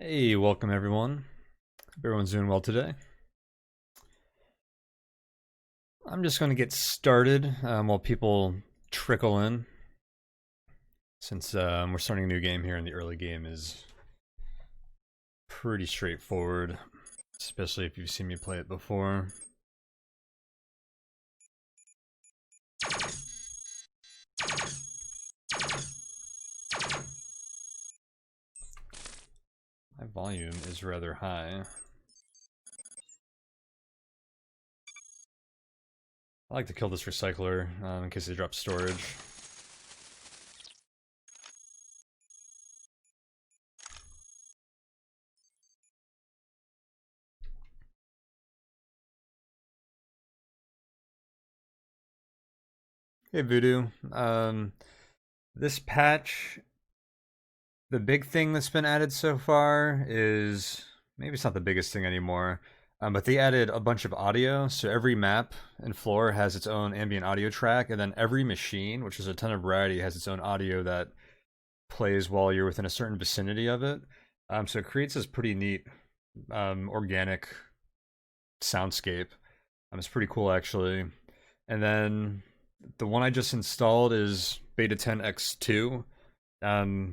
Hey, welcome everyone. Hope everyone's doing well today. I'm just going to get started while people trickle in. Since we're starting a new game here and the early game is pretty straightforward, especially if you've seen me play it before. My volume is rather high. I like to kill this recycler in case they drop storage. Hey Voodoo. This patch, the big thing that's been added so far is, maybe it's not the biggest thing anymore, but they added a bunch of audio. So every map and floor has its own ambient audio track, and then every machine, which is a ton of variety, has its own audio that plays while you're within a certain vicinity of it. So it creates this pretty neat organic soundscape. It's pretty cool actually. And then the one I just installed is Beta 10x2.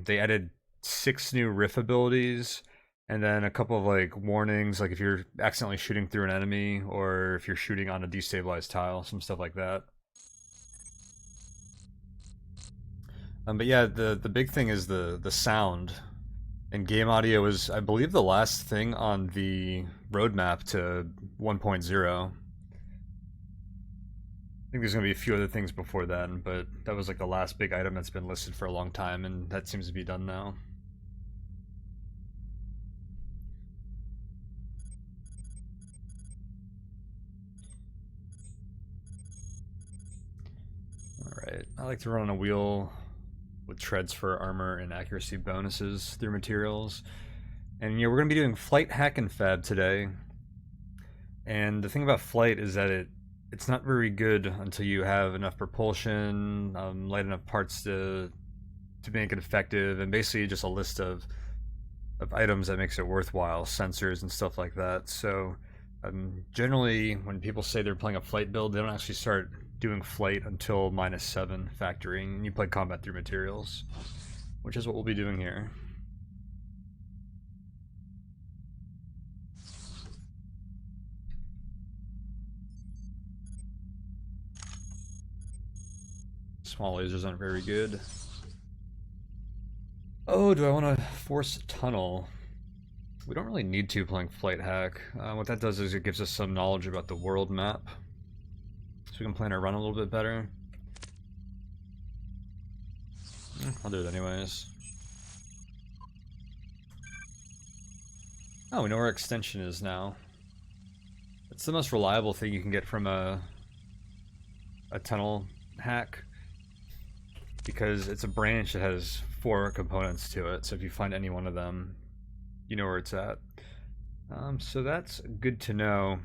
They added 6 new riff abilities, and then a couple of like warnings, like if you're accidentally shooting through an enemy or if you're shooting on a destabilized tile, some stuff like that. But yeah, the big thing is the sound. And game audio is, I believe, the last thing on the roadmap to 1.0. I think there's going to be a few other things before then, but that was like the last big item that's been listed for a long time, and that seems to be done now. Alright, I like to run on a wheel with treads for armor and accuracy bonuses through materials. And yeah, we're going to be doing flight, hack, and fab today. And the thing about flight is that it's not very good until you have enough propulsion, light enough parts to make it effective, and basically just a list of items that makes it worthwhile, sensors and stuff like that. So generally, when people say they're playing a flight build, they don't actually start doing flight until -7 factoring, and you play combat through materials, which is what we'll be doing here. Small lasers aren't very good. Oh, do I want to force a tunnel? We don't really need to playing flight hack. What that does is it gives us some knowledge about the world map, so we can plan our run a little bit better. I'll do it anyways. Oh, we know where our extension is now. It's the most reliable thing you can get from a tunnel hack, because it's a branch that has 4 components to it, so if you find any one of them, you know where it's at. So that's good to know.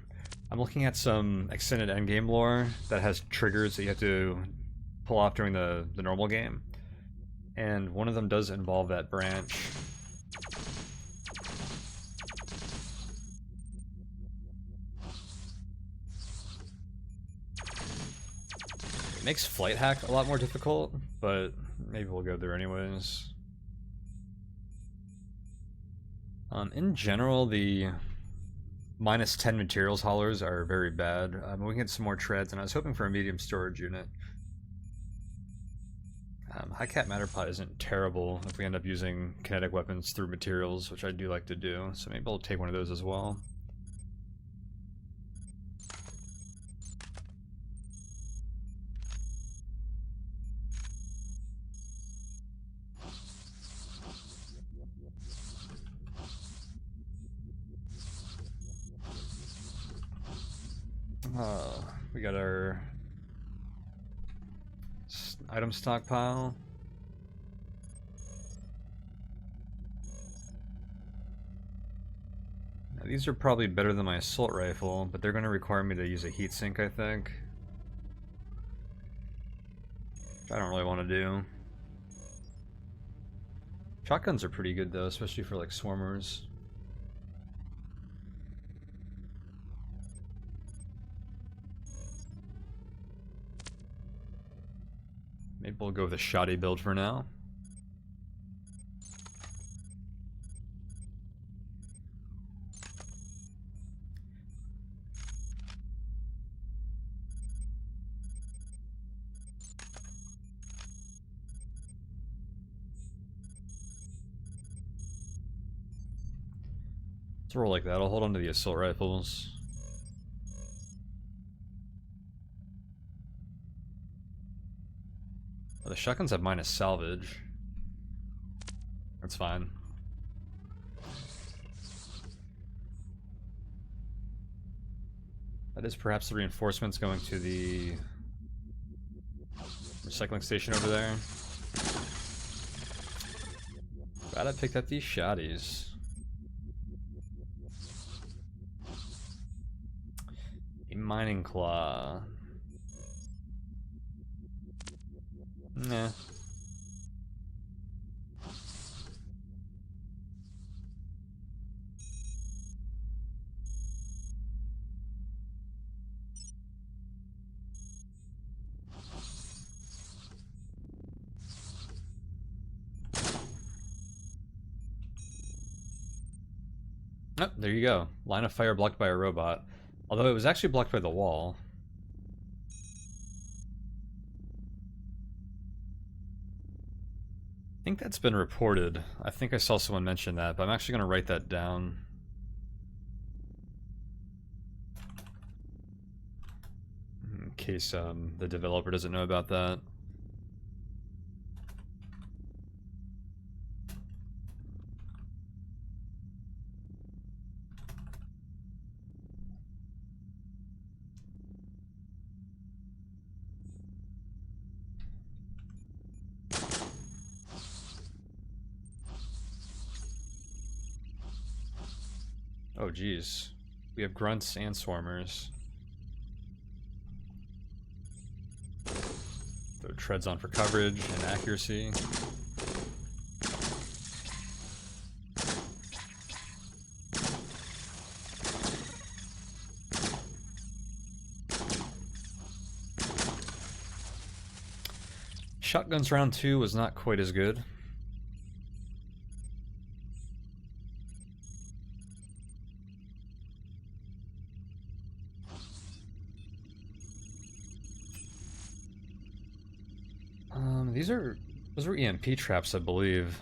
I'm looking at some extended endgame lore that has triggers that you have to pull off during the normal game, and one of them does involve that branch. It makes flight hack a lot more difficult, but maybe we'll go there anyways. In general, the -10 materials haulers are very bad. We can get some more treads, and I was hoping for a medium storage unit. High Cat Matter Pot isn't terrible if we end up using kinetic weapons through materials, which I do like to do, so maybe I'll take one of those as well. We got our item stockpile. Now, these are probably better than my assault rifle, but they're going to require me to use a heatsink, I think. Which I don't really want to do. Shotguns are pretty good though, especially for like swarmers. Maybe we'll go with a shoddy build for now. Let's roll like that. I'll hold on to the assault rifles. Oh, the shotguns have minus salvage. That's fine. That is perhaps the reinforcements going to the recycling station over there. Glad I picked up these shotties. A mining claw. Nah. Oh, there you go. Line of fire blocked by a robot. Although it was actually blocked by the wall. I think that's been reported. I think I saw someone mention that, but I'm actually going to write that down. In case the developer doesn't know about that. Oh geez, we have grunts and swarmers. Throw treads on for coverage and accuracy. Shotguns round 2 was not quite as good. Those were EMP traps, I believe.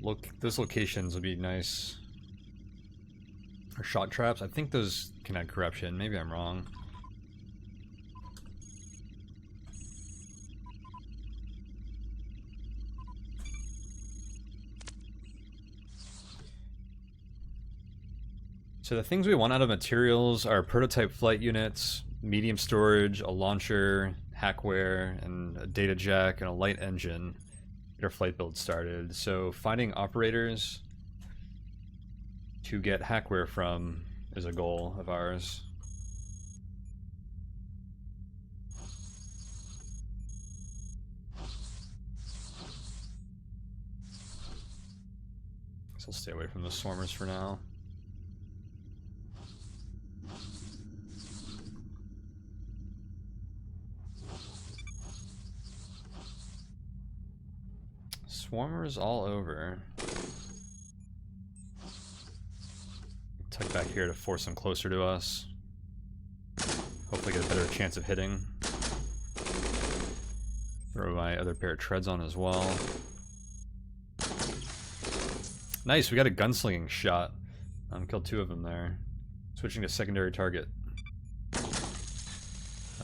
Look, those locations would be nice. Or shot traps. I think those can add corruption. Maybe I'm wrong. So the things we want out of materials are prototype flight units, medium storage, a launcher, hackware, and a data jack, and a light engine. Get our flight build started. So finding operators to get hackware from is a goal of ours. So I'll stay away from the swarmers for now. Swarmers all over. Tuck back here to force them closer to us. Hopefully get a better chance of hitting. Throw my other pair of treads on as well. Nice, we got a gunslinging shot. Killed 2 of them there. Switching to secondary target.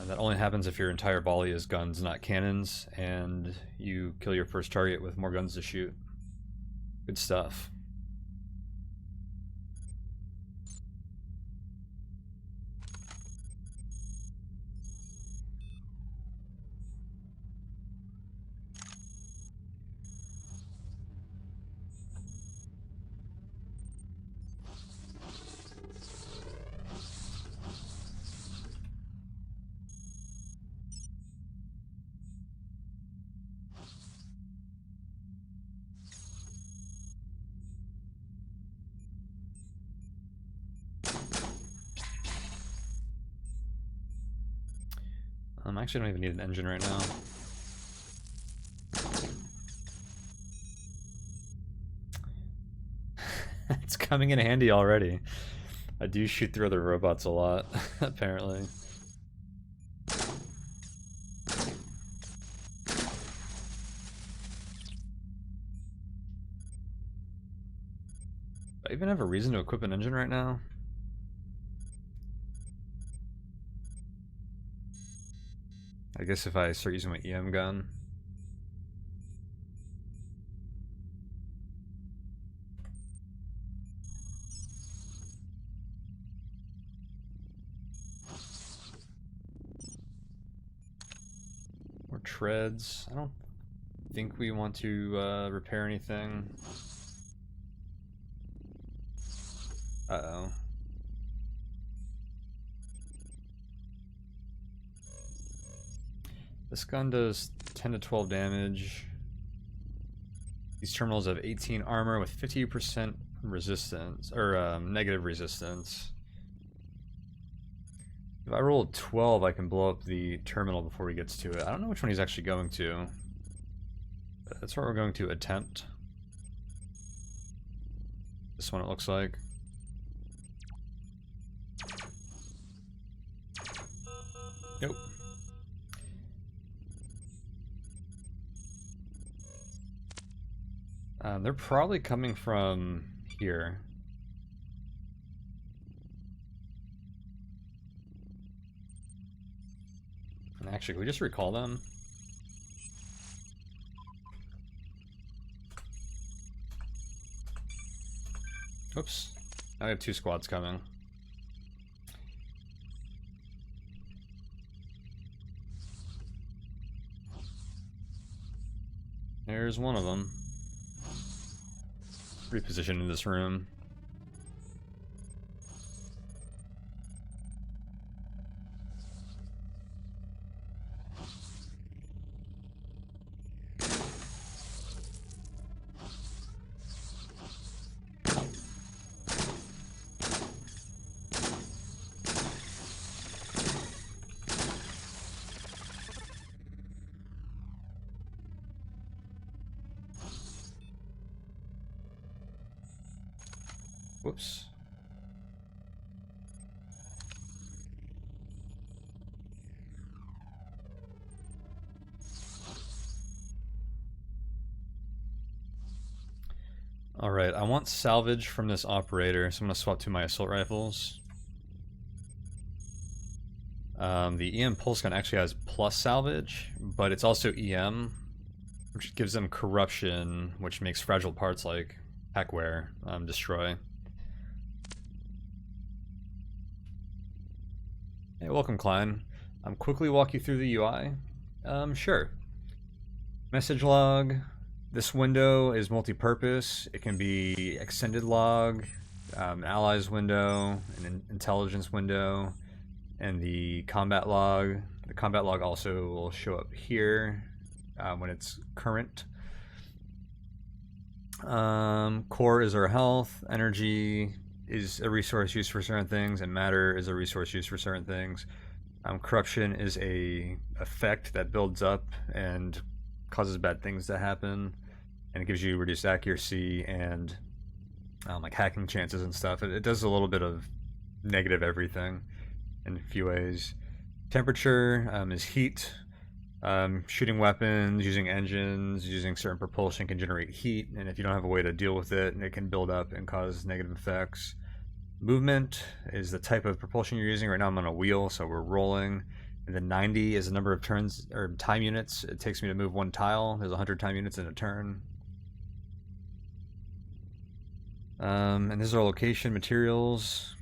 That only happens if your entire volley is guns, not cannons, and you kill your first target with more guns to shoot. Good stuff. I actually don't even need an engine right now. It's coming in handy already. I do shoot through other robots a lot, apparently. Do I even have a reason to equip an engine right now? I guess if I start using my EM gun. More treads. I don't think we want to repair anything. Uh-oh. This gun does 10 to 12 damage. These terminals have 18 armor with 50% resistance, or negative resistance. If I roll a 12, I can blow up the terminal before he gets to it. I don't know which one he's actually going to. That's what we're going to attempt. This one, it looks like. Nope. They're probably coming from here. And actually, can we just recall them? Oops. Now we have 2 squads coming. There's one of them. Repositioned in this room. Whoops. Alright, I want salvage from this operator, so I'm going to swap to my assault rifles. The EM pulse gun actually has plus salvage, but it's also EM, which gives them corruption, which makes fragile parts like hackware destroy. Hey, welcome, Klein. Quickly walk you through the UI. Sure. Message log. This window is multi-purpose. It can be extended log, allies window, an intelligence window, and the combat log. The combat log also will show up here when it's current. Core is our health. Energy is a resource used for certain things, and matter is a resource used for certain things. Corruption is a effect that builds up and causes bad things to happen, and it gives you reduced accuracy and like hacking chances and stuff. It does a little bit of negative everything in a few ways. Temperature is heat. Shooting weapons, using engines, using certain propulsion can generate heat, and if you don't have a way to deal with it, it can build up and cause negative effects. Movement is the type of propulsion you're using. Right now I'm on a wheel, so we're rolling. And then 90 is the number of turns or time units it takes me to move one tile. There's 100 time units in a turn. And this is our location, materials.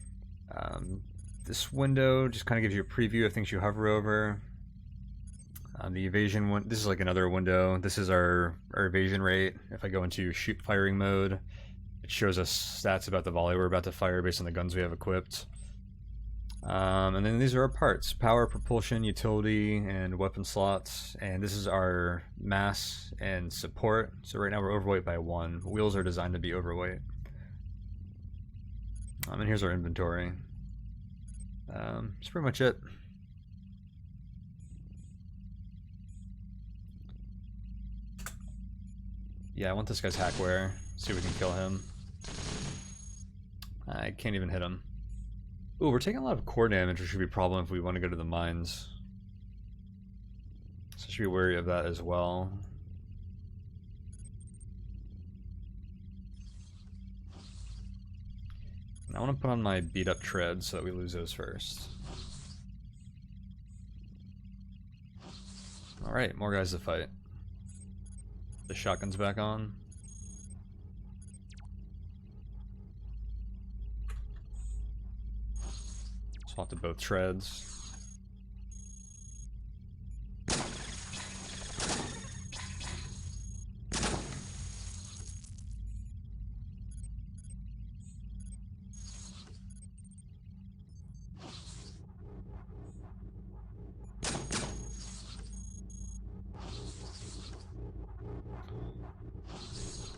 This window just kind of gives you a preview of things you hover over. The evasion one, this is like another window. This is our evasion rate. If I go into shoot firing mode, it shows us stats about the volley we're about to fire based on the guns we have equipped. And then these are our parts: power, propulsion, utility, and weapon slots. And this is our mass and support. So right now we're overweight by 1. Wheels are designed to be overweight. And here's our inventory. That's pretty much it. Yeah, I want this guy's hackware. See if we can kill him. I can't even hit him. Ooh, we're taking a lot of core damage, which should be a problem if we want to go to the mines. So I should be wary of that as well. And I want to put on my beat up tread so that we lose those first. Alright, more guys to fight. The shotgun's back on. Swap to both treads.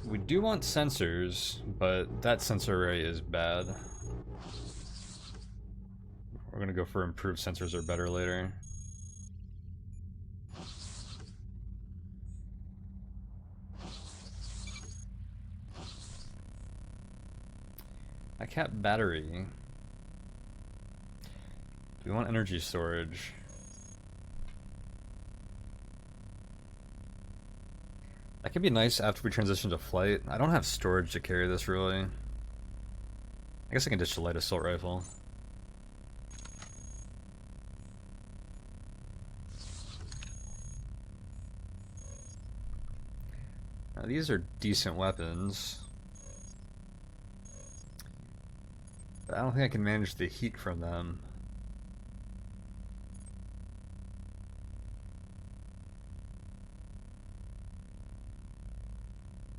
We do want sensors, but that sensor array is bad. We're gonna go for improved sensors or better later. I cap battery. Do we want energy storage? That could be nice after we transition to flight. I don't have storage to carry this really. I guess I can ditch the light assault rifle. Now, these are decent weapons. But I don't think I can manage the heat from them.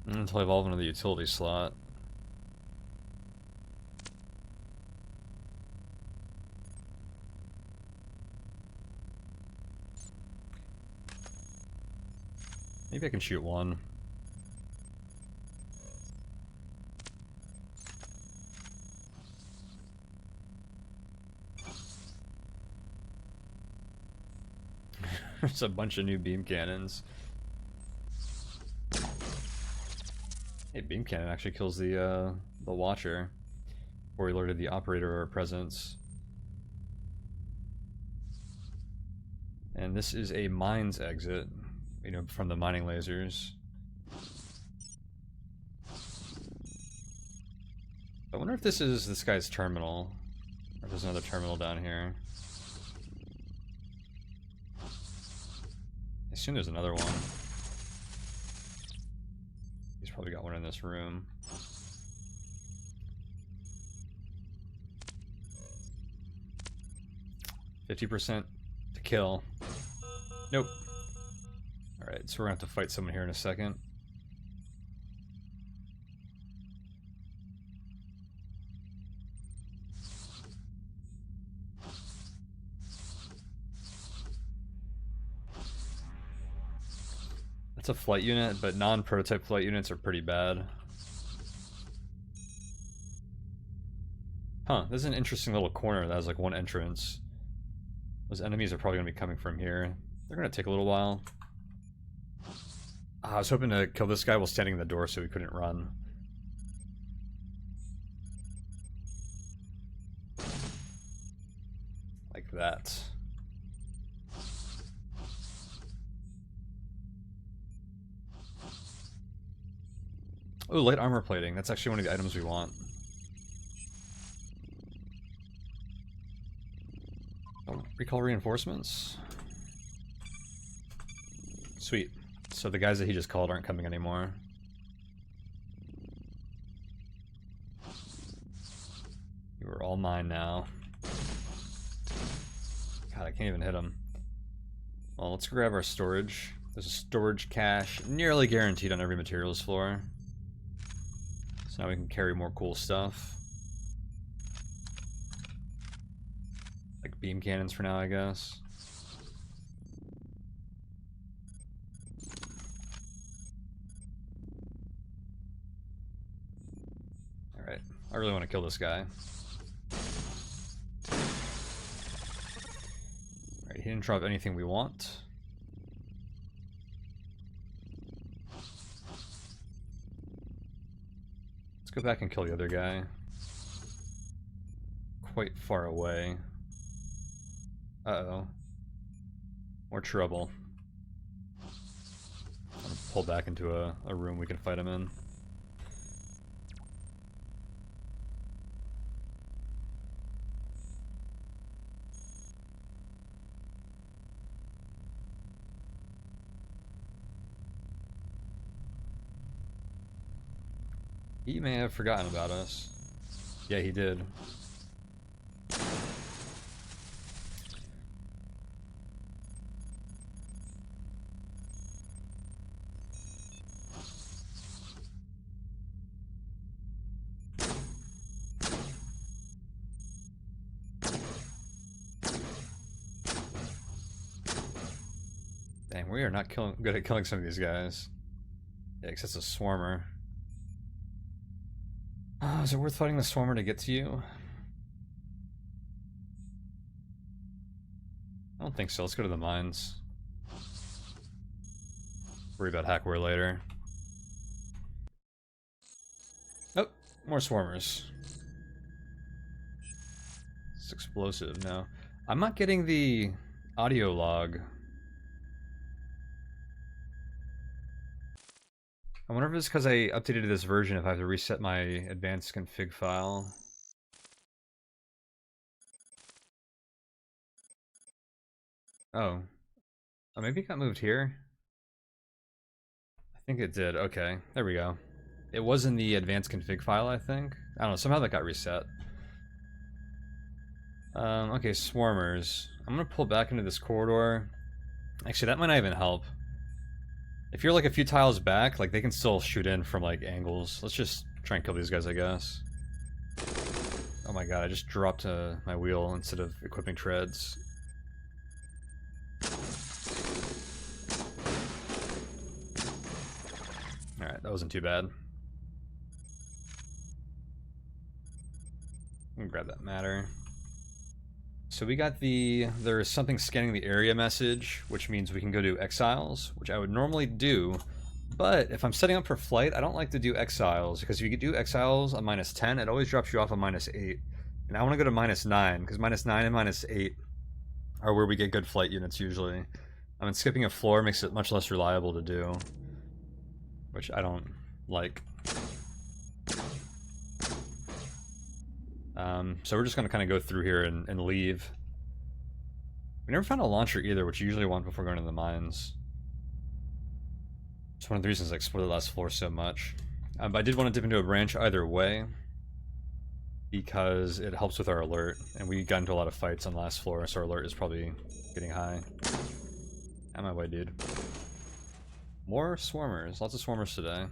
Until I evolve into the utility slot. Maybe I can shoot one. There's a bunch of new beam cannons. Hey, beam cannon actually kills the watcher. Before we alerted the operator of our presence. And this is a mines exit, you know, from the mining lasers. I wonder if this is this guy's terminal, or if there's another terminal down here. I assume there's another one. He's probably got one in this room. %50 to kill. Nope. Alright, so we're gonna have to fight someone here in a second. That's a flight unit, but non-prototype flight units are pretty bad. Huh, this is an interesting little corner that has like one entrance. Those enemies are probably going to be coming from here. They're going to take a little while. I was hoping to kill this guy while standing in the door so he couldn't run. Like that. Oh, light armor plating. That's actually one of the items we want. Oh, recall reinforcements. Sweet. So the guys that he just called aren't coming anymore. You are all mine now. God, I can't even hit him. Well, let's grab our storage. There's a storage cache nearly guaranteed on every materials floor. So now we can carry more cool stuff. Like beam cannons for now, I guess. Alright, I really want to kill this guy. Alright, he didn't drop anything we want. Let's go back and kill the other guy. Quite far away. Uh-oh. More trouble. I'll pull back into a room we can fight him in. He may have forgotten about us. Yeah, he did. Dang, we are not good at killing some of these guys. Yeah, except it's a swarmer. Oh, is it worth fighting the swarmer to get to you? I don't think so. Let's go to the mines. Worry about hackware later. Oh, more swarmers. It's explosive now. I'm not getting the audio log. I wonder if it's because I updated this version, if I have to reset my advanced config file. Oh. Oh, maybe it got moved here? I think it did. Okay, there we go. It was in the advanced config file, I think. I don't know, somehow that got reset. Okay, swarmers. I'm gonna pull back into this corridor. Actually, that might not even help. If you're like a few tiles back, like they can still shoot in from like angles. Let's just try and kill these guys, I guess. Oh my god, I just dropped my wheel instead of equipping treads. Alright, that wasn't too bad. I'm gonna grab that matter. So we got there's something scanning the area message, which means we can go do exiles, which I would normally do, but if I'm setting up for flight, I don't like to do exiles, because if you do exiles on -10, it always drops you off on -8. And I want to go to -9, because -9 and -8 are where we get good flight units usually. I mean, skipping a floor makes it much less reliable to do, which I don't like. So we're just going to kind of go through here and leave. We never found a launcher either, which you usually want before going to the mines. It's one of the reasons I explored the last floor so much. But I did want to dip into a branch either way, because it helps with our alert, and we got into a lot of fights on the last floor, so our alert is probably getting high. Out my way, dude. More swarmers. Lots of swarmers today.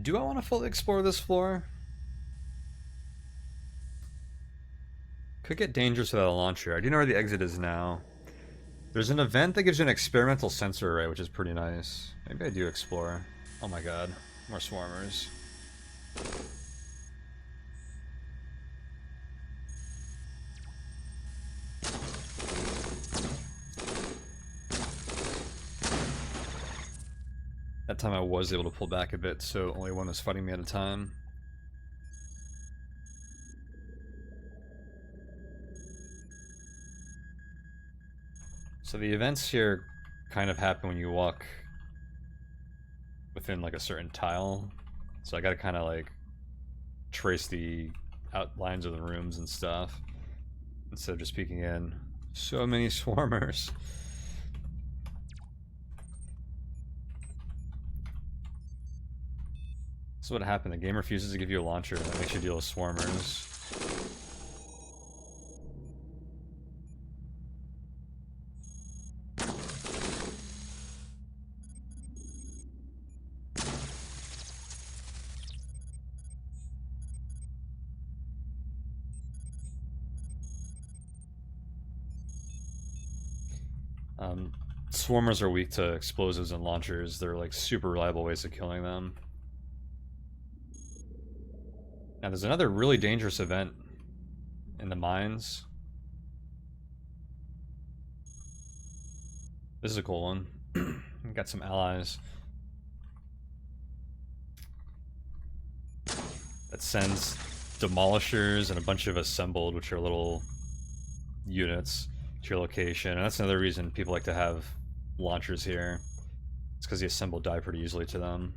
Do I want to fully explore this floor? Could get dangerous without a launcher. I do know where the exit is now. There's an event that gives you an experimental sensor array, which is pretty nice. Maybe I do explore. Oh my god. More swarmers. That time I was able to pull back a bit, so only one was fighting me at a time. So the events here kind of happen when you walk within like a certain tile. So I gotta kind of like trace the outlines of the rooms and stuff instead of just peeking in. So many swarmers. This is what happened. The game refuses to give you a launcher, and that makes you deal with swarmers. Swarmers are weak to explosives and launchers. They're like super reliable ways of killing them. Now there's another really dangerous event in the mines. This is a cool one. Got some allies. That sends demolishers and a bunch of assembled, which are little units, to your location. And that's another reason people like to have launchers here. It's because the assembled die pretty easily to them.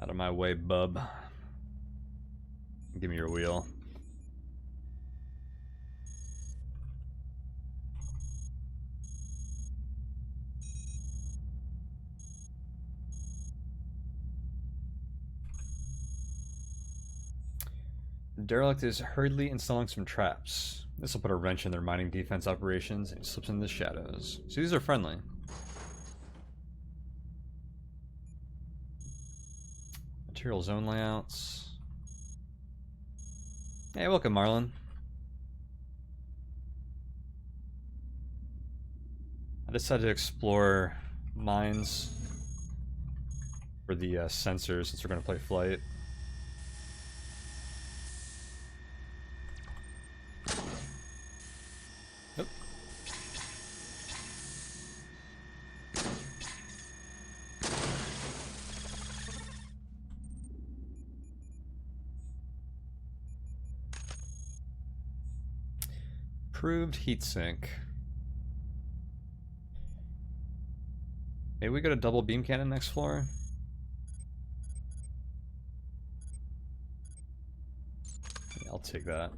Out of my way, bub. Give me your wheel. Derelict is hurriedly installing some traps. This will put a wrench in their mining defense operations, and he slips into the shadows. So these are friendly. Material zone layouts. Hey, welcome, Marlon. I decided to explore mines for the sensors since we're going to play flight. Nope. Approved heatsink. Maybe we got a double beam cannon next floor? Yeah, I'll take that.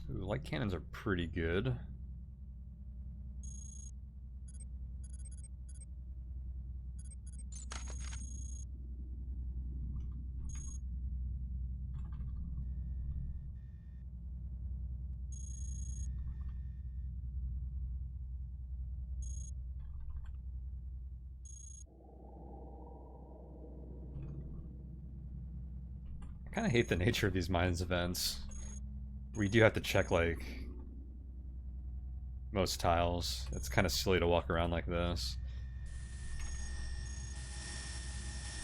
Ooh, light cannons are pretty good. I kind of hate the nature of these mines events. We do have to check, like, most tiles. It's kind of silly to walk around like this.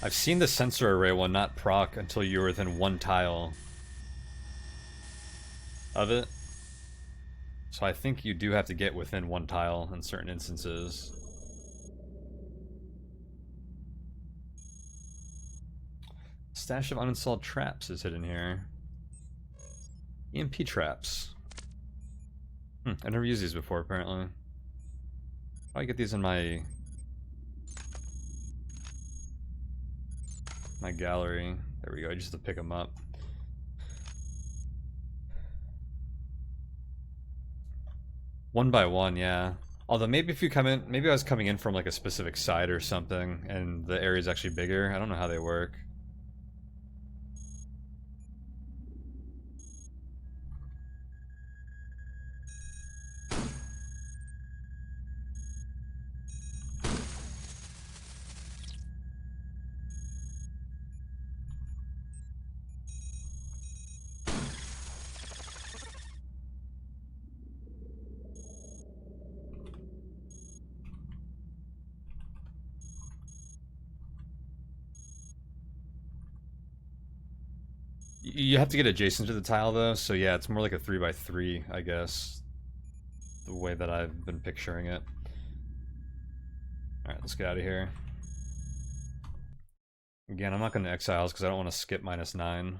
I've seen the sensor array one not proc until you're within one tile of it. So I think you do have to get within one tile in certain instances. Stash of uninstalled traps is hidden here. EMP traps. I've never used these before, apparently. How do I get these in my gallery? There we go, I just have to pick them up. One by one, yeah. Although maybe if you come in, maybe I was coming in from like a specific side or something, and the area is actually bigger. I don't know how they work. You have to get adjacent to the tile though, so yeah, it's more like a 3x3, I guess. The way that I've been picturing it. Alright, let's get out of here. Again, I'm not going to exiles because I don't want to skip -9.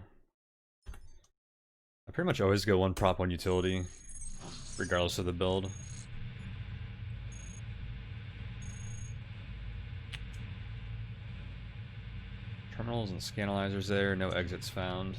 I pretty much always go one prop, one utility, regardless of the build. Terminals and scanalyzers there, no exits found.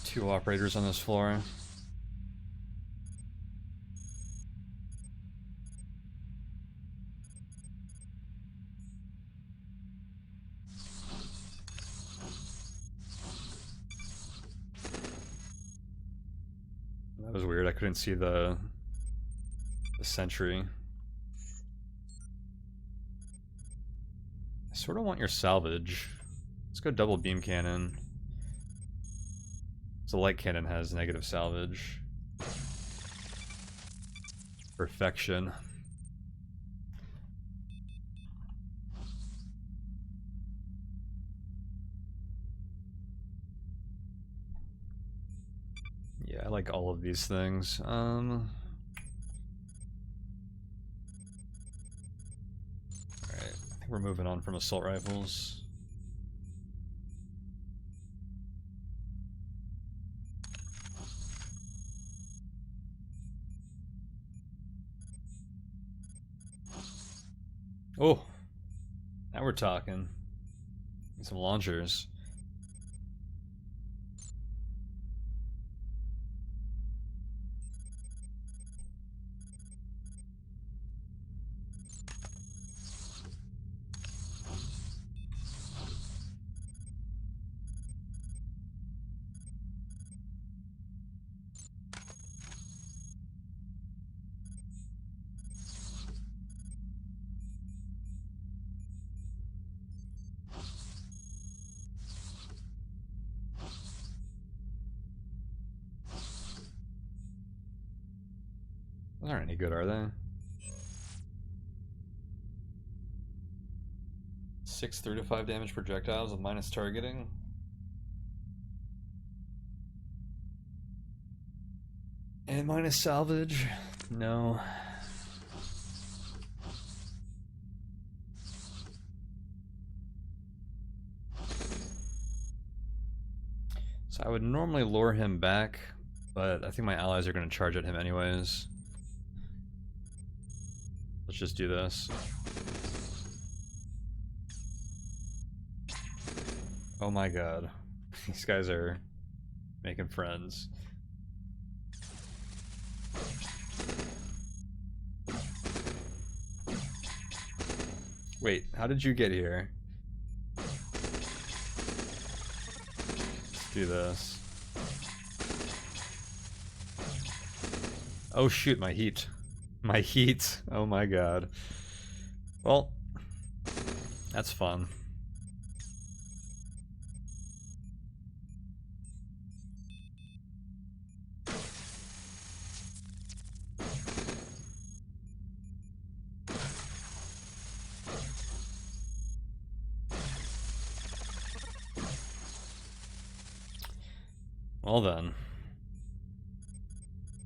Two operators on this floor. couldn't see the sentry. I sort of want your salvage. Let's go double beam cannon. So light cannon has negative salvage. Perfection. Yeah, I like all of these things. Alright, I think we're moving on from assault rifles. Oh, now we're talking. Some launchers. Those aren't any good, are they? 6 3 to 5 damage projectiles with minus targeting. And minus salvage? No. So I would normally lure him back, but I think my allies are going to charge at him anyways. Let's just do this. Oh my god. These guys are making friends. Wait, how did you get here? Let's do this. Oh shoot, my heat. My heat. Oh my god. Well, that's fun. Well then.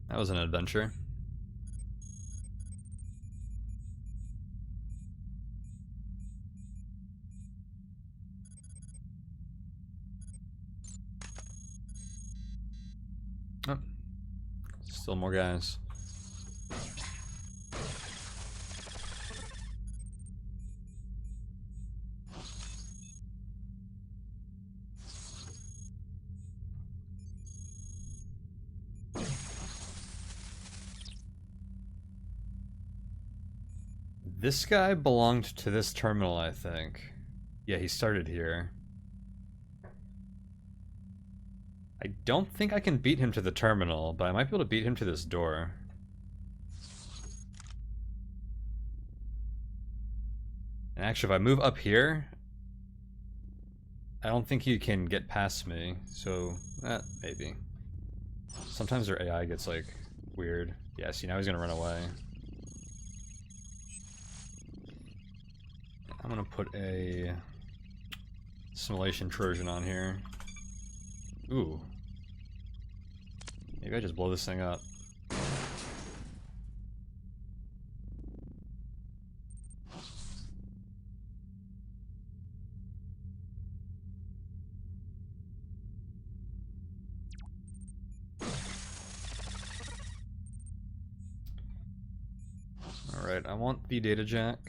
That was an adventure. Oh. Still more guys. This guy belonged to this terminal, I think. Yeah, he started here. I don't think I can beat him to the terminal, but I might be able to beat him to this door. And actually, if I move up here, I don't think he can get past me, so maybe. Sometimes their AI gets, like, weird. Yeah, see, now he's gonna run away. I'm gonna put a simulation Trojan on here. Ooh. Maybe I just blow this thing up. Alright, I want the data jack.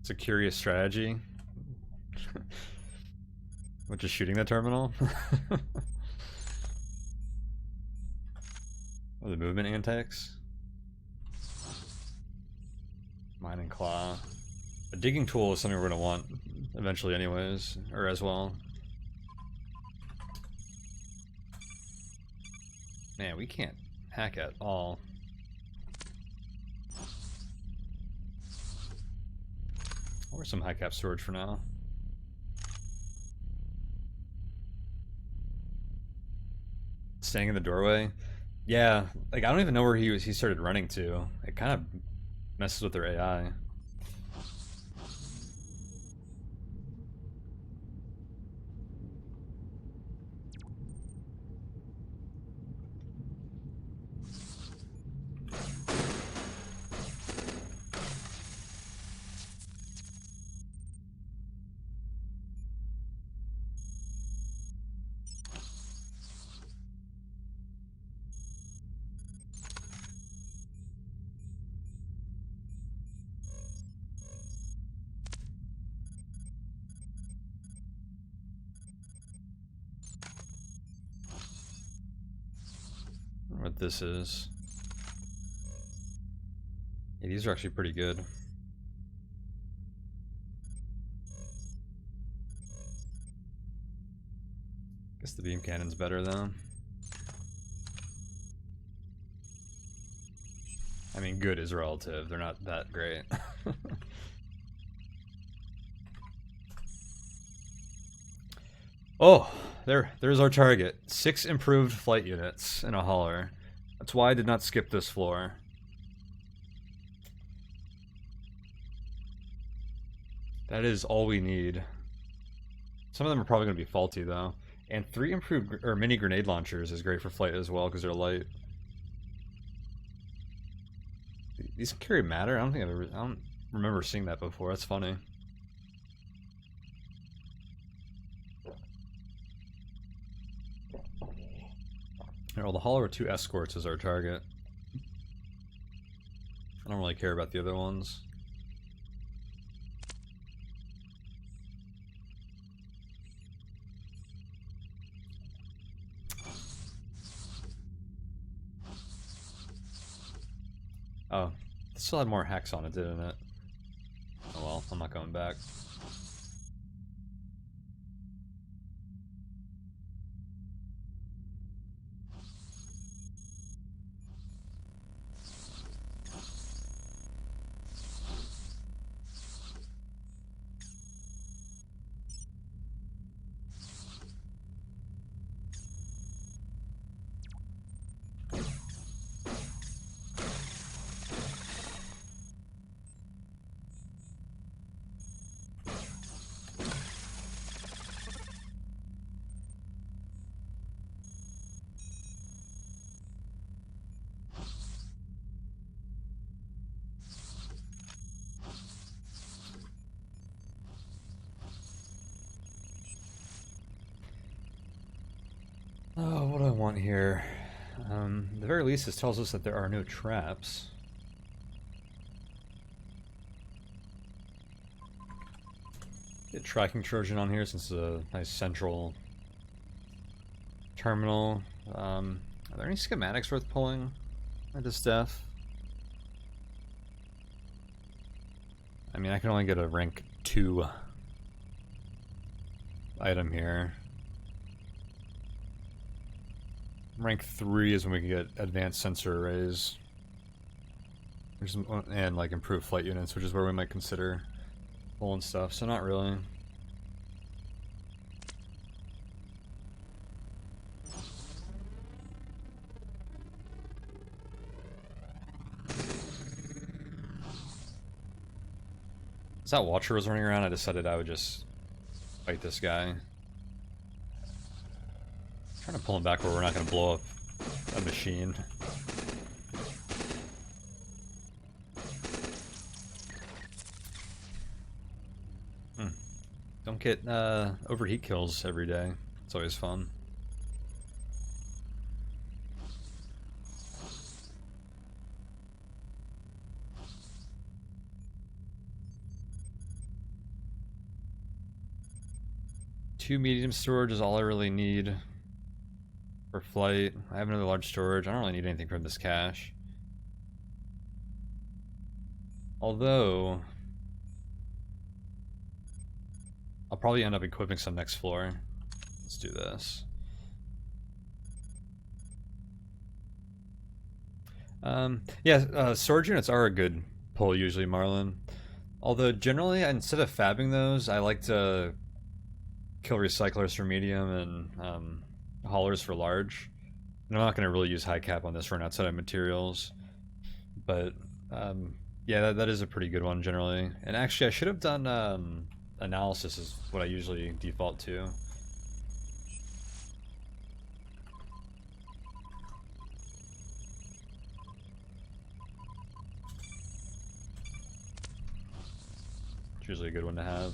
It's a curious strategy. Which is shooting the terminal. Oh, the movement antics. Mine and claw. A digging tool is something we're gonna want eventually anyways, or as well. Man, we can't hack at all. Or some high cap storage for now. Staying in the doorway. Yeah, like I don't even know where he started running to. It kind of messes with their AI. What this is. Yeah, these are actually pretty good. Guess the beam cannon's better though. I mean, good is relative. They're not that great. Oh, there's our target. 6 improved flight units in a hauler. That's why I did not skip this floor. That is all we need. Some of them are probably going to be faulty though. And 3 improved or mini grenade launchers is great for flight as well because they're light. These can carry matter. I don't remember seeing that before. That's funny. Well, the hauler with 2 escorts is our target. I don't really care about the other ones. Oh, it still had more hacks on it, didn't it? Oh well, I'm not going back. Oh, what do I want here? At the very least, this tells us that there are no traps. Get tracking Trojan on here since it's a nice central terminal. Are there any schematics worth pulling at this depth? I mean, I can only get a rank 2 item here. Rank 3 is when we can get advanced sensor arrays. And like improved flight units, which is where we might consider pulling stuff, so not really. As that Watcher was running around, I decided I would just fight this guy. Trying to pull him back where we're not going to blow up a machine. Don't get overheat kills every day. It's always fun. Two medium storage is all I really need for flight. I have another large storage. I don't really need anything from this cache. Although, I'll probably end up equipping some next floor. Let's do this. Yeah, storage units are a good pull usually, Marlin. Although generally, instead of fabbing those, I like to kill recyclers for medium and haulers for large. And I'm not going to really use high cap on this run outside of materials, but yeah, that is a pretty good one generally. And actually, I should have done analysis is what I usually default to. It's usually a good one to have.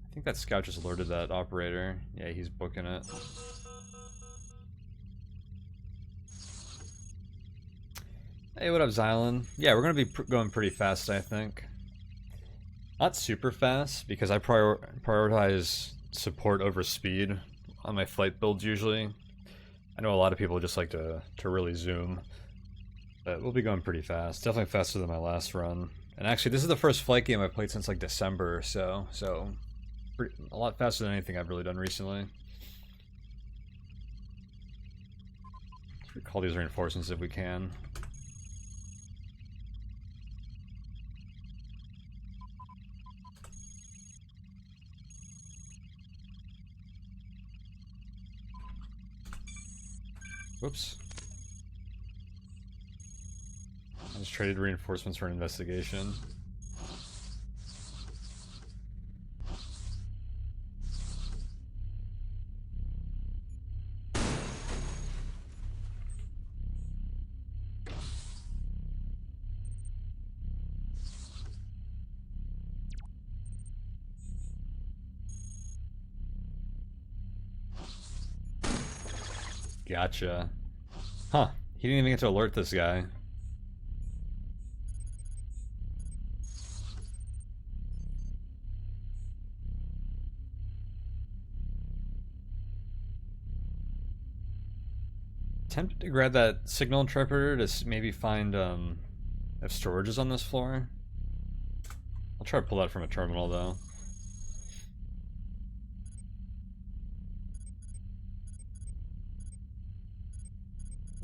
I think that scout just alerted that operator. Yeah, he's booking it. Hey, what up, Xylan? Yeah, we're gonna be going pretty fast, I think. Not super fast, because I prioritize support over speed on my flight builds usually. I know a lot of people just like to really zoom, but we'll be going pretty fast. Definitely faster than my last run. And actually, this is the first flight game I've played since like December, so a lot faster than anything I've really done recently. Let's recall these reinforcements if we can. Whoops. I just traded reinforcements for an investigation. Gotcha. Huh. He didn't even get to alert this guy. Tempted to grab that signal interpreter to maybe find if storage is on this floor. I'll try to pull that from a terminal though.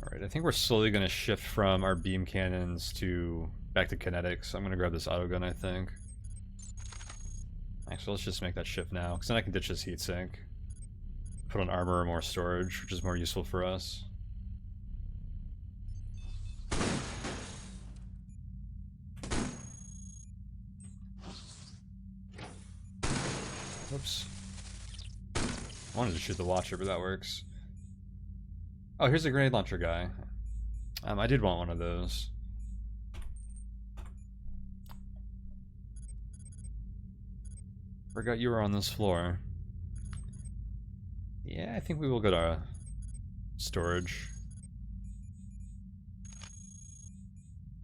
Alright, I think we're slowly going to shift from our beam cannons to back to kinetics. I'm going to grab this autogun, I think. Actually, let's just make that shift now, because then I can ditch this heatsink. Put on armor or more storage, which is more useful for us. Whoops. I wanted to shoot the Watcher, but that works. Oh, here's a grenade launcher guy. I did want one of those. Forgot you were on this floor. Yeah, I think we will go to storage.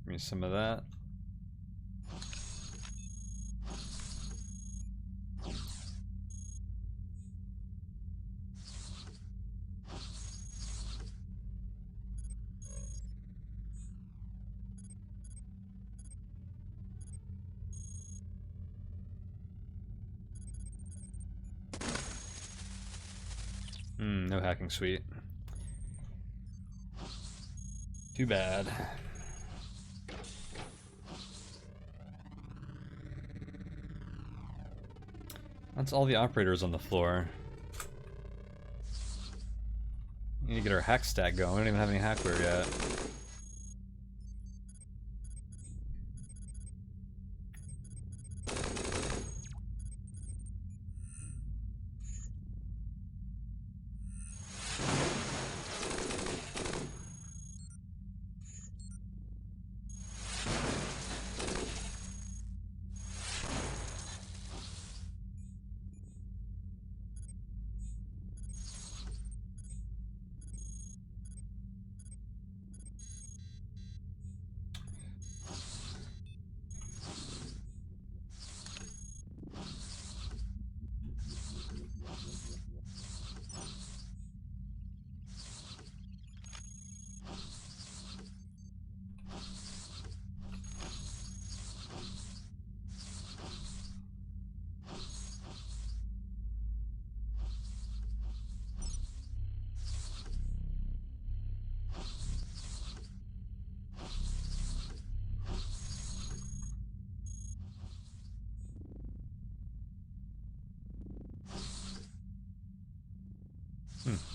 Give me some of that. No hacking suite. Too bad. That's all the operators on the floor. We need to get our hack stack going. We don't even have any hackware yet.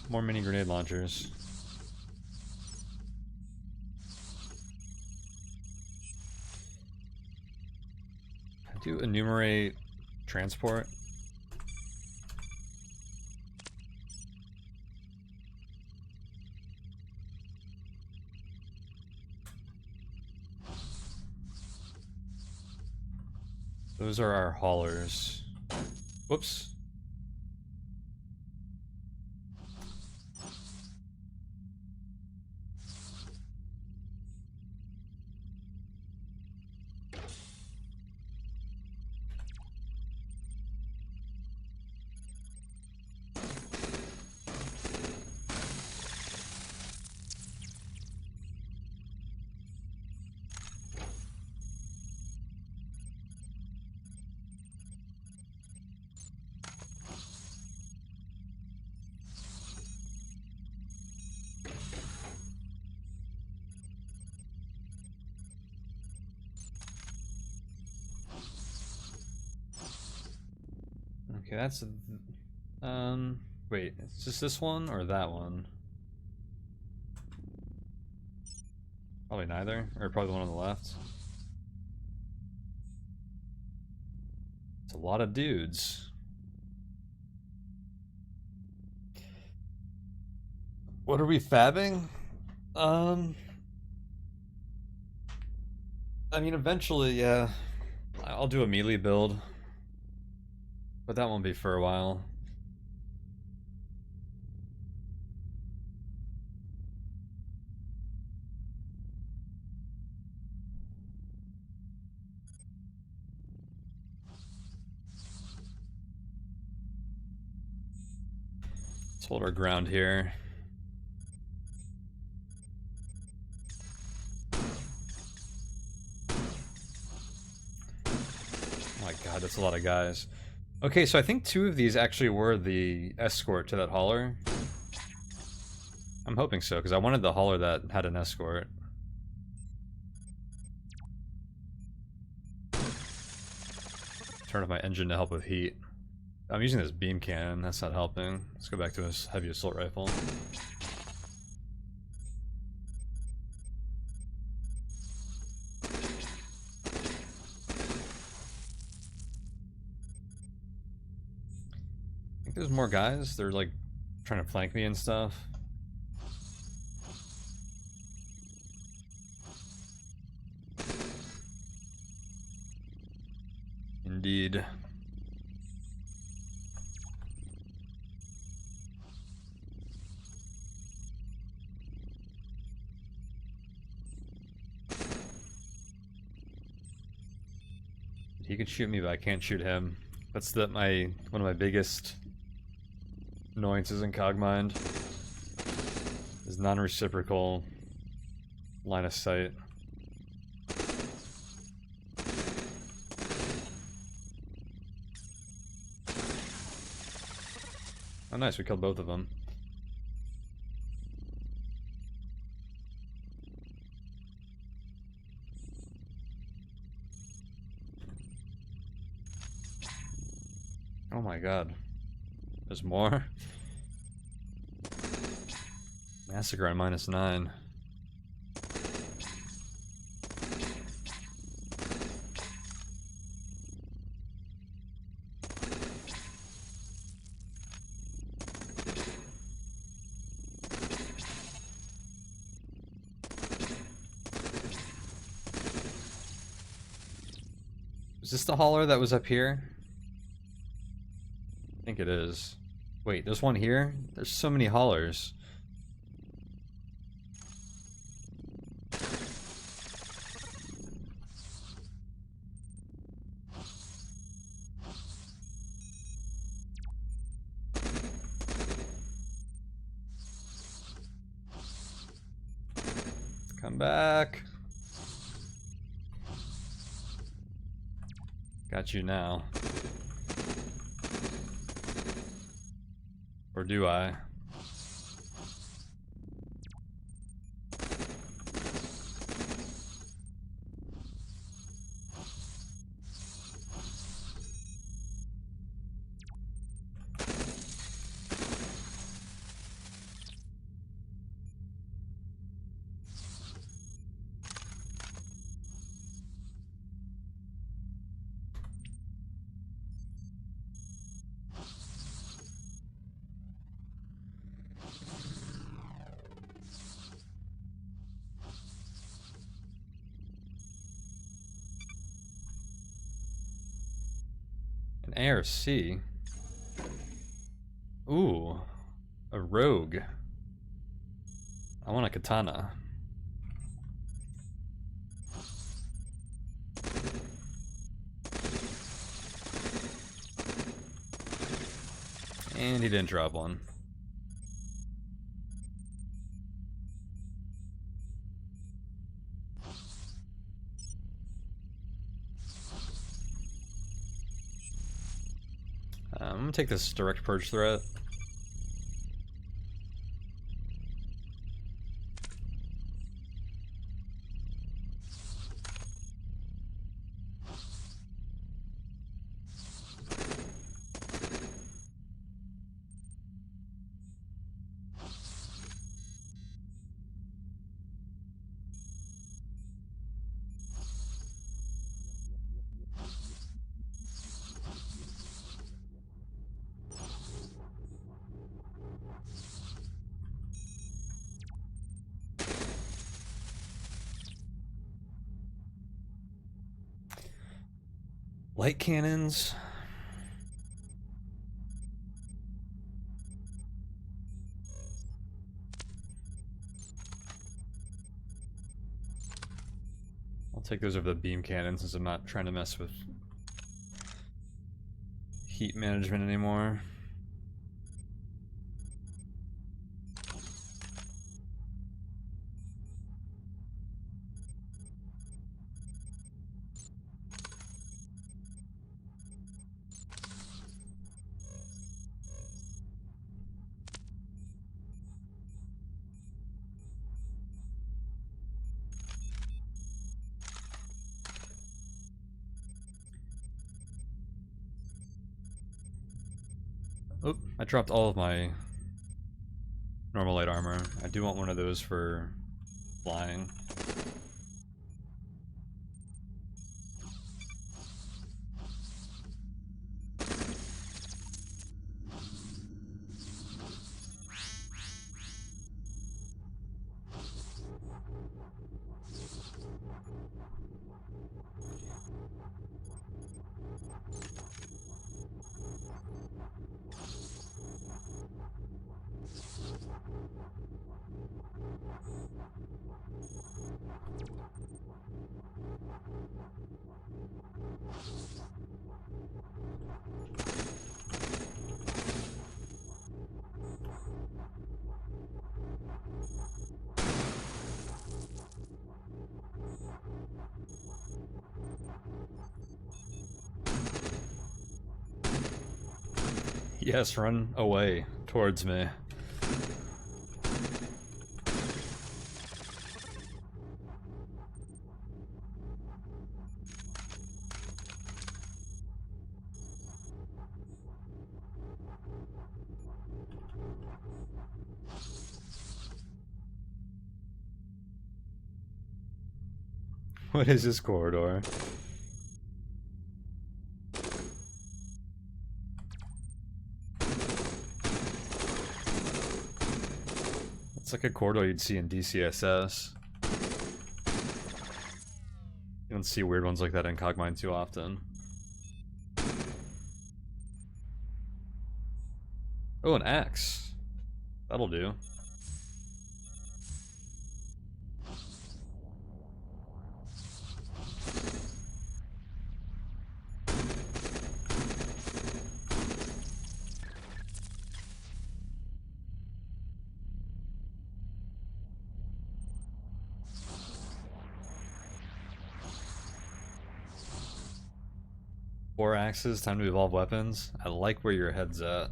More mini grenade launchers. Do enumerate transport. Those are our haulers. Whoops. Okay, that's wait, it's just this one or that one? Probably neither, or probably the one on the left. It's a lot of dudes. What are we fabbing? I mean, eventually, yeah. I'll do a melee build. But that won't be for a while. Let's hold our ground here. Oh my god, that's a lot of guys. Okay, so I think 2 of these actually were the escort to that hauler. I'm hoping so, because I wanted the hauler that had an escort. Turn off my engine to help with heat. I'm using this beam cannon, that's not helping. Let's go back to this heavy assault rifle. I think there's more guys. They're like trying to flank me and stuff. Indeed. He can shoot me, but I can't shoot him. That's one of my biggest annoyances in Cogmind. Is non-reciprocal line of sight. Oh nice, we killed both of them. Oh my god. There's more? Massacre on -9. Is this the hauler that was up here? I think it is. Wait, there's one here? There's so many haulers. Come back. Got you now. Or do I? ARC. Ooh, a rogue. I want a katana. And he didn't drop one. I'm gonna take this direct purge threat. Light cannons. I'll take those over the beam cannon since I'm not trying to mess with heat management anymore. Oh, I dropped all of my normal light armor. I do want one of those for flying. Yes, run away towards me. What is this corridor? It's like a corridor you'd see in DCSS. You don't see weird ones like that in Cogmind too often. Oh, an axe. That'll do. Four axes, time to evolve weapons. I like where your head's at.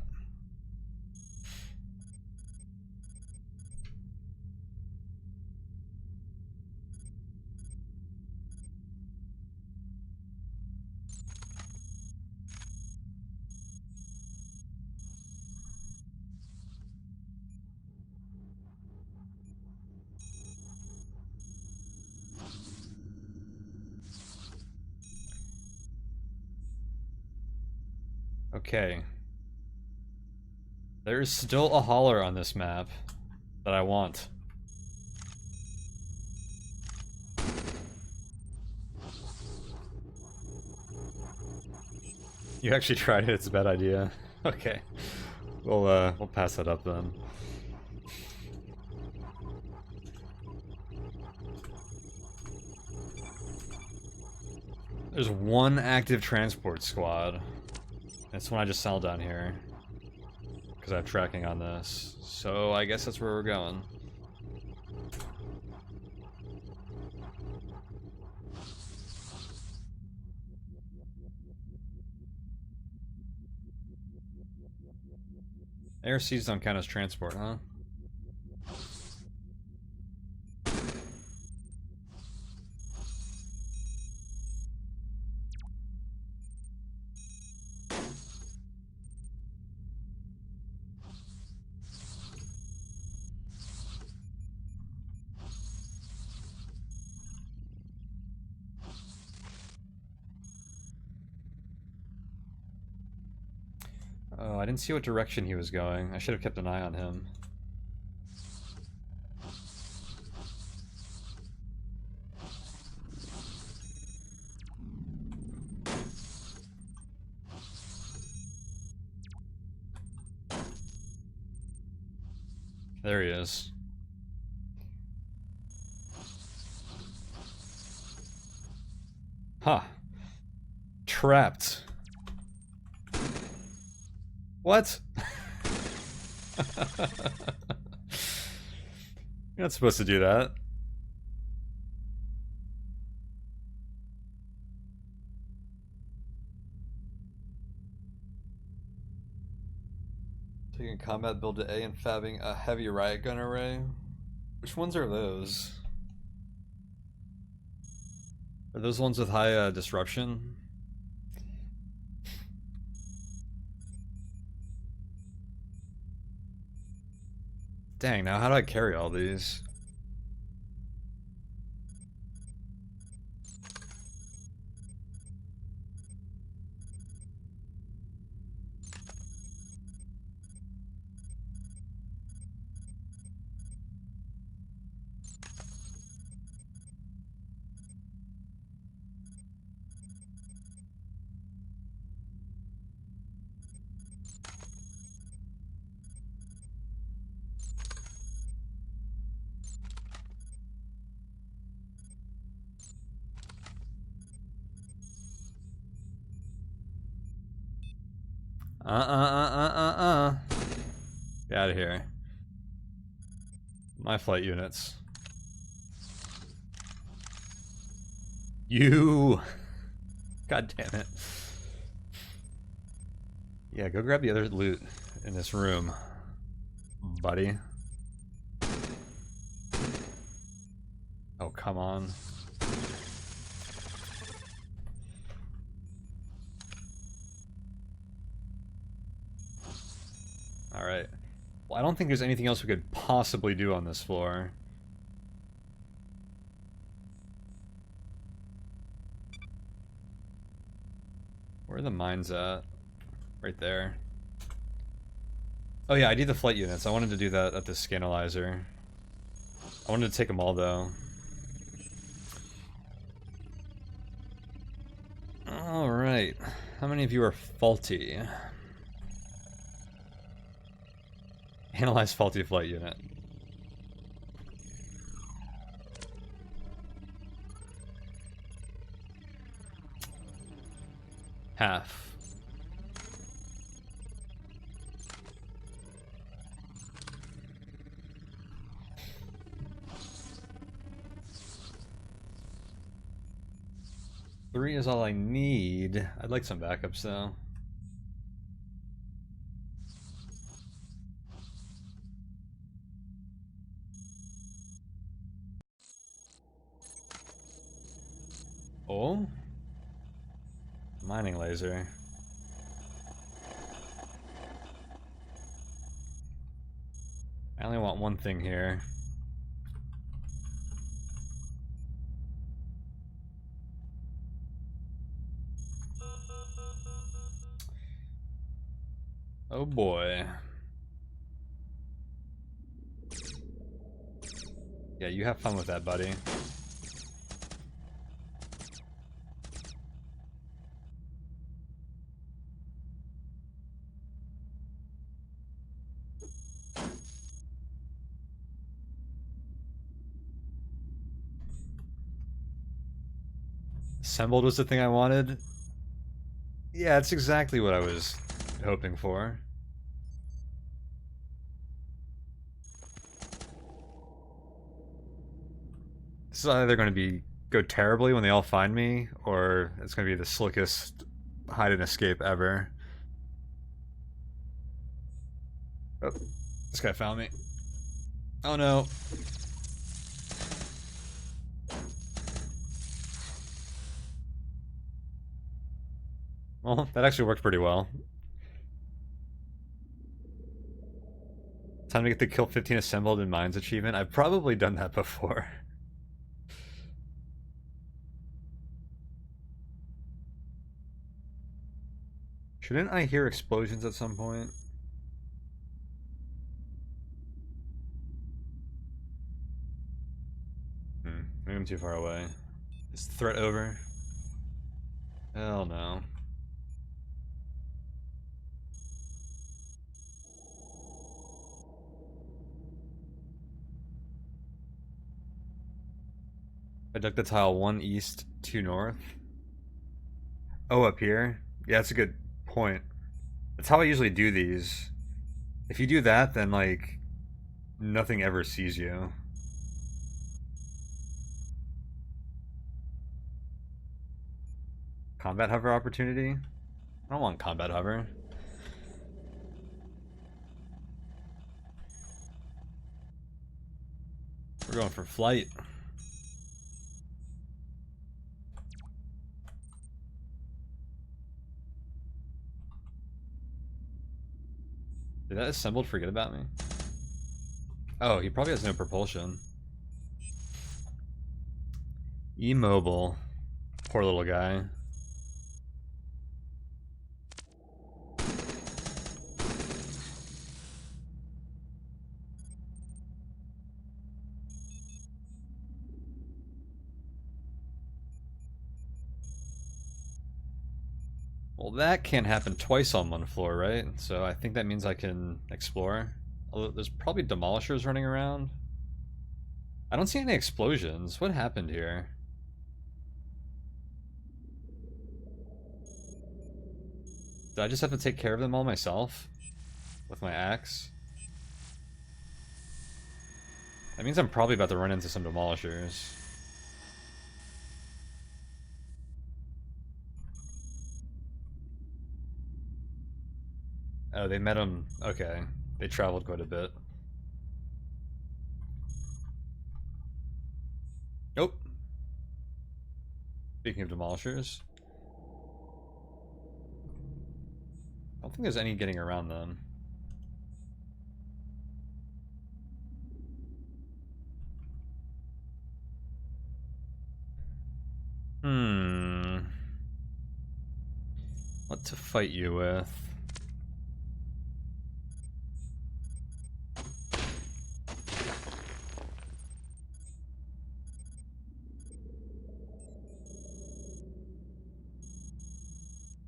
Okay. There's still a hauler on this map that I want. You actually tried it, it's a bad idea. Okay. We'll pass that up then. There's one active transport squad. That's one I just saw down here. Because I have tracking on this. So I guess that's where we're going. ARCs don't count as transport, huh? Oh, I didn't see what direction he was going. I should have kept an eye on him. There he is. Huh. Trapped. What? You're not supposed to do that. Taking combat build to A and fabbing a heavy riot gun array. Which ones are those? Are those ones with high disruption? Dang, now how do I carry all these? Get out of here. My flight units. You! God damn it. Yeah, go grab the other loot in this room, buddy. Oh, come on. Alright. Well, I don't think there's anything else we could possibly do on this floor. Where are the mines at? Right there. Oh yeah, I need the flight units. I wanted to do that at the scanalyzer. I wanted to take them all though. Alright. How many of you are faulty? Analyze faulty flight unit. Half. Three is all I need. I'd like some backups though. Oh? Mining laser. I only want one thing here. Oh boy. Yeah, you have fun with that, buddy. Assembled was the thing I wanted. Yeah, it's exactly what I was hoping for. This is either going to go terribly when they all find me, or it's going to be the slickest hide and escape ever. Oh, this guy found me. Oh no. Well, that actually worked pretty well. Time to get the kill 15 assembled in mines achievement. I've probably done that before. Shouldn't I hear explosions at some point? Maybe I'm too far away. Is the threat over? Hell no. I dug the tile 1 east, 2 north. Oh, up here? Yeah, that's a good point. That's how I usually do these. If you do that, then, like, nothing ever sees you. Combat hover opportunity? I don't want combat hover. We're going for flight. Did that assembled forget about me? Oh, he probably has no propulsion. Immobile. Poor little guy. Well, that can't happen twice on one floor, right? So I think that means I can explore. Although there's probably demolishers running around. I don't see any explosions. What happened here? Did I just have to take care of them all myself? With my axe? That means I'm probably about to run into some demolishers. Oh, they met him. Okay. They traveled quite a bit. Nope. Speaking of demolishers. I don't think there's any getting around them. What to fight you with?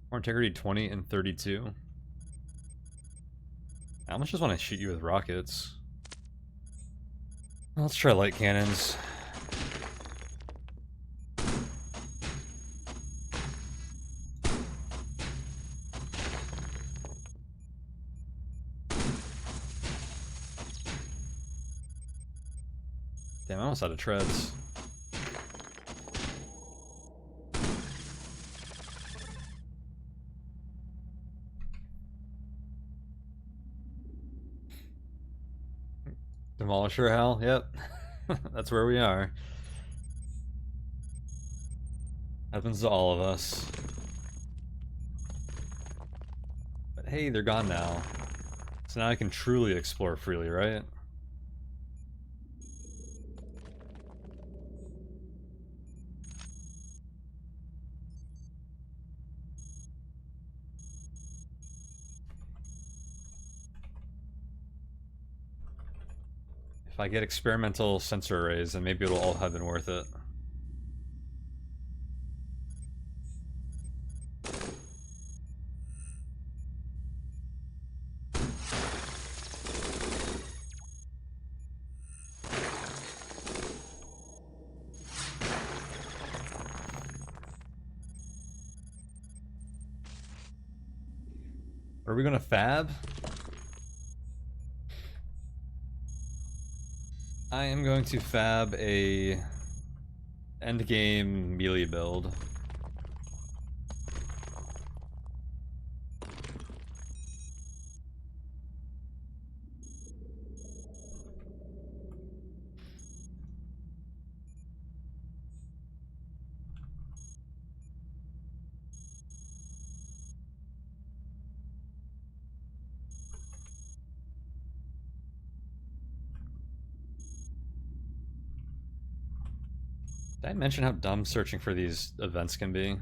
More integrity 20 and 32. I almost just want to shoot you with rockets. Let's try light cannons. Damn, I almost out of treads. Demolisher hell, yep. That's where we are. Happens to all of us. But hey, they're gone now. So now I can truly explore freely, right? If I get experimental sensor arrays, then maybe it'll all have been worth it. Are we gonna fab? I am going to fab a endgame melee build. Did I mention how dumb searching for these events can be?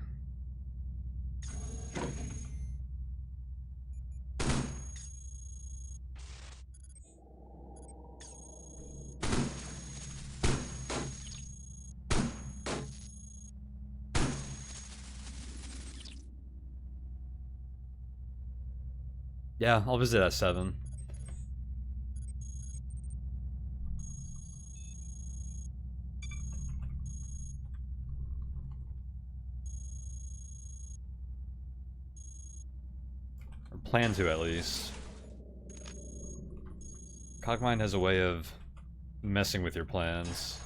Yeah, I'll visit at 7. Or plan to, at least. Cogmind has a way of messing with your plans.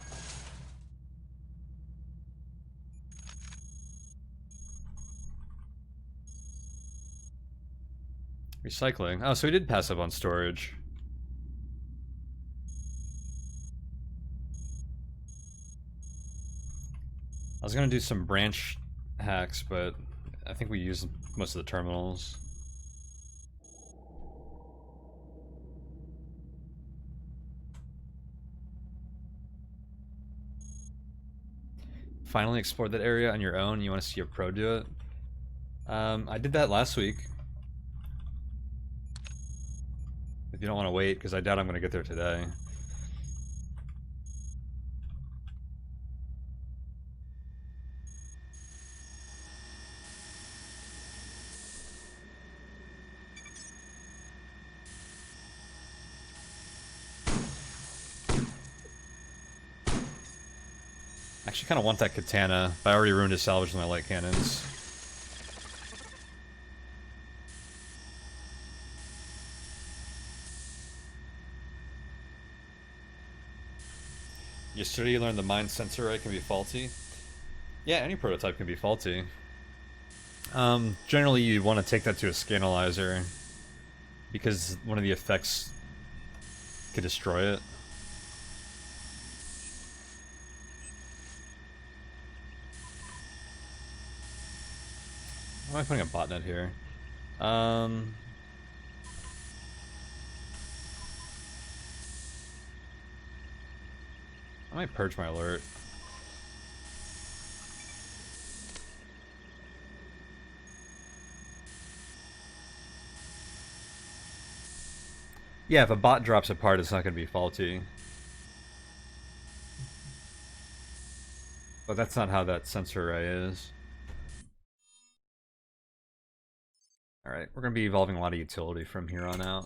Recycling. Oh, so he did pass up on storage. I was gonna do some branch hacks, but I think we used most of the terminals. Finally explored that area on your own. You want to see a pro do it? I did that last week. If you don't want to wait, because I doubt I'm going to get there today. I actually kind of want that katana, but I already ruined his salvage with my light cannons. Yesterday you learned the mind sensor array can be faulty. Yeah, any prototype can be faulty. Generally you want to take that to a scanalyzer, because one of the effects could destroy it. Why am I putting a botnet here? I might purge my alert. Yeah, if a bot drops apart, it's not going to be faulty. But that's not how that sensor array is. Alright, we're going to be evolving a lot of utility from here on out.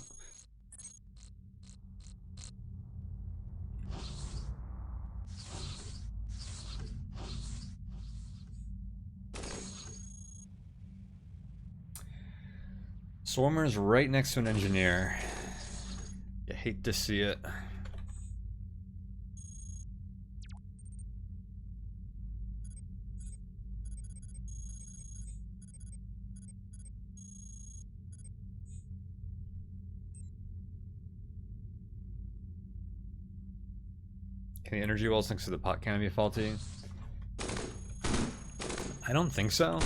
Swarmer's right next to an engineer. You hate to see it. Can the energy wells next to the pot cannon be faulty? I don't think so.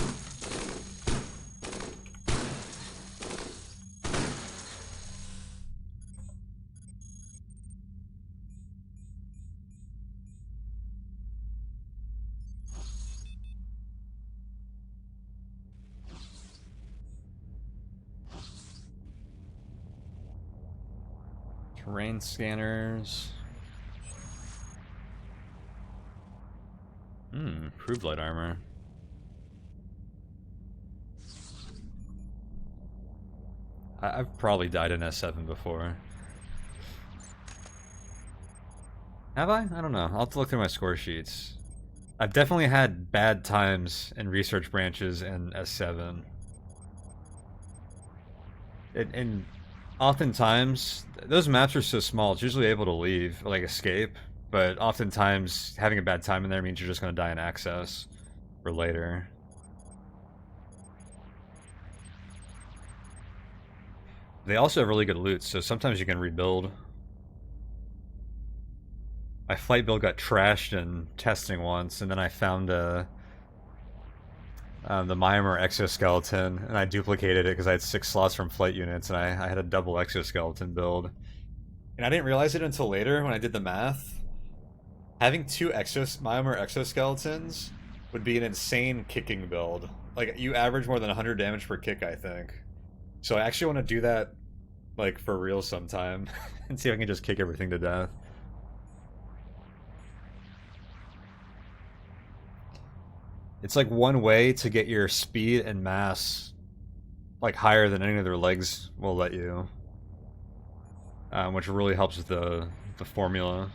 Terrain scanners. Improved light armor. I've probably died in S7 before. Have I? I don't know. I'll have to look through my score sheets. I've definitely had bad times in research branches in S7. And oftentimes those maps are so small, it's usually able to leave, like escape. But oftentimes having a bad time in there means you're just going to die in access for later. They also have really good loot, so sometimes you can rebuild. My flight build got trashed in testing once, and then I found the Myanmar exoskeleton, and I duplicated it because I had 6 slots from flight units, and I had a double exoskeleton build. And I didn't realize it until later when I did the math. Having 2 Myanmar exoskeletons would be an insane kicking build. Like, you average more than 100 damage per kick, I think. So I actually want to do that, like, for real sometime, and see if I can just kick everything to death. It's like one way to get your speed and mass like higher than any of their legs will let you, which really helps with the formula.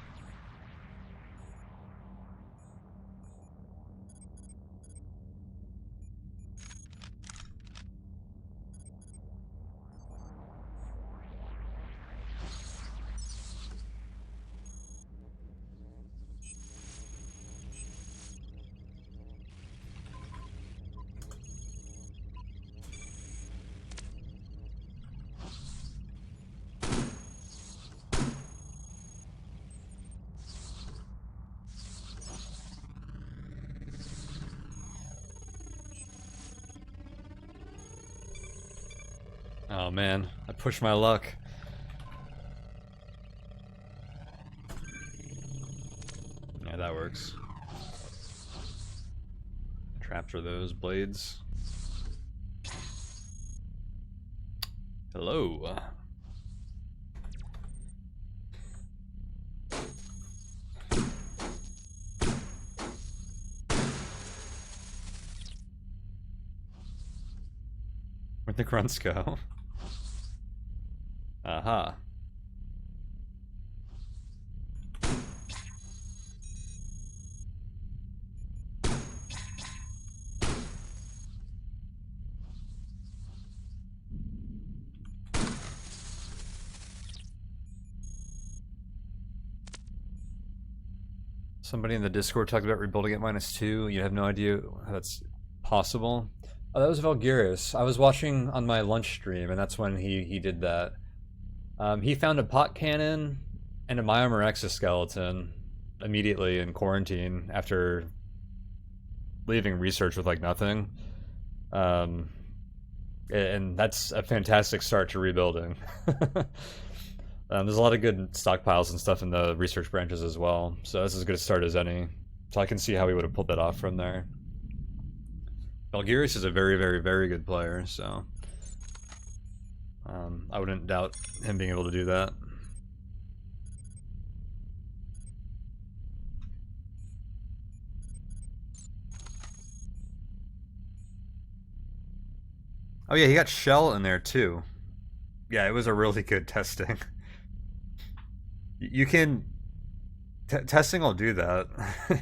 Oh man, I pushed my luck. Yeah, that works. Trapped are those blades. Hello. Where'd the grunts go? Aha. Somebody in the Discord talked about rebuilding at -2. You have no idea how that's possible. Oh, that was Valguris. I was watching on my lunch stream, and that's when he did that. He found a pot cannon and a Myanmar exoskeleton immediately in quarantine after leaving research with like nothing. And that's a fantastic start to rebuilding. There's a lot of good stockpiles and stuff in the research branches as well, so that's as good a start as any. So I can see how we would have pulled that off from there. Valguris is a very, very, very good player, so I wouldn't doubt him being able to do that. Oh yeah, he got Shell in there too. Yeah, it was a really good testing. You can testing will do that.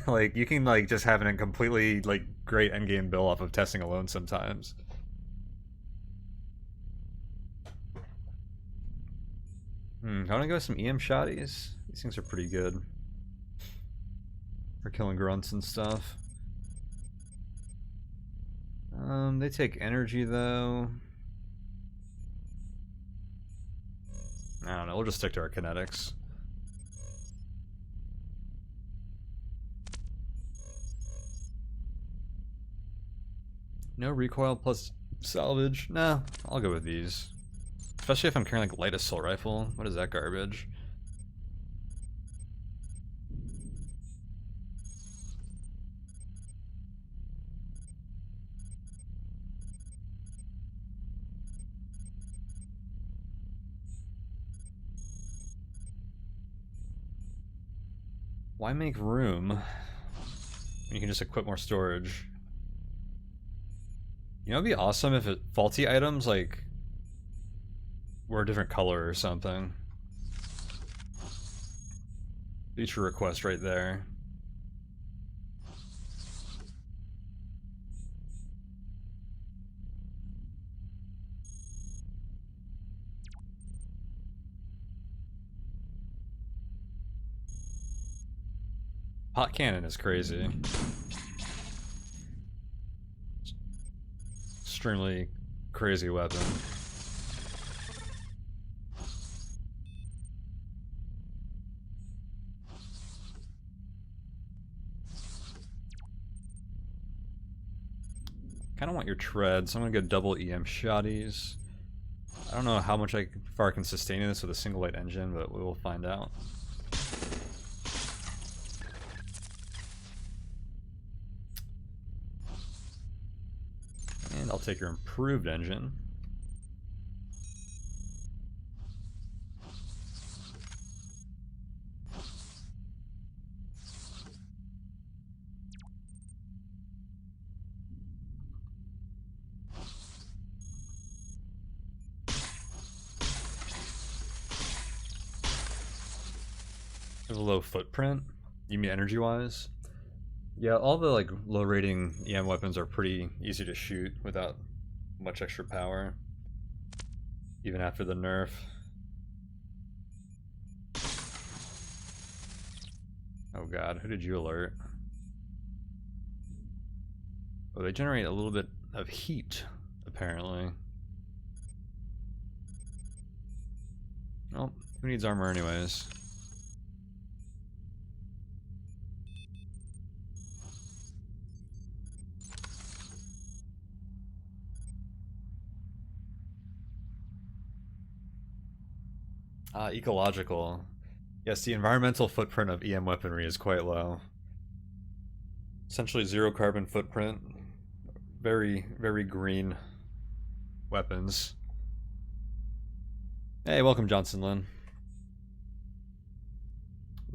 Like you can like just have a completely like great endgame build off of testing alone sometimes. I want to go with some EM shotties. These things are pretty good for killing grunts and stuff. They take energy though. I don't know. We'll just stick to our kinetics. No recoil plus salvage. Nah, I'll go with these. Especially if I'm carrying like light assault rifle. What is that garbage? Why make room? You can just equip more storage. You know, it'd be awesome if faulty items like were a different color or something. Feature request right there. Hot cannon is crazy. Extremely crazy weapon. Kinda want your tread, so I'm gonna go double EM shotties. I don't know how far I can sustain this with a single light engine, but we will find out. And I'll take your improved engine. Have a low footprint, you mean energy-wise? Yeah, all the like low rating EM weapons are pretty easy to shoot without much extra power, even after the nerf. Oh god, who did you alert? Oh, they generate a little bit of heat, apparently. Well, who needs armor anyways? Ecological. Yes, the environmental footprint of EM weaponry is quite low. Essentially zero carbon footprint. Very, very green weapons. Hey, welcome Johnson Lynn.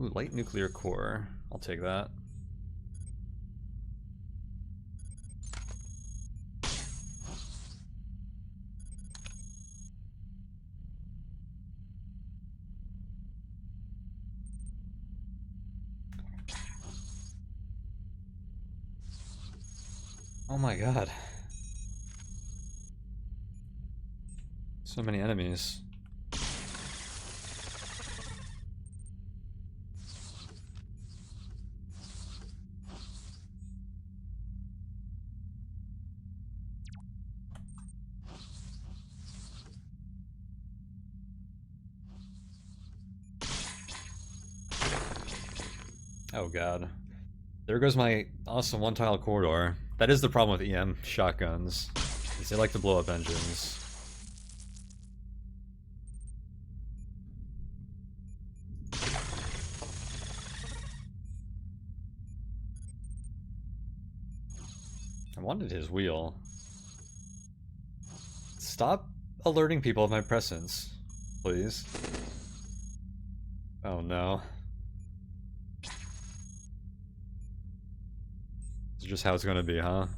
Ooh, light nuclear core. I'll take that. Oh my god. So many enemies. Oh god. There goes my awesome one-tile corridor. That is the problem with EM shotguns, is they like to blow up engines. I wanted his wheel. Stop alerting people of my presence, please. Oh no. It's just how it's gonna be, huh?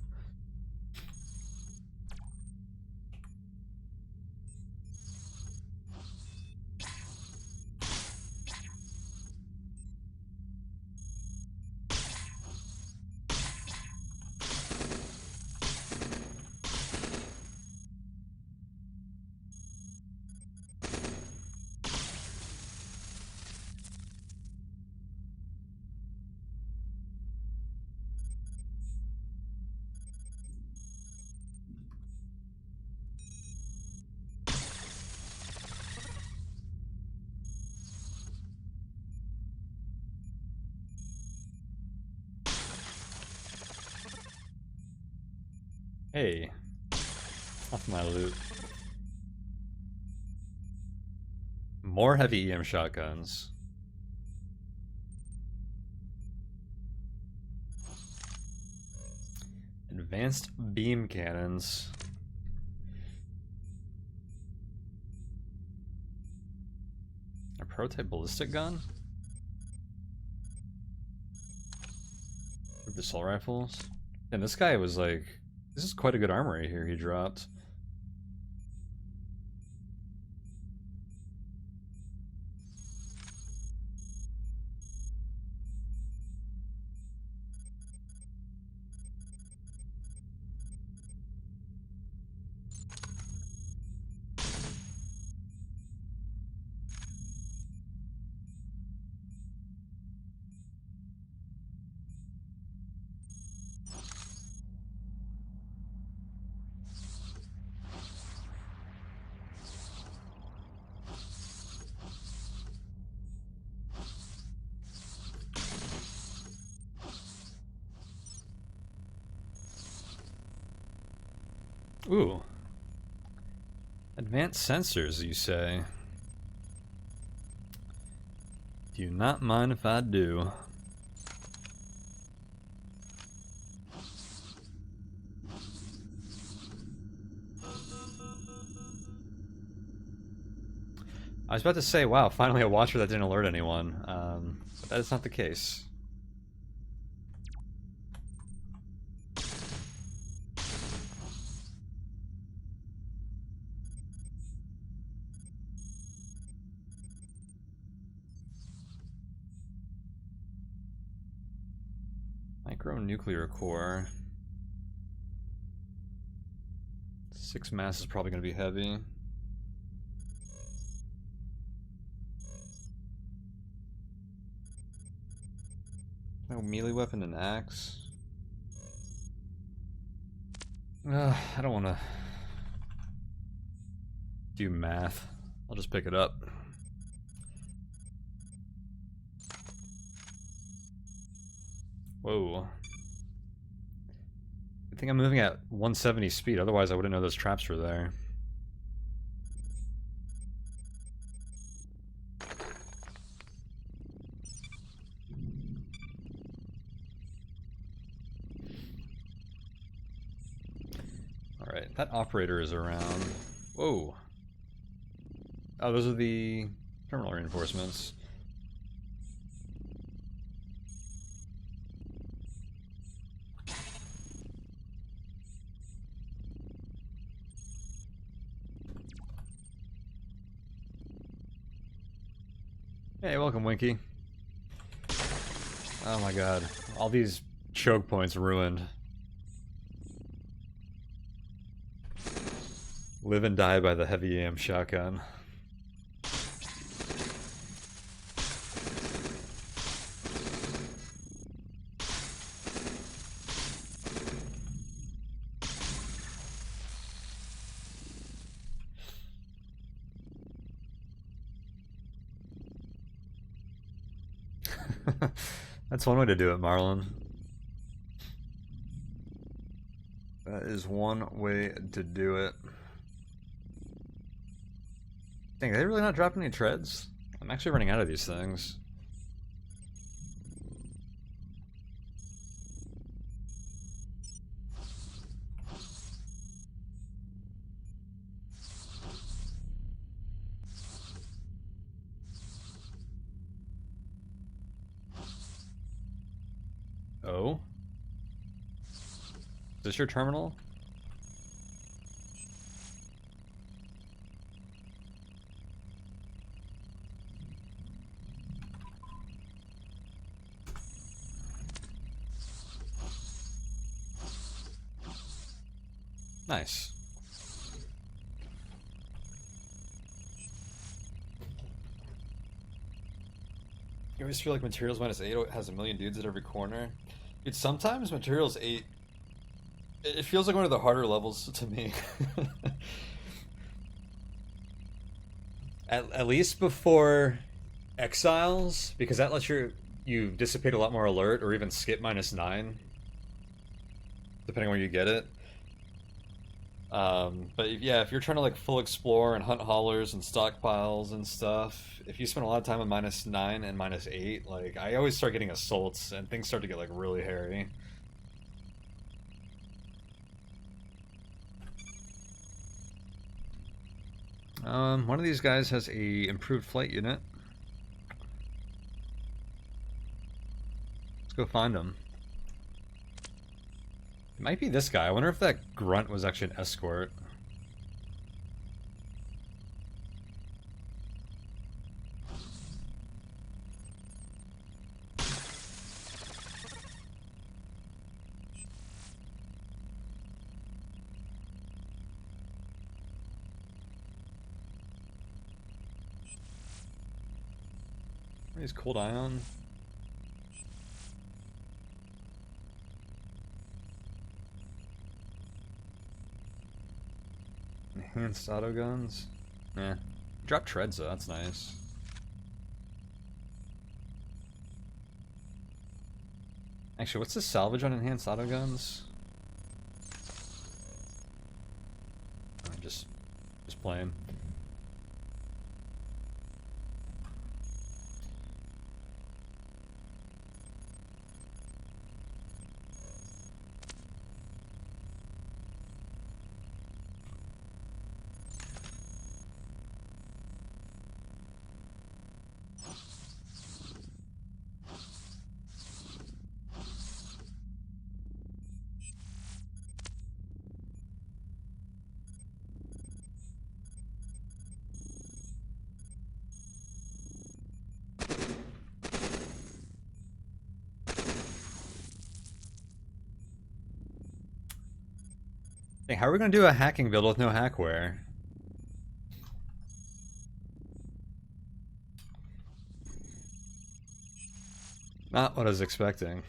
Hey, off my loot. More heavy EM shotguns. Advanced beam cannons. A prototype ballistic gun? Assault rifles? And this guy was like, this is quite a good armory here he dropped. Ooh. Advanced sensors, you say? Do you not mind if I do? I was about to say, wow, finally a watcher that didn't alert anyone. But that is not the case. Micronuclear core. 6 mass is probably going to be heavy. No melee weapon and axe. I don't want to do math. I'll just pick it up. Whoa. I think I'm moving at 170 speed, otherwise I wouldn't know those traps were there. Alright, that operator is around. Whoa. Oh, those are the terminal reinforcements. Hey, welcome, Winky. Oh my god. All these choke points ruined. Live and die by the heavy AM shotgun. That's one way to do it, Marlon. That is one way to do it. Dang, are they really not dropping any treads? I'm actually running out of these things. Oh? Is this your terminal? Nice. You always feel like Materials -8 has a million dudes at every corner. Dude, sometimes Materials 8, it feels like one of the harder levels to me. At least before Exiles, because that lets you dissipate a lot more alert, or even skip -9, depending on where you get it. But yeah, if you're trying to like full explore and hunt haulers and stockpiles and stuff, if you spend a lot of time on -9 and -8, like I always start getting assaults and things start to get like really hairy. One of these guys has a improved flight unit. Let's go find him. It might be this guy. I wonder if that grunt was actually an escort. He's cold ion. Enhanced auto guns. Yeah. Drop treads though, that's nice. Actually, what's the salvage on enhanced auto guns? just playing. Dang, how are we gonna do a hacking build with no hackware? Not what I was expecting.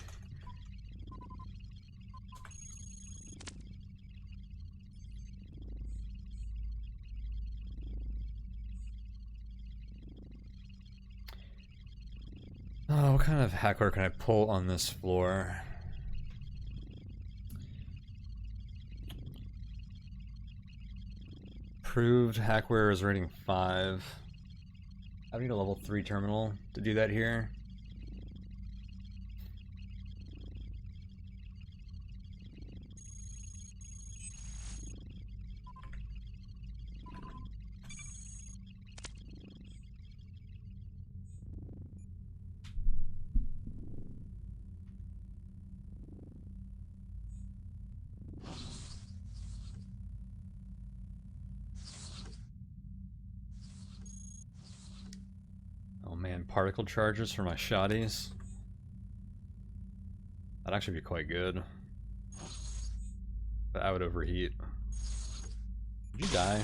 Oh, what kind of hackware can I pull on this floor? Approved hackware is rating 5. I need a level 3 terminal to do that here. Oh man, particle charges for my shotties. That'd actually be quite good. But I would overheat. Did you die?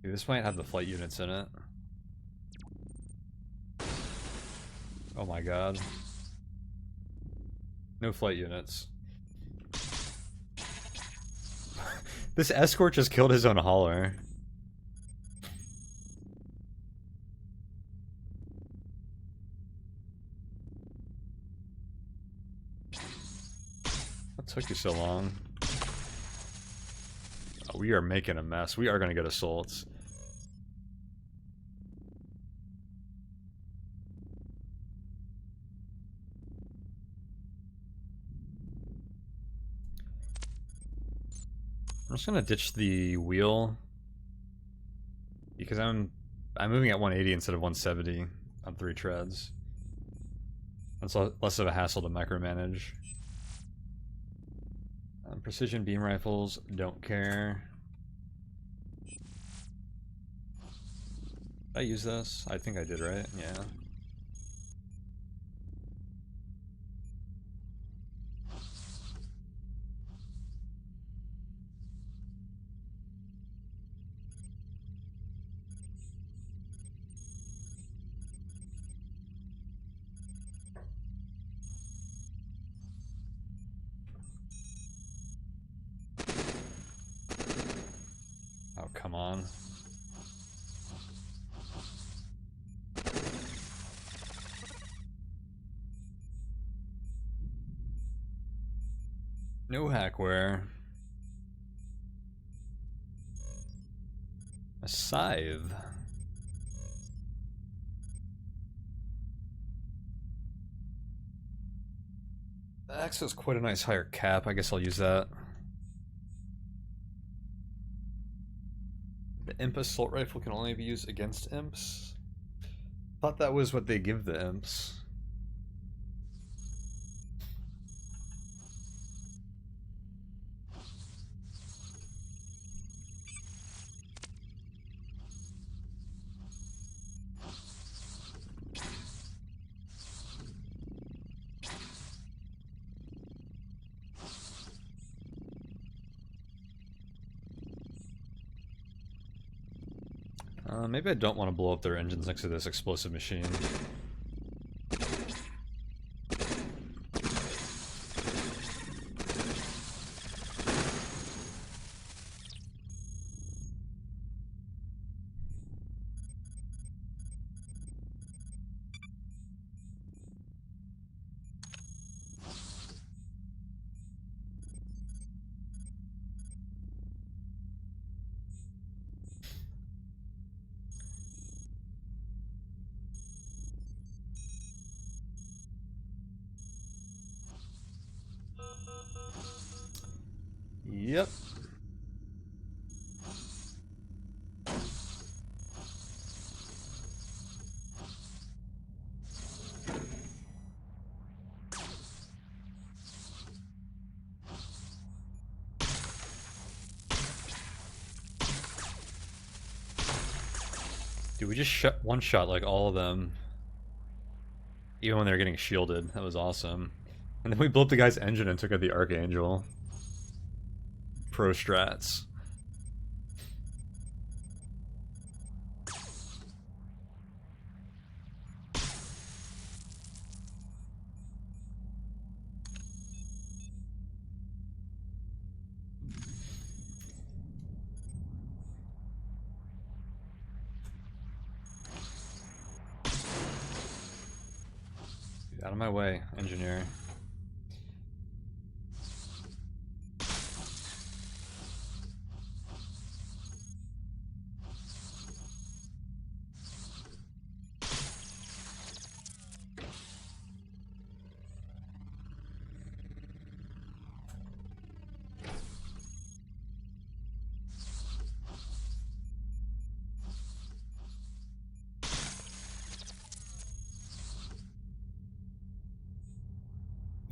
Dude, this might have the flight units in it. Oh my god. No flight units. This escort just killed his own hauler. What took you so long? Oh, we are making a mess. We are gonna get assaults. I'm just gonna ditch the wheel because I'm moving at 180 instead of 170 on 3 treads. That's less of a hassle to micromanage. Precision beam rifles, don't care. Did I use this? I think I did, right? Yeah. Oh, come on. No hackware. A scythe. The axe has quite a nice higher cap. I guess I'll use that. The imp assault rifle can only be used against imps. Thought that was what they give the imps. Maybe I don't want to blow up their engines next to this explosive machine. Yep. Dude, we just one shot like all of them. Even when they were getting shielded. That was awesome. And then we blew up the guy's engine and took out the Archangel. Pro strats. Get out of my way, engineer.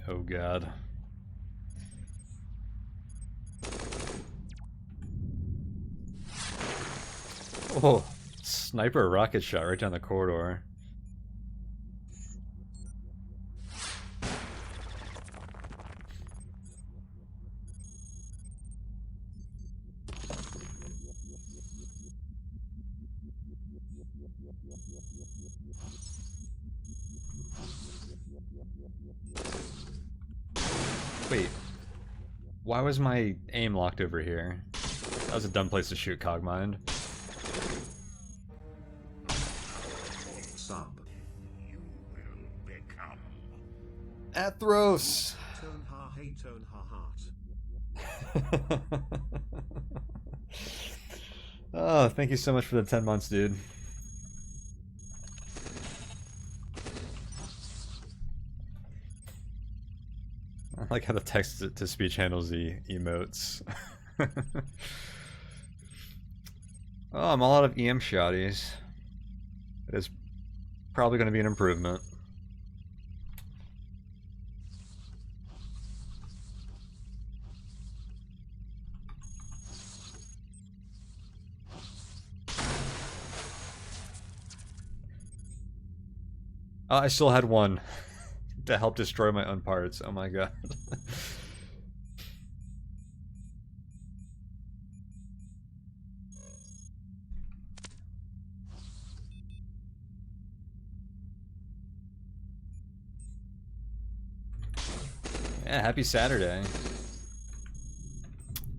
Oh god. Oh, sniper rocket shot right down the corridor. Wait. Why was my aim locked over here? That was a dumb place to shoot Cogmind. Sub. You will become Athros! Tone ha hey tone ha heart. Oh, thank you so much for the 10 months, dude. I like how the text-to-speech handles the emotes. Oh, I'm all out of EM shotties. It is probably going to be an improvement. I still had one to help destroy my own parts. Oh my god. Yeah, happy Saturday.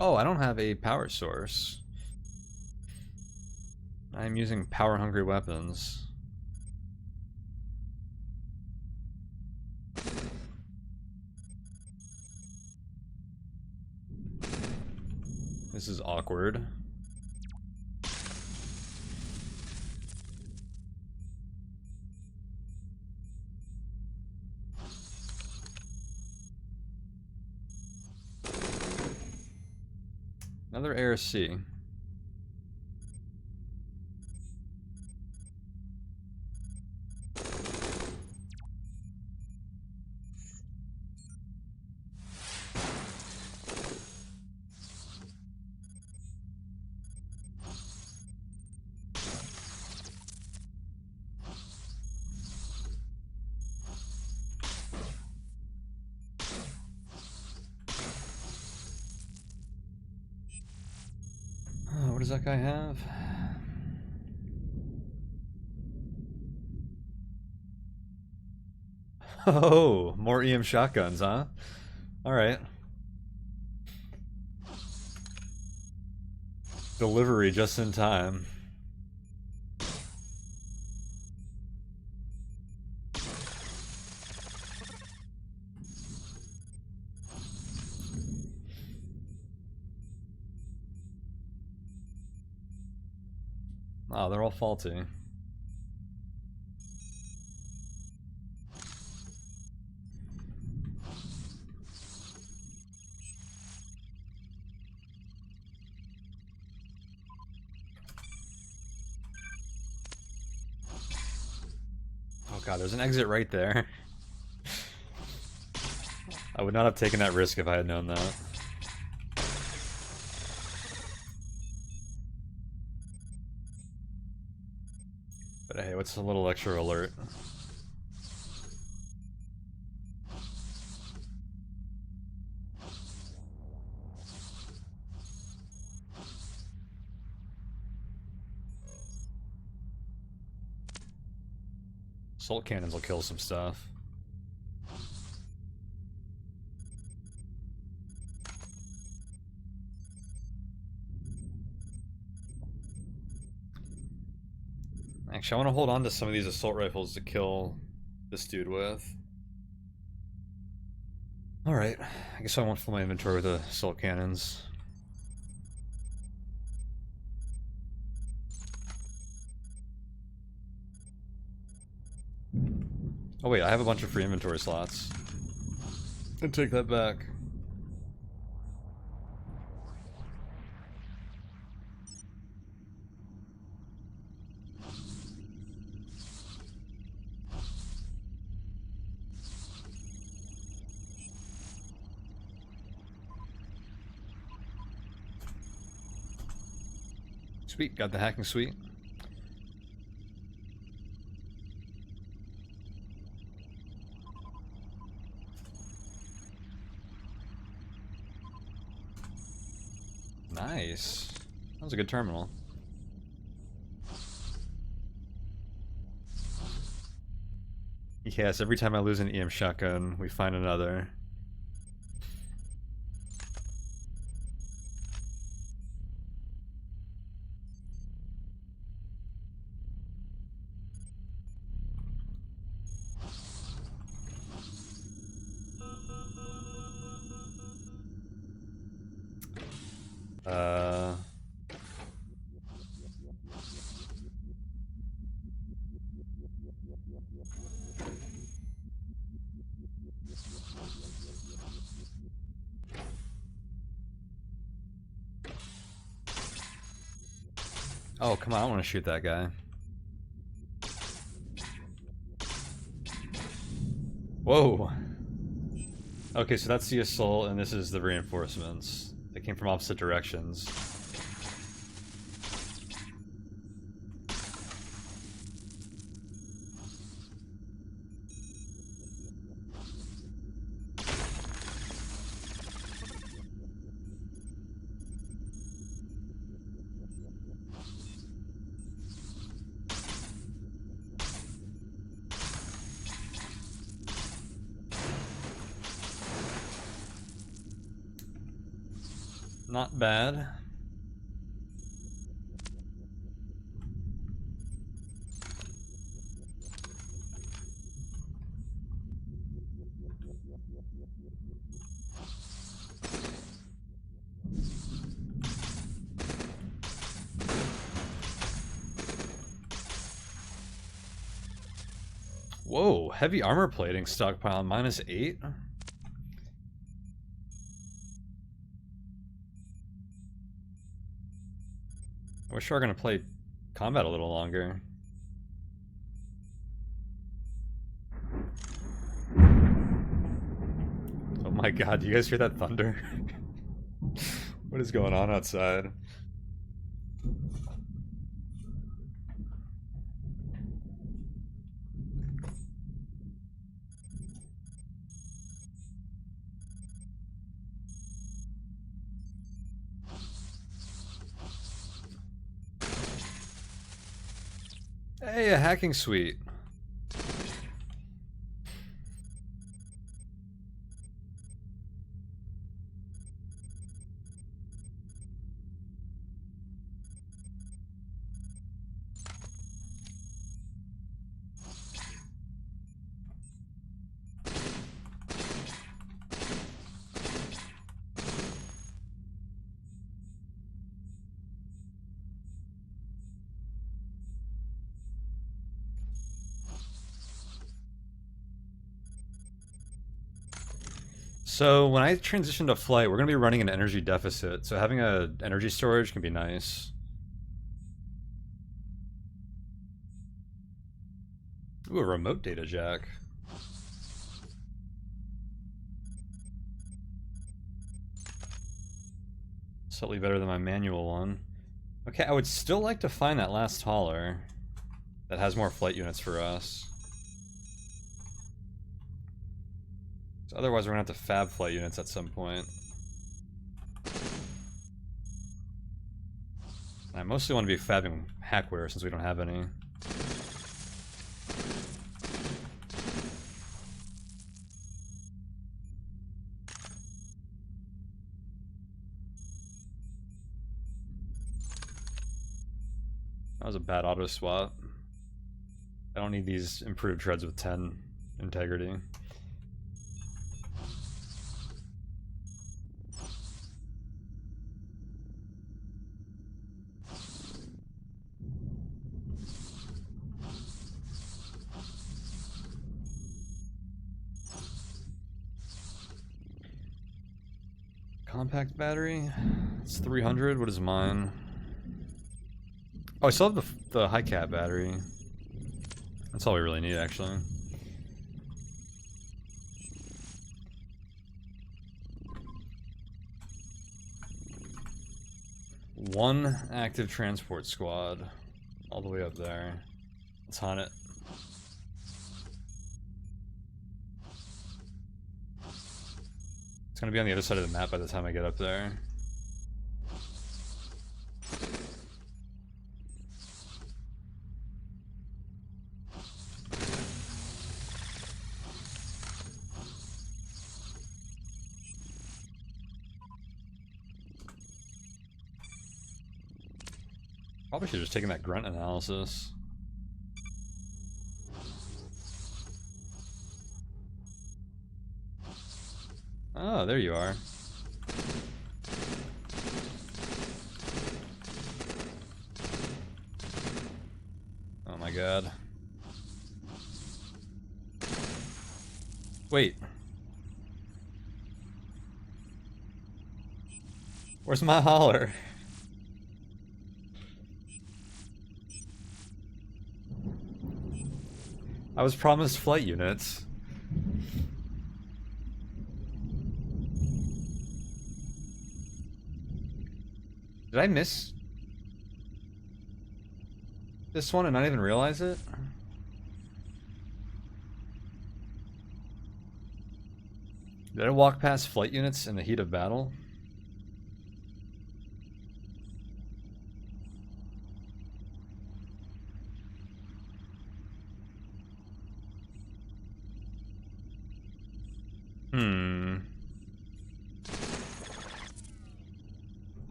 Oh, I don't have a power source. I'm using power-hungry weapons. This is awkward. Another ARC. What does that guy have? Oh, more EM shotguns, huh? Alright. Delivery just in time. Oh, they're all faulty. God, there's an exit right there. I would not have taken that risk if I had known that. But hey, what's a little extra alert? Assault cannons will kill some stuff. Actually, I want to hold on to some of these assault rifles to kill this dude with. Alright, I guess I won't fill my inventory with the assault cannons. Oh wait, I have a bunch of free inventory slots. I'll take that back. Sweet, got the hacking suite. Nice. That was a good terminal. Yes, every time I lose an EM shotgun, we find another. Oh, come on, I don't want to shoot that guy. Whoa! Okay, so that's the assault, and this is the reinforcements. They came from opposite directions. Not bad. Whoa, heavy armor plating stockpile, -8? I wish we were gonna play combat a little longer. Oh my god, do you guys hear that thunder? What is going on outside? Hey, a hacking suite. So when I transition to flight, we're going to be running an energy deficit, so having a energy storage can be nice. Ooh, a remote data jack. Slightly better than my manual one. Okay, I would still like to find that last hauler that has more flight units for us. So otherwise, we're gonna have to fab flight units at some point. I mostly want to be fabbing hackware since we don't have any. That was a bad auto swap. I don't need these improved treads with 10 integrity. Compact battery? It's 300. What is mine? Oh, I still have the high cap battery. That's all we really need, actually. One active transport squad. All the way up there. Let's hunt it. It's gonna be on the other side of the map by the time I get up there. Probably should have just taken that grunt analysis. Oh, there you are. Oh my god. Wait. Where's my hauler? I was promised flight units. Did I miss this one and not even realize it? Did I walk past flight units in the heat of battle?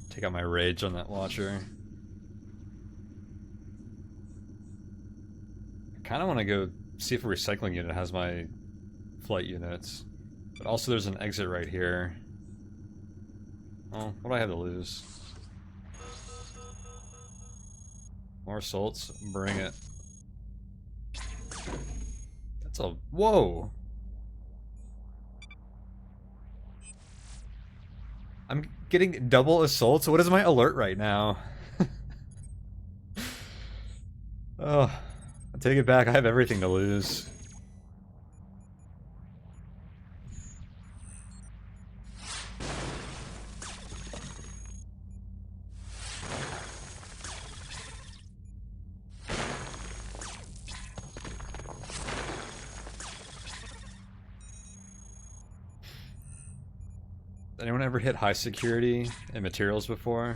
Take out my rage on that watcher. I kind of want to go see if a recycling unit has my flight units. But also there's an exit right here. Oh, what do I have to lose? More assaults? Bring it. That's a... Whoa! I'm getting double assaults? What is my alert right now? Oh, I take it back. I have everything to lose. Anyone ever hit high security in materials before?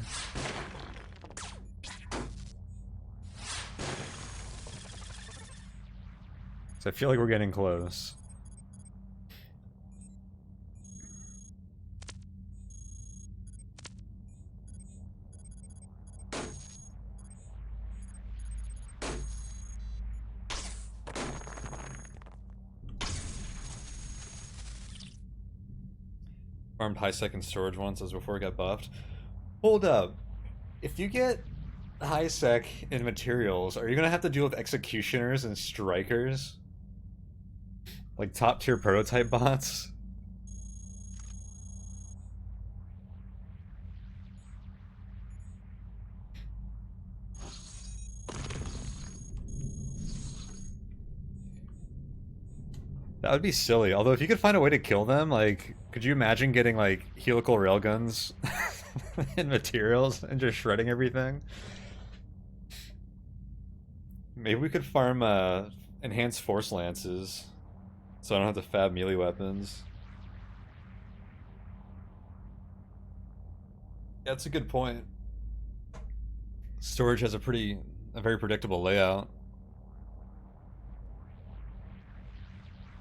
So I feel like we're getting close. Farmed high second storage once as before it got buffed. Hold up. If you get high sec in materials, are you gonna have to deal with executioners and strikers? Like top tier prototype bots? That would be silly. Although if you could find a way to kill them, like, could you imagine getting like helical railguns and materials and just shredding everything? Maybe we could farm enhanced force lances, so I don't have to fab melee weapons. Yeah, that's a good point. Storage has a very predictable layout.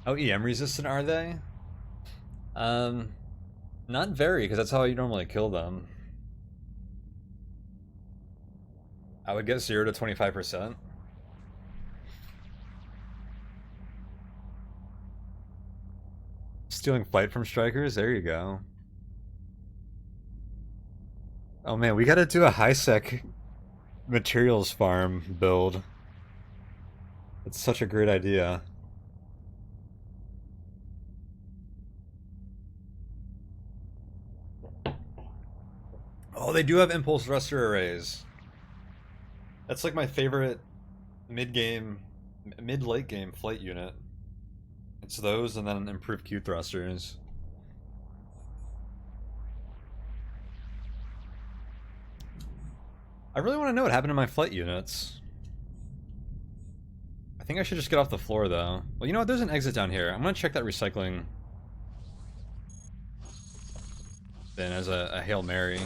How EM resistant are they? Um, Not very, because that's how you normally kill them. I would get 0 to 25%. Stealing flight from strikers? There you go. Oh man, we gotta do a high-sec materials farm build. It's such a great idea. Oh, they do have impulse thruster arrays. That's like my favorite mid-game, mid-late game flight unit. It's those and then improved Q thrusters. I really want to know what happened to my flight units. I think I should just get off the floor though. Well, you know what? There's an exit down here. I'm gonna check that recycling bin as a Hail Mary.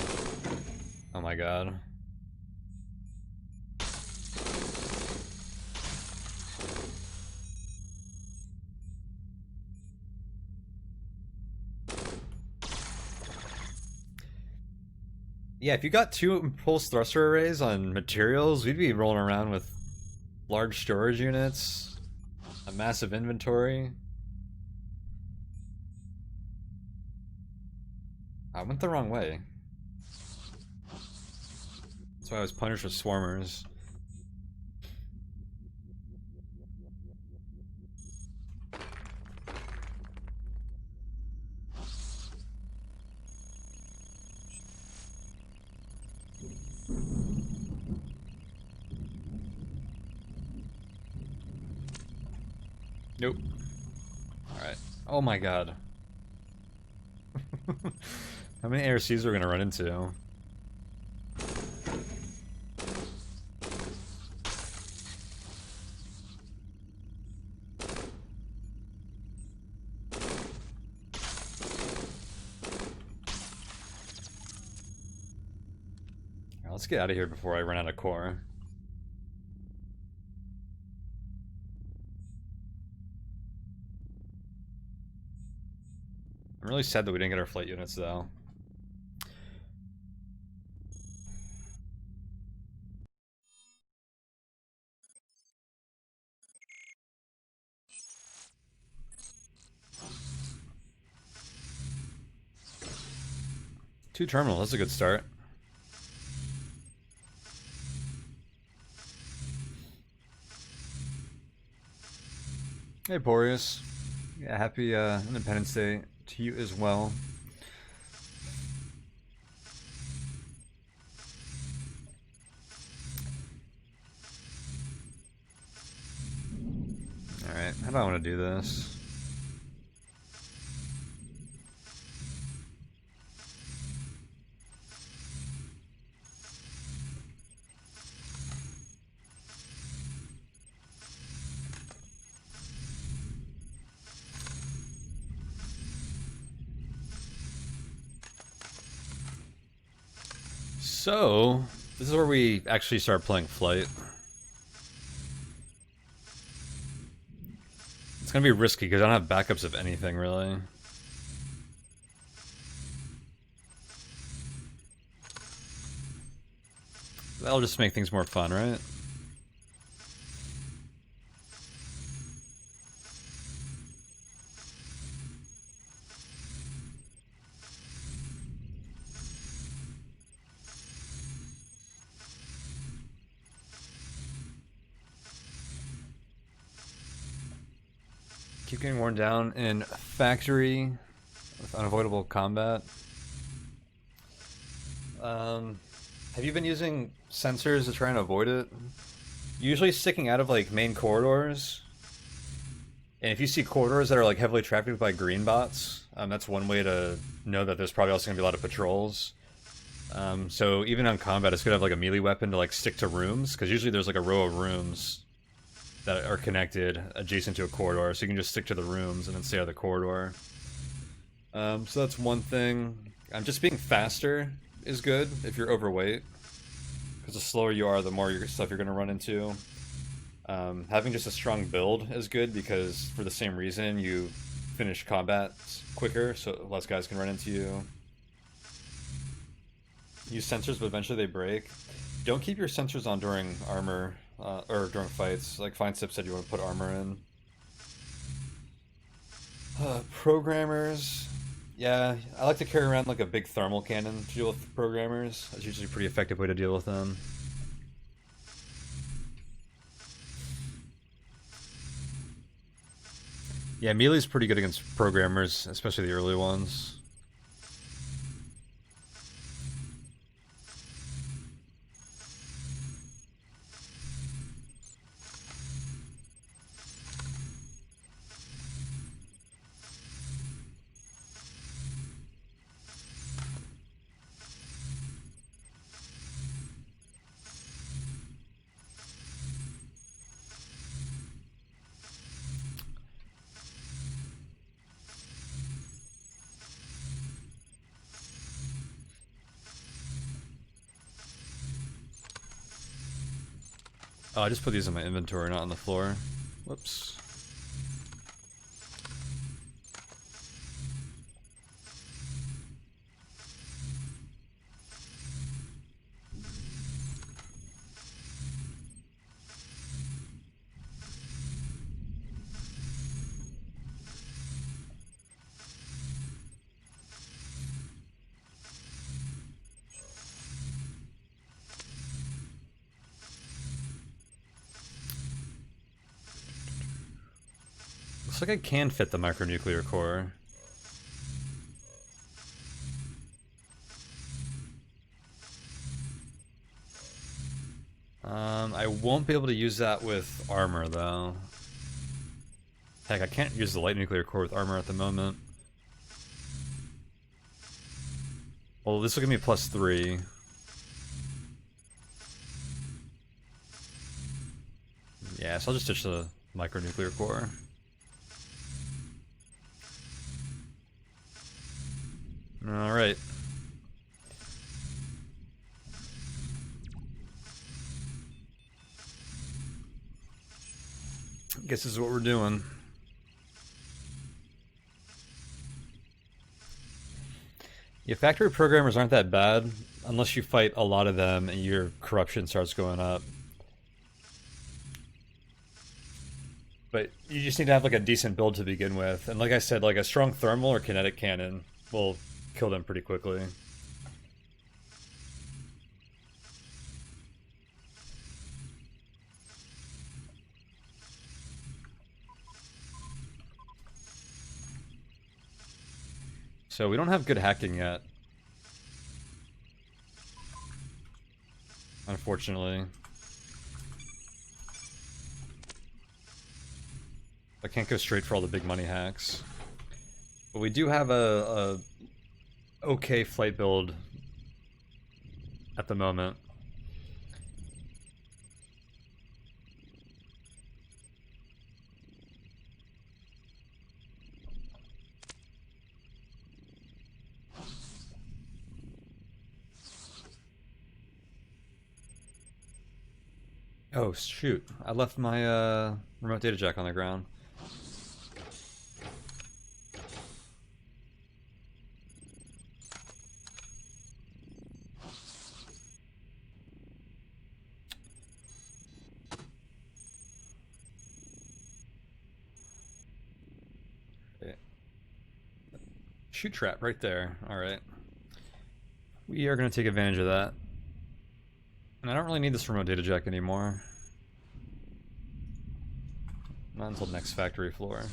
Oh my god. Yeah, if you got 2 impulse thruster arrays on materials, we'd be rolling around with large storage units, a massive inventory. I went the wrong way. That's why I was punished with swarmers. Nope. Alright. Oh my god. How many ARCs are we gonna run into? Alright, let's get out of here before I run out of core. I'm really sad that we didn't get our flight units though. Two terminals, that's a good start. Hey Boreas. Yeah, happy Independence Day to you as well. Alright, how do I want to do this? So, this is where we actually start playing flight. It's gonna be risky because I don't have backups of anything really. That'll just make things more fun, right? Keep getting worn down in factory with unavoidable combat. Have you been using sensors to try and avoid it? Usually sticking out of like main corridors And if you see corridors that are like heavily trafficked by green bots, that's one way to know that there's probably also going to be a lot of patrols. So even on combat, it's good to have like a melee weapon to like stick to rooms, because usually there's like a row of rooms that are connected adjacent to a corridor, so you can just stick to the rooms and then stay out of the corridor. So that's one thing. Just being faster is good if you're overweight, because the slower you are, the more stuff you're going to run into. Having just a strong build is good, because for the same reason you finish combat quicker, so less guys can run into you. Use sensors, but eventually they break. Don't keep your sensors on during armor, or during fights. Like FineStep said, you want to put armor in. Programmers. Yeah, I like to carry around like a big thermal cannon to deal with programmers. That's usually a pretty effective way to deal with them. Yeah, melee's pretty good against programmers, especially the early ones. Oh, I just put these in my inventory, not on the floor. Whoops. Looks like I can fit the micronuclear core. I won't be able to use that with armor, though. Heck, I can't use the light nuclear core with armor at the moment. Well, this will give me +3. Yeah, so I'll just ditch the micronuclear core. Alright. Guess this is what we're doing. Yeah, factory programmers aren't that bad unless you fight a lot of them and your corruption starts going up. But you just need to have like a decent build to begin with. And like I said, like a strong thermal or kinetic cannon will kill them pretty quickly. So we don't have good hacking yet, unfortunately. I can't go straight for all the big money hacks. But we do have a okay flight build at the moment. Oh shoot, I left my remote data jack on the ground. Okay. Shoot trap right there. Alright. We are going to take advantage of that. And I don't really need this remote data jack anymore. Not until next factory floor.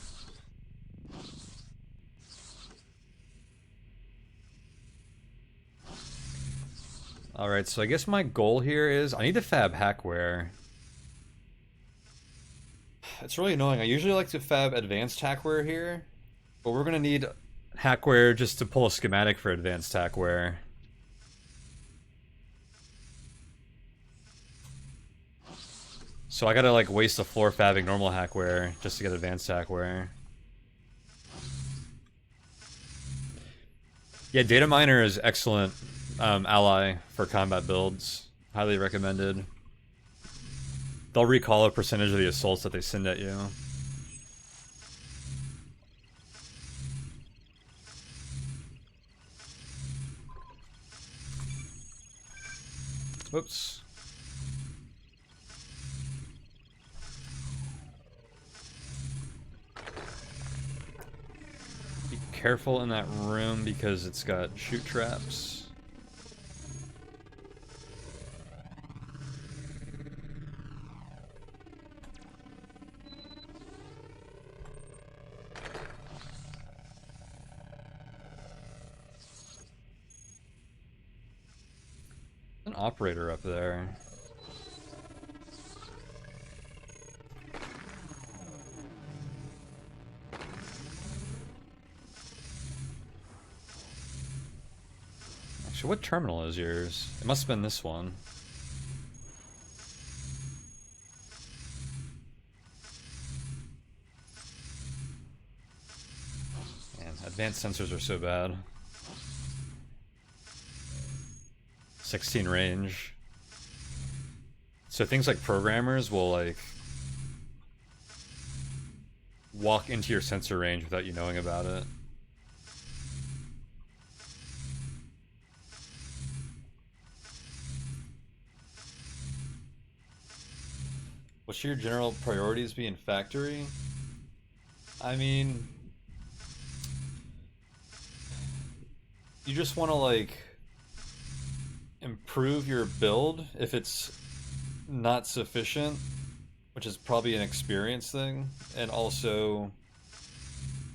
Alright, so I guess my goal here is I need to fab hackware. It's really annoying. I usually like to fab advanced hackware here, but we're gonna need hackware just to pull a schematic for advanced hackware. So I gotta like waste a floor fabbing normal hackware just to get advanced hackware. Yeah, data miner is excellent ally for combat builds. Highly recommended. They'll recall a percentage of the assaults that they send at you. Whoops. Be careful in that room because it's got shoot traps. An operator up there. Actually, what terminal is yours? It must have been this one. Man, advanced sensors are so bad. 16 range. So things like programmers will like walk into your sensor range without you knowing about it. What should your general priorities be in factory? I mean, you just want to like improve your build if it's not sufficient, which is probably an experience thing, and also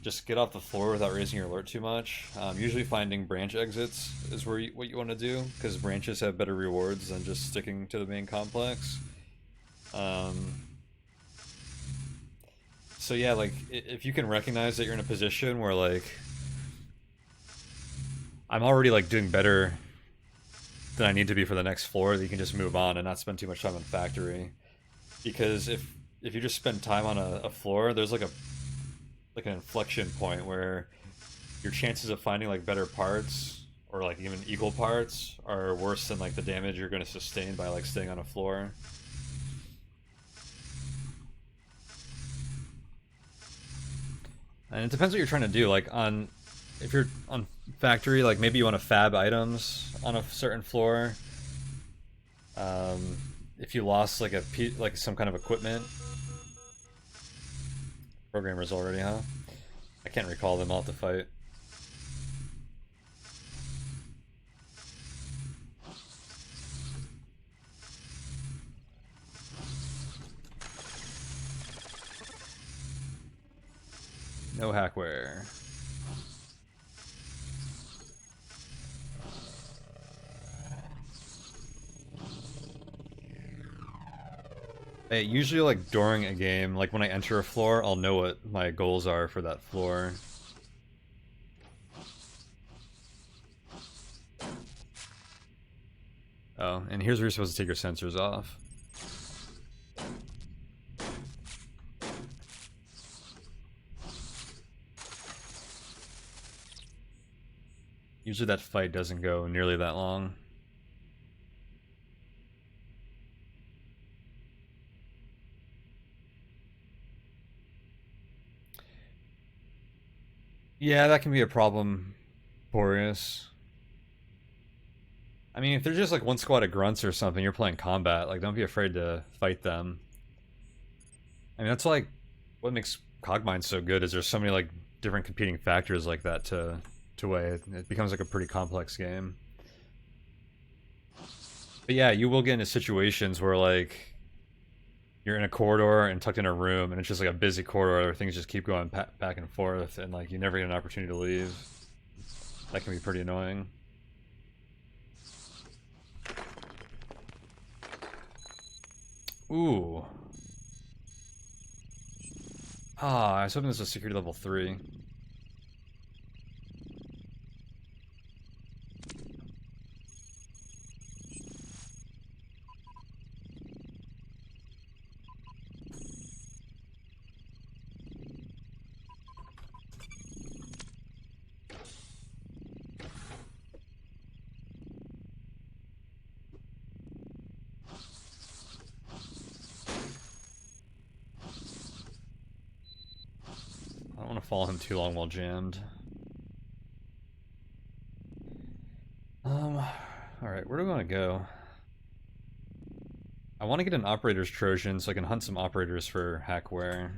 just get off the floor without raising your alert too much. Usually finding branch exits is what you want to do, because branches have better rewards than just sticking to the main complex. So yeah, like, if you can recognize that you're in a position where, like, I'm already, like, doing better than I need to be for the next floor, that you can just move on and not spend too much time on factory. Because if you just spend time on a floor, there's, like, an inflection point where your chances of finding, like, better parts, or, like, even equal parts, are worse than, like, the damage you're going to sustain by, like, staying on a floor. And it depends what you're trying to do. Like, if you're on factory, like, maybe you want to fab items on a certain floor. If you lost like some kind of equipment. Programmers already, huh? I can't recall them. I'll have to fight. No hackware. Hey, usually, like, during a game, like, when I enter a floor, I'll know what my goals are for that floor. Oh, and here's where you're supposed to take your sensors off. Usually that fight doesn't go nearly that long. Yeah, that can be a problem, Boreas. I mean, if they're just like one squad of grunts or something, you're playing combat, like, don't be afraid to fight them. I mean, that's like what makes Cogmind so good, is there's so many like different competing factors like that to weigh. It becomes like a pretty complex game. But yeah, you will get into situations where, like, you're in a corridor and tucked in a room, and it's just like a busy corridor where things just keep going back and forth, and like you never get an opportunity to leave. That can be pretty annoying. Ooh. Ah, I was hoping this was security level 3. I don't want to follow him too long while jammed. Alright, where do we want to go? I want to get an operator's Trojan so I can hunt some operators for hackware.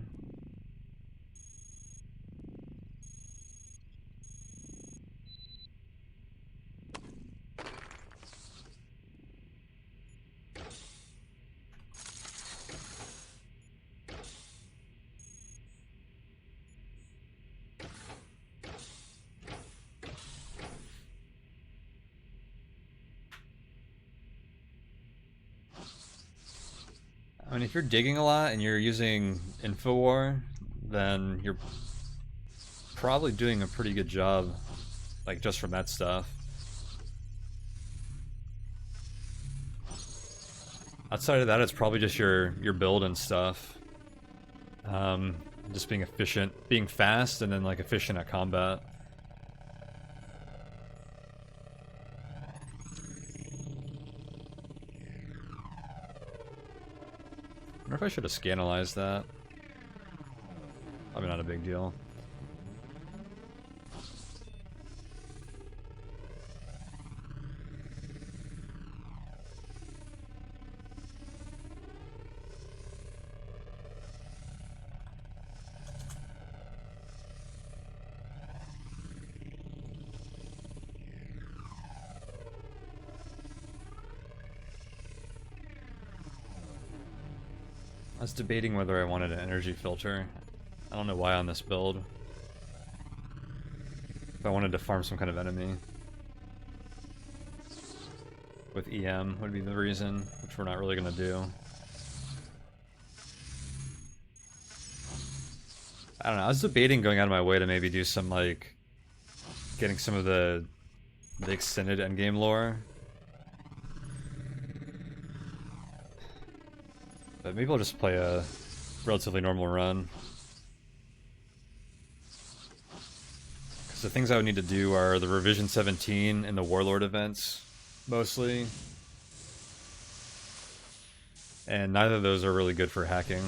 I mean, if you're digging a lot and you're using Infowar, then you're probably doing a pretty good job, like, just from that stuff. Outside of that, it's probably just your build and stuff. Just being efficient, being fast, and then, like, efficient at combat. I wonder if I should have scannalized that. Probably not a big deal. I was debating whether I wanted an energy filter. I don't know why on this build. If I wanted to farm some kind of enemy. With EM would be the reason, which we're not really going to do. I don't know, I was debating going out of my way to maybe do some, like, getting some of the extended endgame lore. But maybe I'll just play a relatively normal run. Because the things I would need to do are the Revision 17 and the Warlord events, mostly. And neither of those are really good for hacking.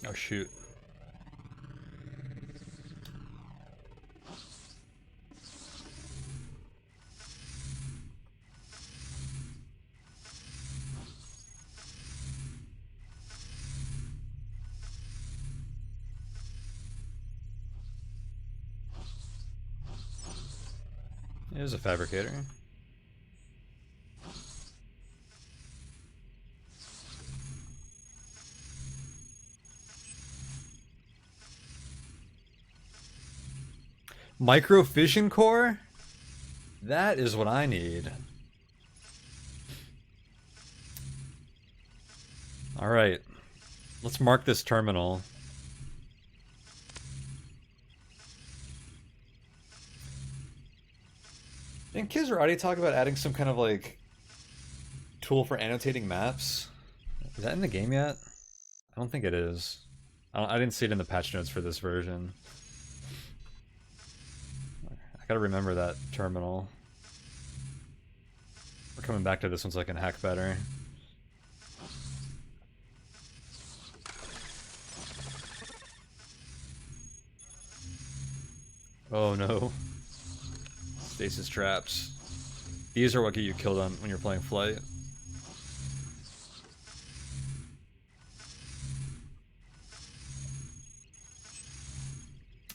Oh shoot. It is a fabricator. Micro fission core? That is what I need. Alright. Let's mark this terminal. Didn't Kiz already talk about adding some kind of, like, tool for annotating maps? Is that in the game yet? I don't think it is. I didn't see it in the patch notes for this version. I gotta remember that terminal. We're coming back to this one so I can hack better. Oh no. Stasis traps. These are what get you killed on when you're playing Flight.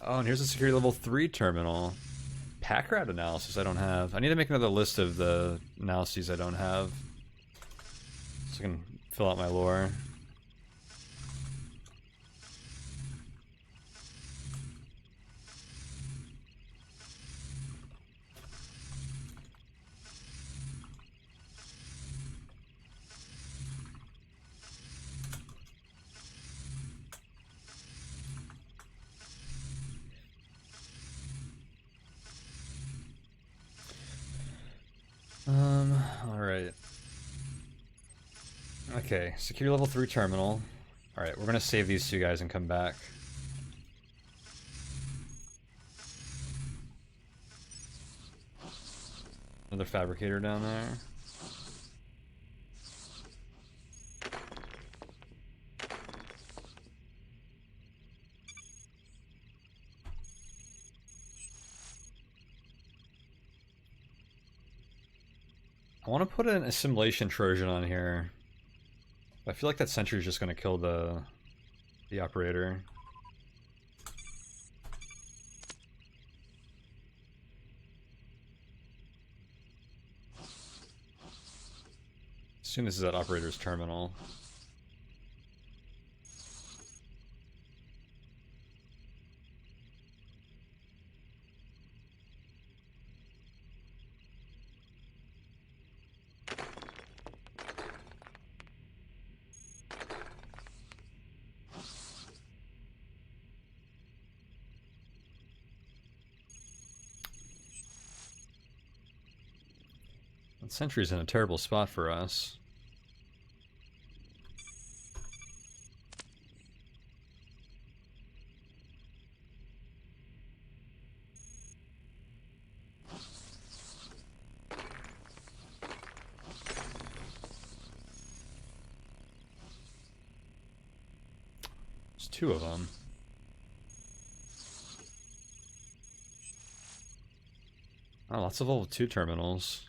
Oh, and here's a security level 3 terminal. Pack rat analysis I don't have. I need to make another list of the analyses I don't have, so I can fill out my lore. Alright. Okay, secure level 3 terminal. Alright, we're gonna save these two guys and come back. Another fabricator down there. I want to put an assimilation Trojan on here. I feel like that sentry is just going to kill the operator. Assume this is that operator's terminal. That sentry's in a terrible spot for us. There's two of them. Oh, lots of level 2 terminals.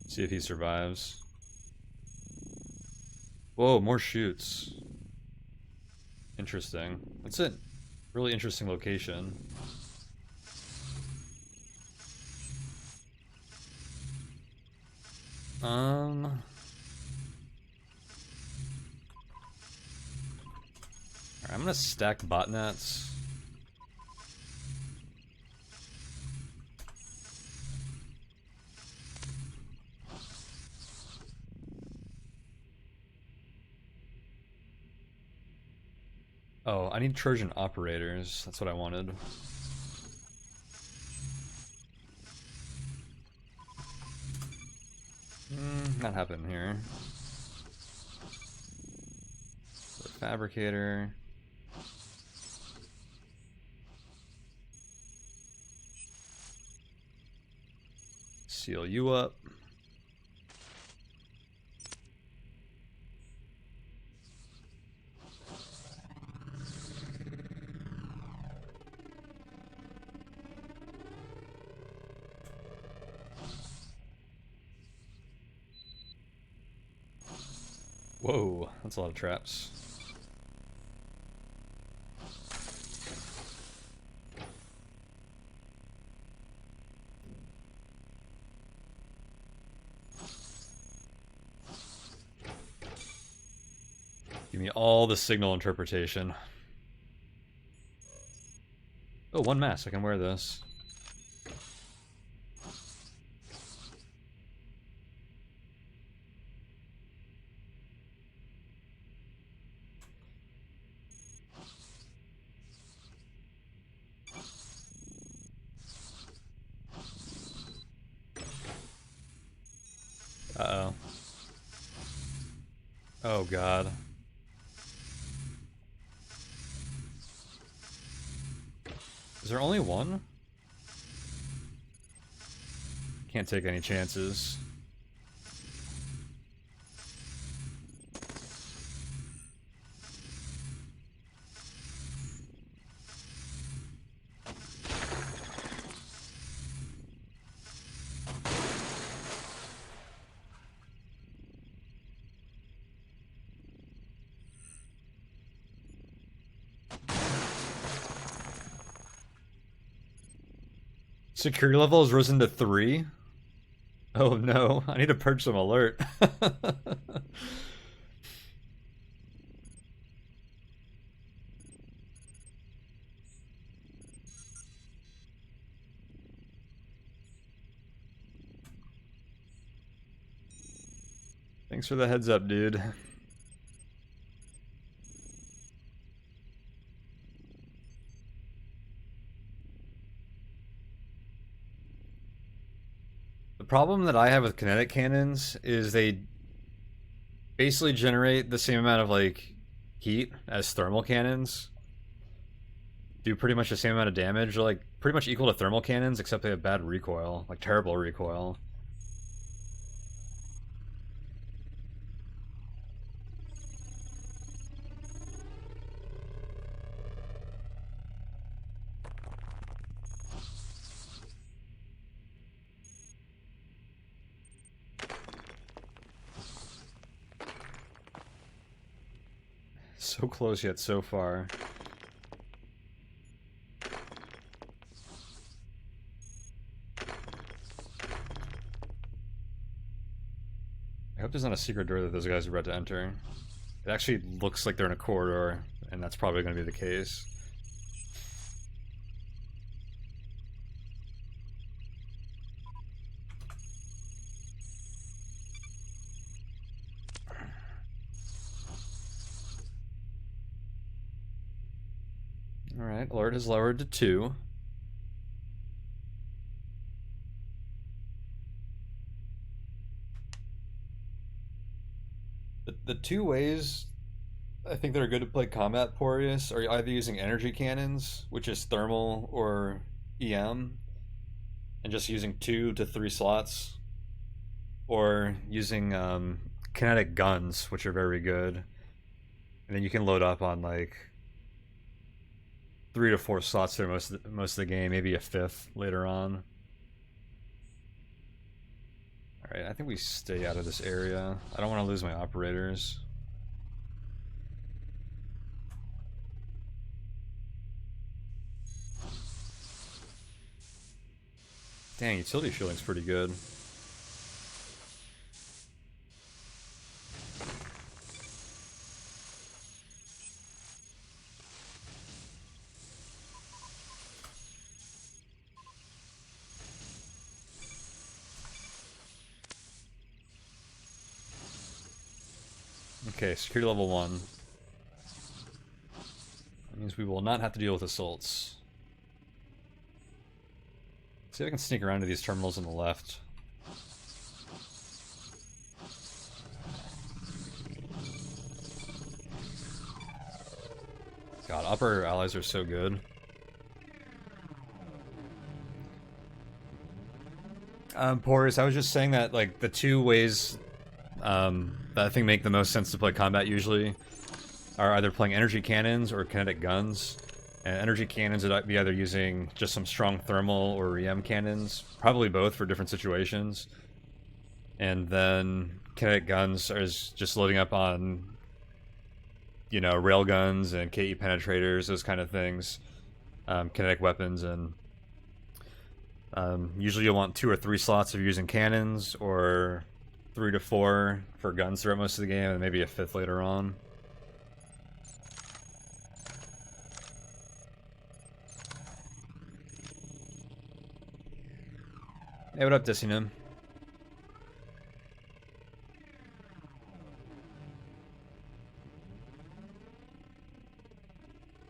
See if he survives. Whoa, more shoots. Interesting. That's a really interesting location. I'm gonna stack botnets. Oh, I need Trojan operators. That's what I wanted. Not happening here. So fabricator. Seal you up. Whoa, that's a lot of traps. Give me all the signal interpretation. Oh, one mask. I can wear this. Uh-oh. Oh, God. Is there only one? Can't take any chances. Security level has risen to 3. Oh no, I need to purge some alert. Thanks for the heads up, dude. The problem that I have with kinetic cannons is they basically generate the same amount of like heat as thermal cannons. Do pretty much the same amount of damage, or like pretty much equal to thermal cannons, except they have bad recoil, like terrible recoil. So close yet so far. I hope there's not a secret door that those guys are about to enter. It actually looks like they're in a corridor, and that's probably going to be the case. Alright, alert is lowered to 2. The two ways I think that are good to play combat Porous are either using energy cannons, which is thermal or EM, and just using 2 to 3 slots, or using kinetic guns, which are very good. And then you can load up on like 3 to 4 slots there most of the game, maybe a 5th later on. Alright, I think we stay out of this area. I don't want to lose my operators. Dang, utility shielding's pretty good. Okay, security level 1. That means we will not have to deal with assaults. See if I can sneak around to these terminals on the left. God, upper allies are so good. Porous, I was just saying that like the two ways that I think make the most sense to play combat usually are either playing energy cannons or kinetic guns. And energy cannons would be either using just some strong thermal or EM cannons, probably both for different situations. And then kinetic guns is just loading up on, you know, rail guns and KE penetrators, those kind of things, kinetic weapons, and usually you'll want 2 or 3 slots if you're using cannons, or 3 to 4 for guns throughout most of the game, and maybe a 5th later on. Hey, what up, Dissinum?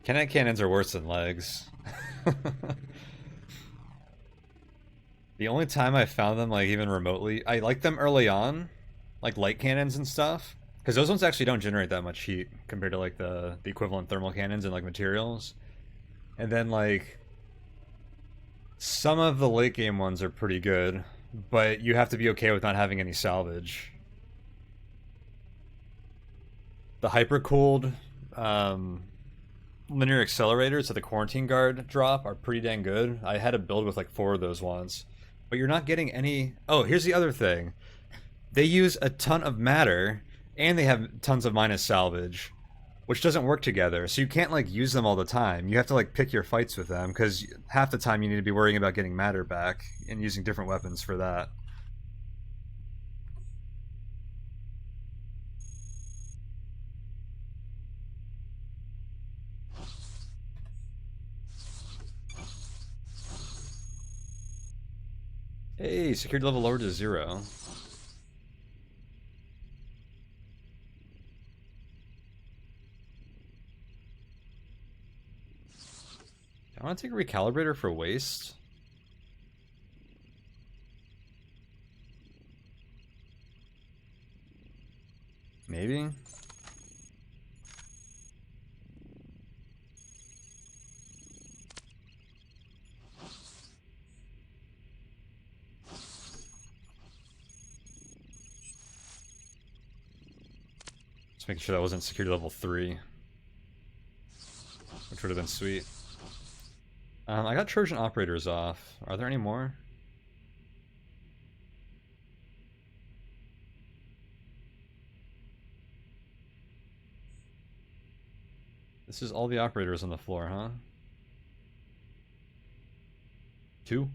Kinetic cannons are worse than legs. The only time I found them, like, even remotely... I like them early on, like light cannons and stuff, because those ones actually don't generate that much heat compared to, like, the equivalent thermal cannons and, like, materials. And then, like... some of the late game ones are pretty good, but you have to be okay with not having any salvage. The hypercooled linear accelerators that the quarantine guard drop are pretty dang good. I had a build with like 4 of those once. But you're not getting any... oh, here's the other thing. They use a ton of matter, and they have tons of minus salvage. which doesn't work together. So you can't like use them all the time. You have to like pick your fights with them because half the time you need to be worrying about getting matter back and using different weapons for that. Hey, security level lowered to 0. I want to take a recalibrator for waste. Maybe. Just making sure that wasn't security level 3. Which would have been sweet. I got Trojan operators off. Are there any more? This is all the operators on the floor, huh? 2?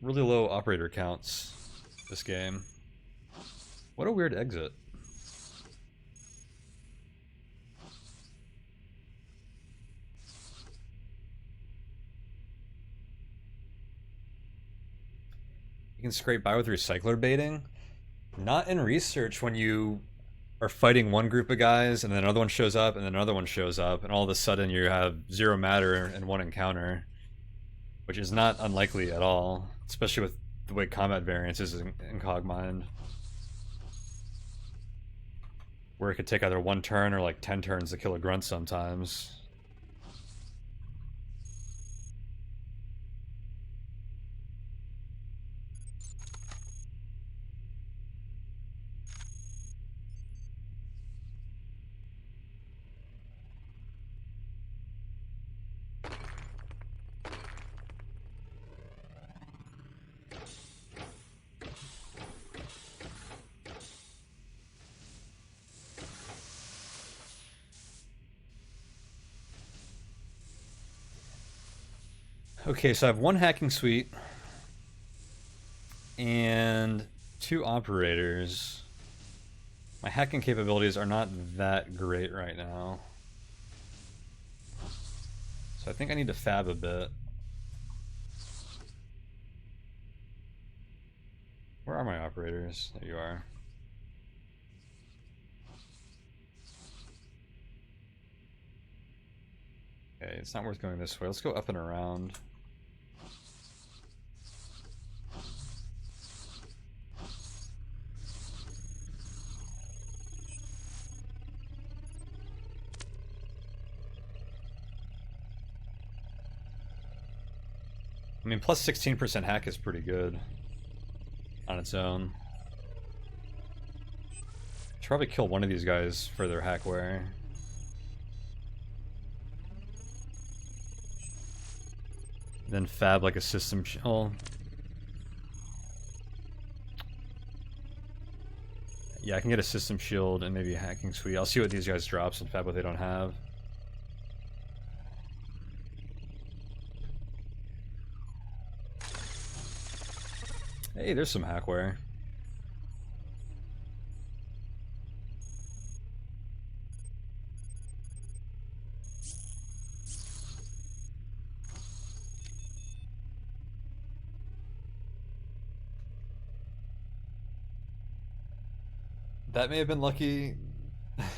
Really low operator counts this game. What a weird exit. You can scrape by with recycler baiting. Not in research when you are fighting one group of guys and then another one shows up and then another one shows up and all of a sudden you have 0 matter in one encounter. Which is not unlikely at all, especially with the way combat variance is in Cogmind. Where it could take either 1 turn or like 10 turns to kill a grunt sometimes. Okay, so I have 1 hacking suite and 2 operators. My hacking capabilities are not that great right now. So I think I need to fab a bit. Where are my operators? There you are. Okay, it's not worth going this way. Let's go up and around. I mean, plus 16% hack is pretty good on its own. Should probably kill one of these guys for their hackware. Then fab like a system shield. Yeah, I can get a system shield and maybe a hacking suite. I'll see what these guys drops and fab what they don't have. Hey, there's some hackware. That may have been lucky,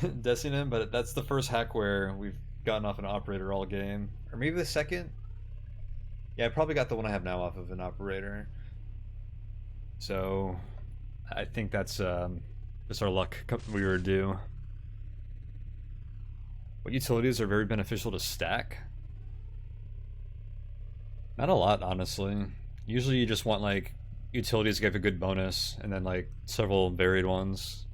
Decinem, but that's the first hackware we've gotten off an operator all game. Or maybe the second? Yeah, I probably got the one I have now off of an operator. So, I think that's just our luck we were due. What utilities are very beneficial to stack? Not a lot, honestly. Usually you just want, like, utilities to give a good bonus, and then, like, several varied ones.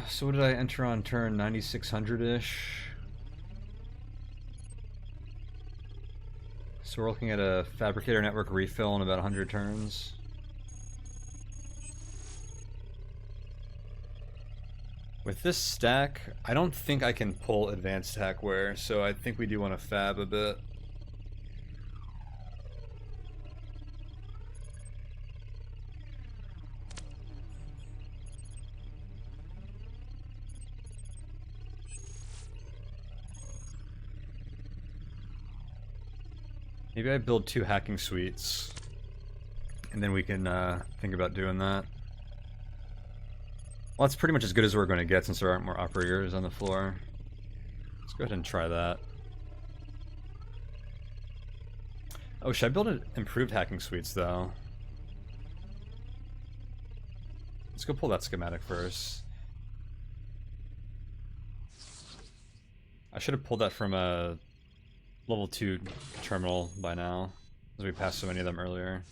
So what did I enter on turn 9600-ish? So we're looking at a Fabricator Network refill in about 100 turns. With this stack, I don't think I can pull advanced hackware, so I think we do want to fab a bit. Maybe I build 2 hacking suites, and then we can think about doing that. Well, that's pretty much as good as we're going to get since there aren't more operators on the floor. Let's go ahead and try that. Oh, should I build an improved hacking suites, though? Let's go pull that schematic first. I should have pulled that from a level 2 terminal by now, as we passed so many of them earlier.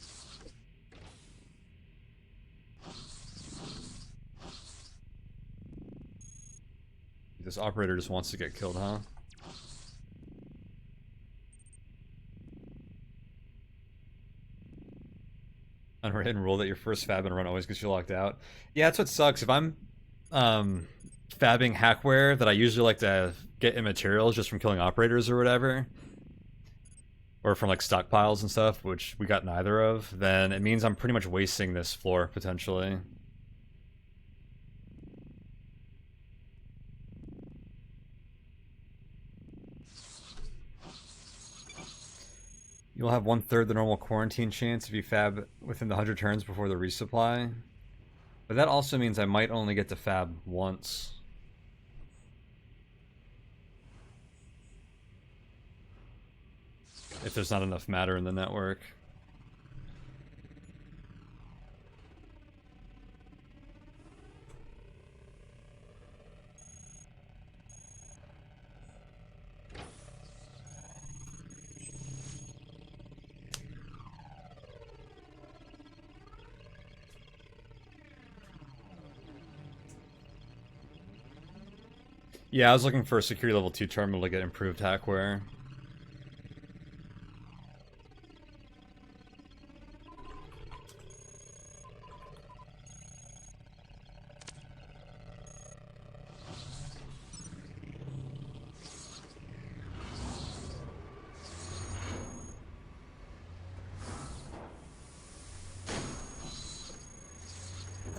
This operator just wants to get killed, huh? Unwritten rule that your first fab and run always gets you locked out. Yeah, that's what sucks. If I'm fabbing hackware that I usually like to get in materials just from killing operators or whatever, or from like stockpiles and stuff, which we got neither of, then it means I'm pretty much wasting this floor potentially. You'll have 1/3 the normal quarantine chance if you fab within the 100 turns before the resupply. But that also means I might only get to fab once. If there's not enough matter in the network. Yeah, I was looking for a security level 2 terminal to get improved hackware.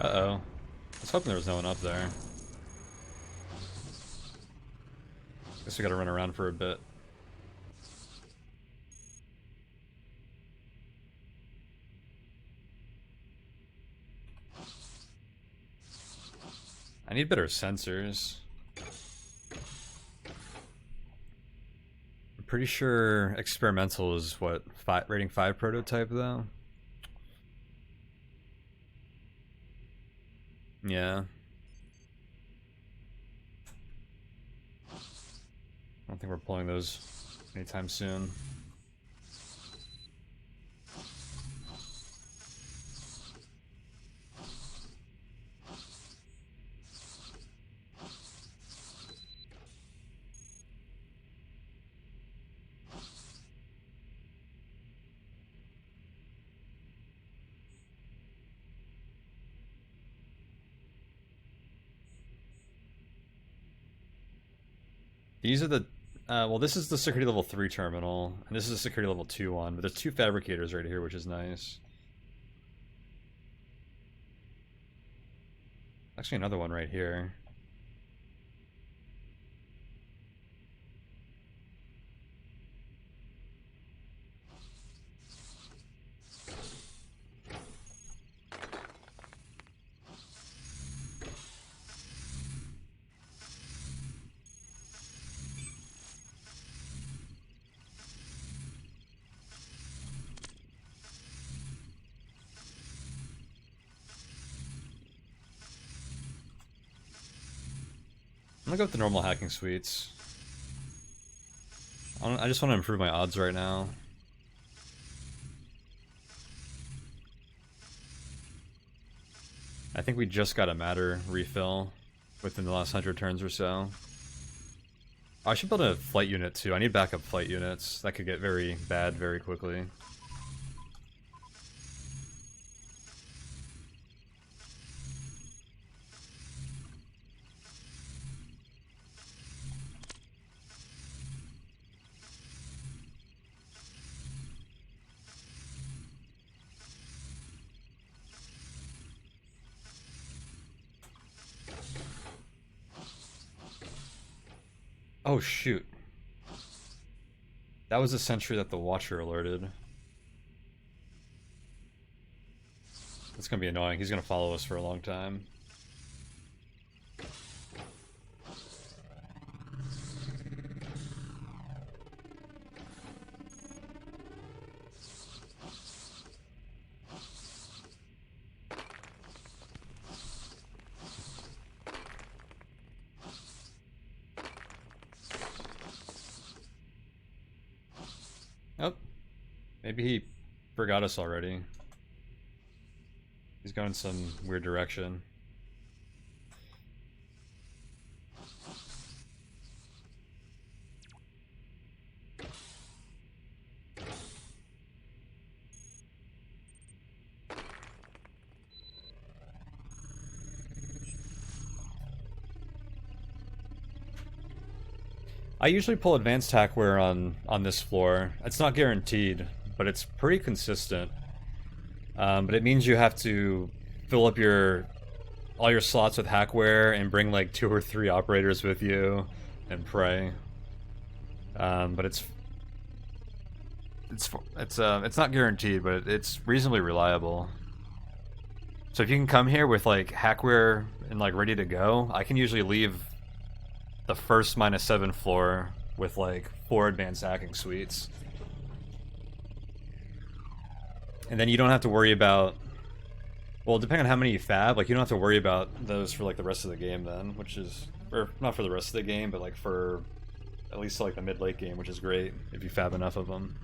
Uh-oh. I was hoping there was no one up there. Guess we gotta run around for a bit. I need better sensors. I'm pretty sure experimental is what, rating 5 prototype though? Yeah. I don't think we're pulling those anytime soon. These are the well, this is the security level 3 terminal, and this is a security level 2 one, but there's 2 fabricators right here, which is nice. Actually, another one right here. I'm gonna go with the normal hacking suites. I just want to improve my odds right now. I think we just got a matter refill. within the last 100 turns or so. I should build a flight unit too. I need backup flight units. That could get very bad very quickly. Oh shoot. That was a sentry that the Watcher alerted. That's gonna be annoying. He's gonna follow us for a long time. Oh, maybe he forgot us already. He's going some weird direction. I usually pull advanced hackware on this floor. It's not guaranteed, but it's pretty consistent. But it means you have to fill up all your slots with hackware and bring like 2 or 3 operators with you and pray. But it's not guaranteed, but it's reasonably reliable. So if you can come here with like hackware and like ready to go, I can usually leave the first -7 floor with like 4 advanced hacking suites. And then you don't have to worry about, well, depending on how many you fab, like you don't have to worry about those for like the rest of the game then, which is, or not for the rest of the game, but like for at least like the mid-late game, which is great if you fab enough of them.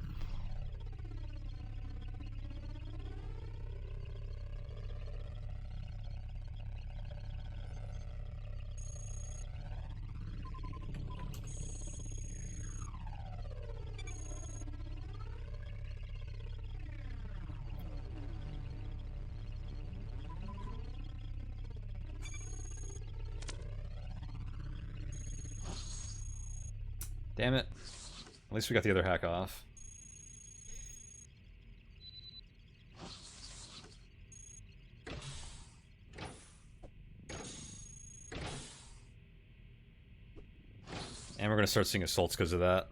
Damn it. At least we got the other hack off. And we're going to start seeing assaults because of that.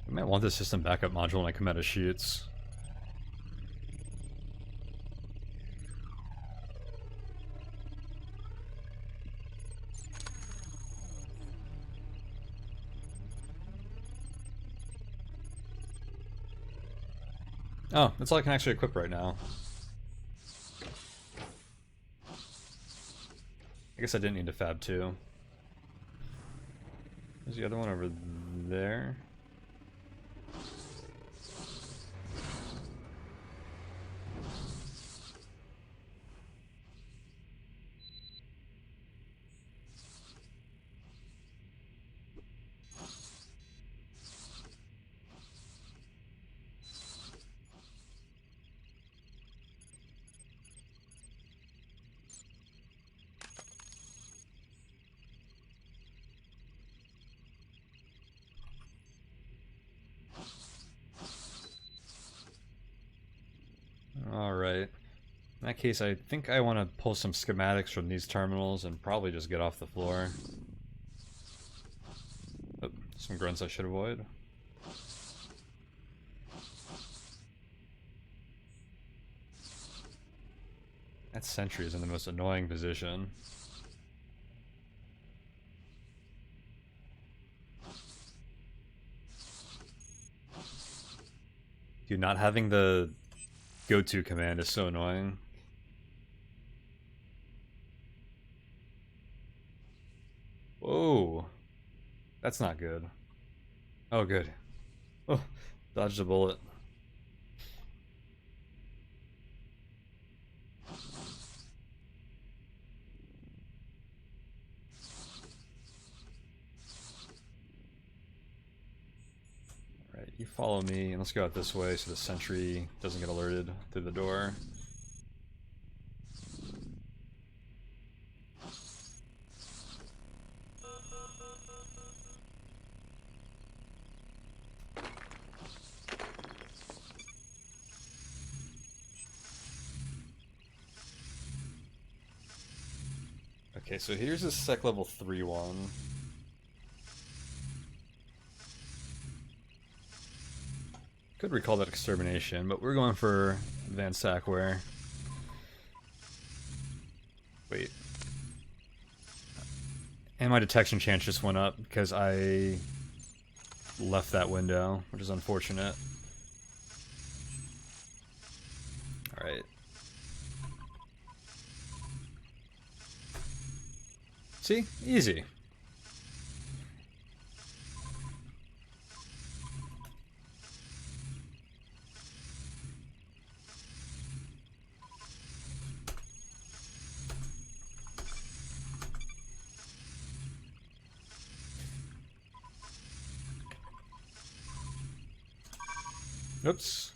I might want the system backup module when I come out of shoots. Oh, that's all I can actually equip right now. I guess I didn't need to fab 2. There's the other one over there. Alright. In that case, I think I want to pull some schematics from these terminals and probably just get off the floor. Oh, some grunts I should avoid. That sentry is in the most annoying position. Dude, not having the go-to command is so annoying. Whoa. That's not good. Oh, good. Oh, dodged a bullet. Alright, you follow me, and let's go out this way so the sentry doesn't get alerted through the door. Okay, so here's a sec level 3 one. Could recall that extermination, but we're going for advanced sackware. Wait. And my detection chance just went up because I left that window, which is unfortunate. Alright. See? Easy. Oops.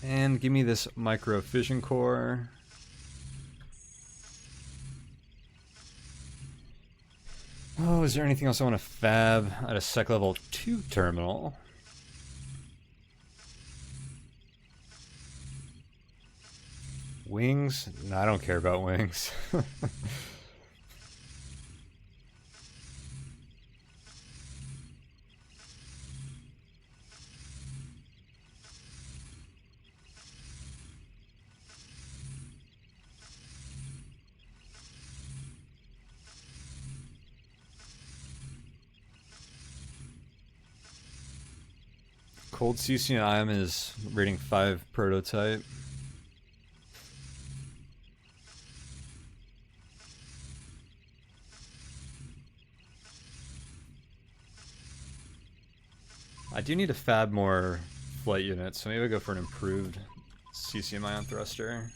And give me this micro fission core. Oh, is there anything else I want to fab at a sec level 2 terminal? Wings? No, I don't care about wings. Cold CCIM is rating 5 prototype. I do need to fab more flight units, so maybe I'll go for an improved CCM ion thruster.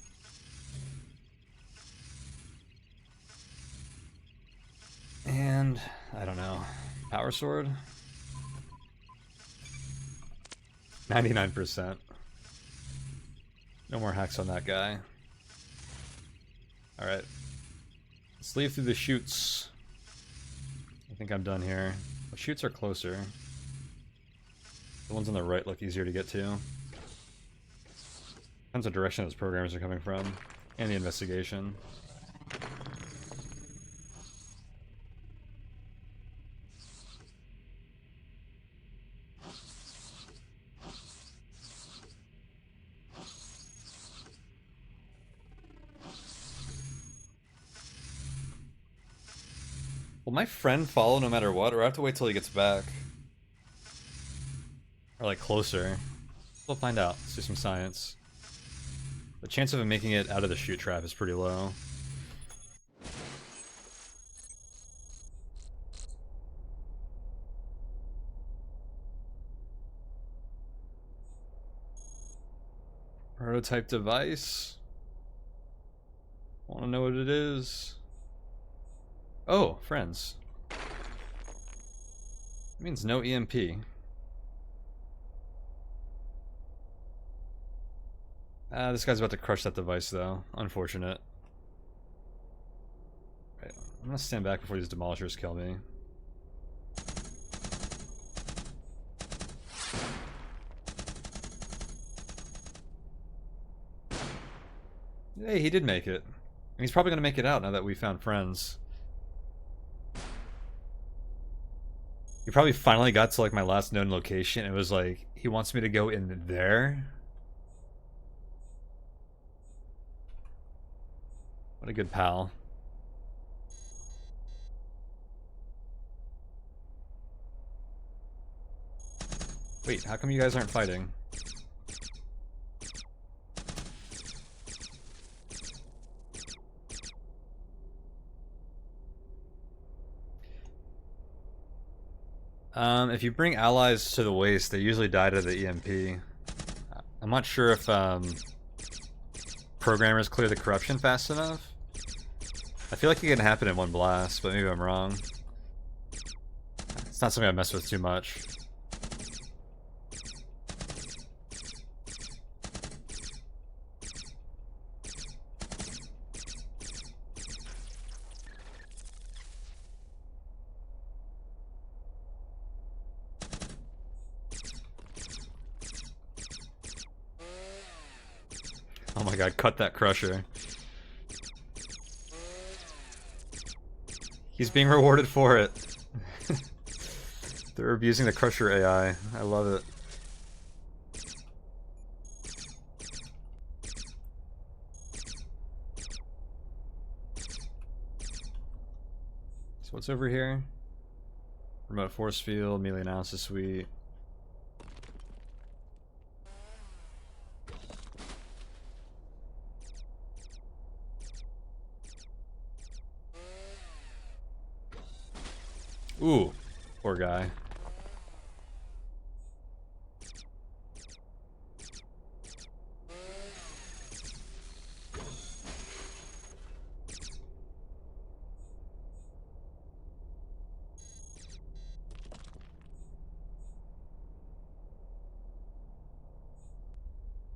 And, I don't know, power sword? 99%. No more hacks on that guy. Alright. Let's leave through the chutes. I think I'm done here. The chutes are closer. The ones on the right look easier to get to. Depends what direction those programmers are coming from. And the investigation. Will my friend follow no matter what, or I have to wait till he gets back? Or like closer? We'll find out. Let's do some science. The chance of him making it out of the chute trap is pretty low. Prototype device. Want to know what it is? Oh, friends. It means no EMP. This guy's about to crush that device, though. Unfortunate. Right, I'm gonna stand back before these demolishers kill me. Hey, he did make it. And he's probably gonna make it out now that we found friends. He probably finally got to like my last known location. It was like, he wants me to go in there? What a good pal. Wait, how come you guys aren't fighting? If you bring allies to the waste, they usually die to the EMP. I'm not sure if programmers clear the corruption fast enough. I feel like it can happen in one blast, but maybe I'm wrong. It's not something I mess with too much. Oh my god, cut that crusher. He's being rewarded for it. They're abusing the crusher AI. I love it. So what's over here? Remote force field, melee analysis suite. Ooh, poor guy.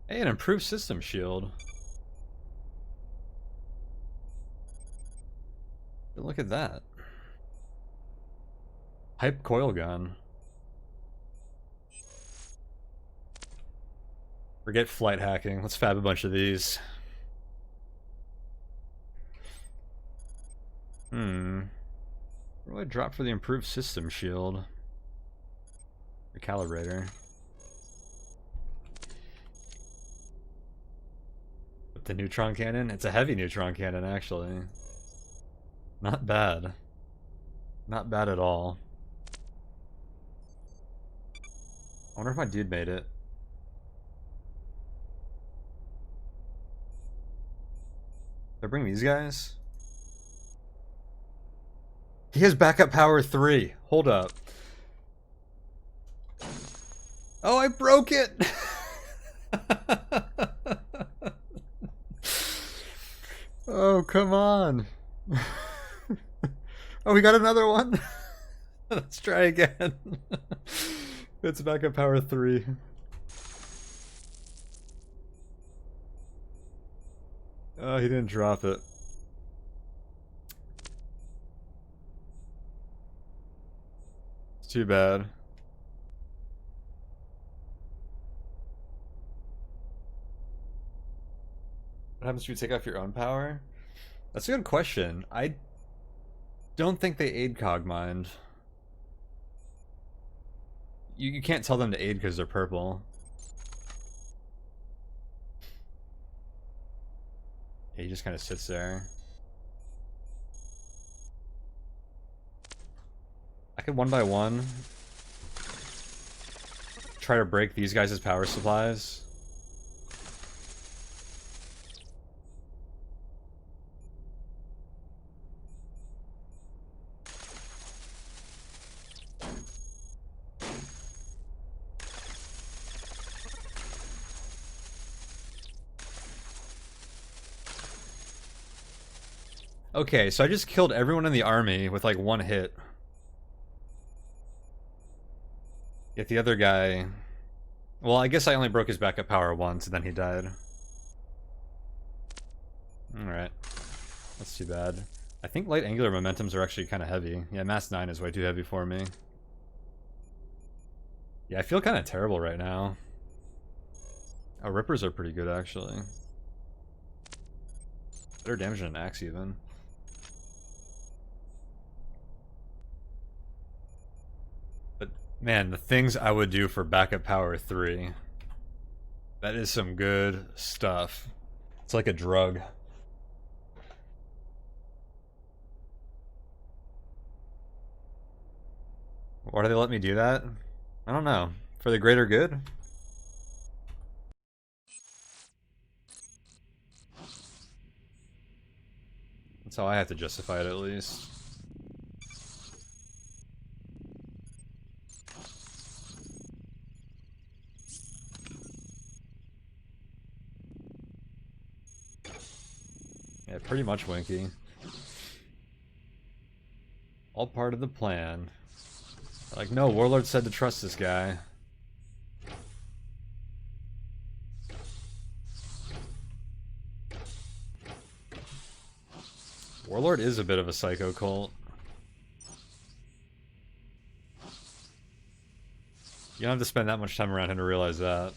Hey, an improved system shield. Look at that. Hype coil gun. Forget flight hacking. Let's fab a bunch of these. What do I drop for the improved system shield? Recalibrator. With the neutron cannon? It's a heavy neutron cannon, actually. Not bad. Not bad at all. I wonder if my dude made it. Did I bring these guys? He has backup power 3. Hold up. Oh, I broke it! Oh, come on. Oh, we got another one? Let's try again. It's backup power 3. Oh, he didn't drop it. It's too bad. What happens if you take off your own power? That's a good question. I don't think they aid Cogmind. You can't tell them to aid because they're purple. Yeah, he just kind of sits there. I could one by one try to break these guys' power supplies. Okay, so I just killed everyone in the army with like one hit. Yet the other guy... Well, I guess I only broke his backup power once and then he died. Alright. That's too bad. I think light angular momentums are actually kind of heavy. Yeah, mass 9 is way too heavy for me. Yeah, I feel kind of terrible right now. Oh, rippers are pretty good actually. Better damage than an axe even. But man, the things I would do for backup power 3. That is some good stuff. It's like a drug. Why do they let me do that? I don't know. For the greater good? That's how I have to justify it, at least. Yeah, pretty much, Winky. All part of the plan. Like, no, Warlord said to trust this guy. Warlord is a bit of a psycho cult. You don't have to spend that much time around him to realize that.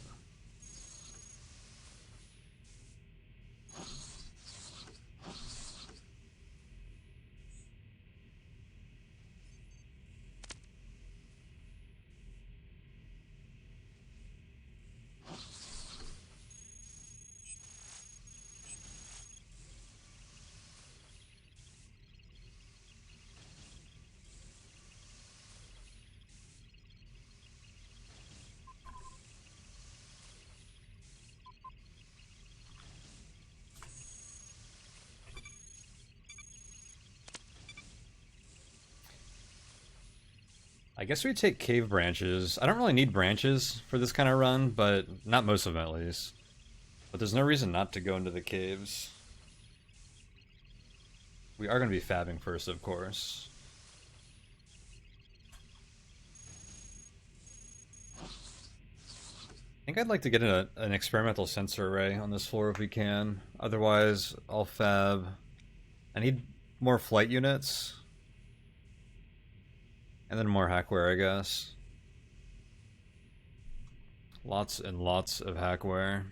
I guess we take cave branches. I don't really need branches for this kind of run, but not most of them at least. But there's no reason not to go into the caves. We are going to be fabbing first, of course. I think I'd like to get an experimental sensor array on this floor if we can. Otherwise, I'll fab. I need more flight units. And then more hackware, I guess. Lots and lots of hackware.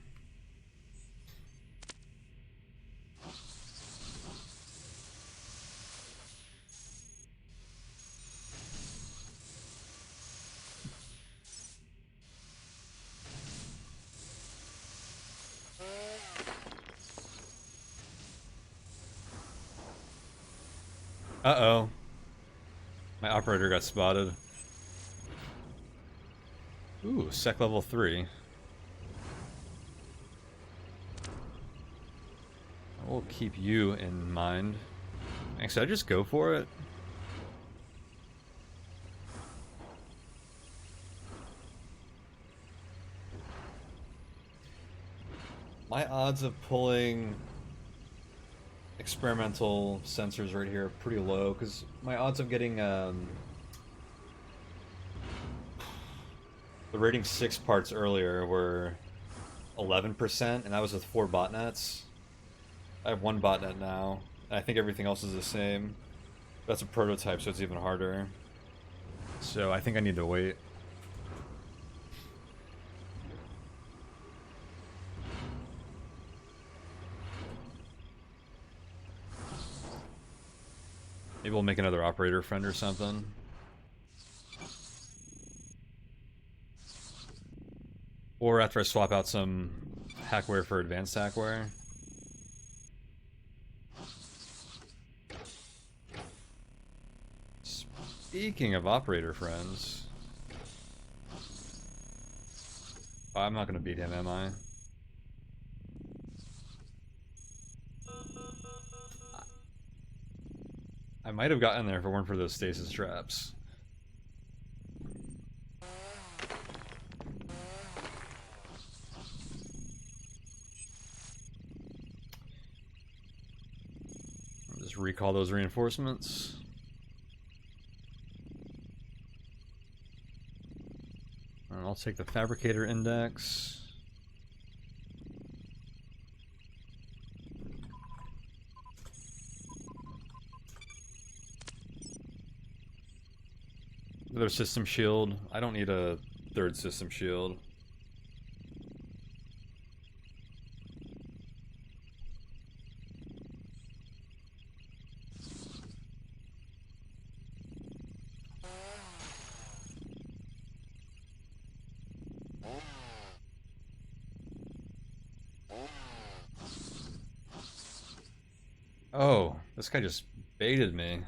Uh-oh. My operator got spotted. Ooh, sec level 3. I will keep you in mind. Actually, I just go for it. My odds of pulling experimental sensors right here are pretty low, because my odds of getting the rating 6 parts earlier were 11%, and that was with 4 botnets. I have 1 botnet now, and I think everything else is the same. That's a prototype, so it's even harder. So I think I need to wait. Maybe we'll make another operator friend or something. Or after I swap out some hackware for advanced hackware. Speaking of operator friends... Oh, I'm not going to beat him, am I? I might have gotten there if it weren't for those stasis traps. I'll just recall those reinforcements. And I'll take the fabricator index. Another system shield. I don't need a 3rd system shield. Oh, this guy just baited me.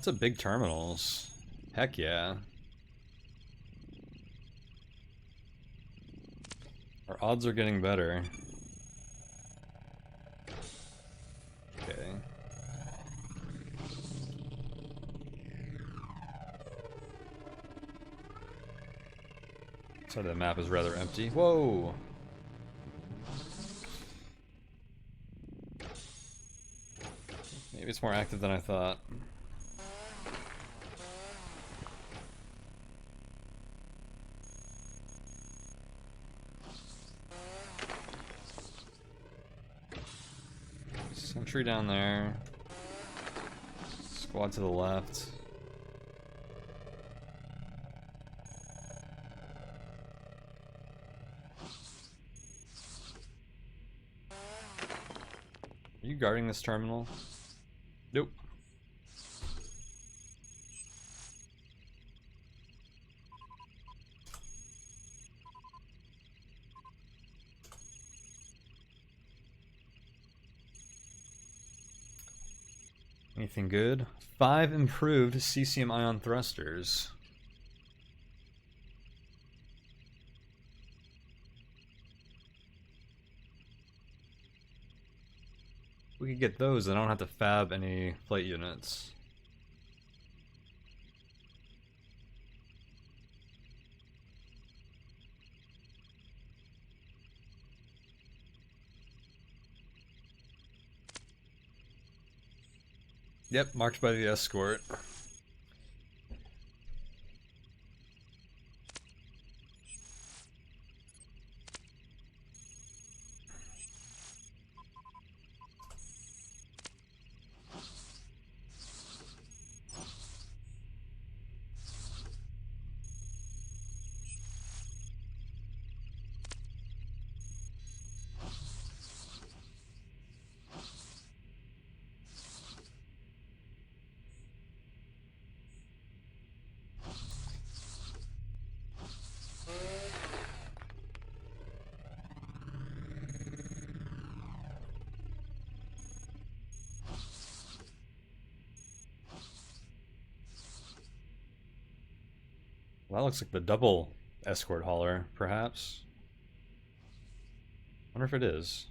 Lots of big terminals. Heck yeah. Our odds are getting better. Okay. So the map is rather empty. Whoa! Maybe it's more active than I thought. Sentry down there. Squad to the left. Are you guarding this terminal? Nope. Anything good? 5 improved cesium ion thrusters. We could get those, and I don't have to fab any plate units. Yep, marked by the escort. Well, that looks like the double escort hauler, perhaps. Wonder if it is.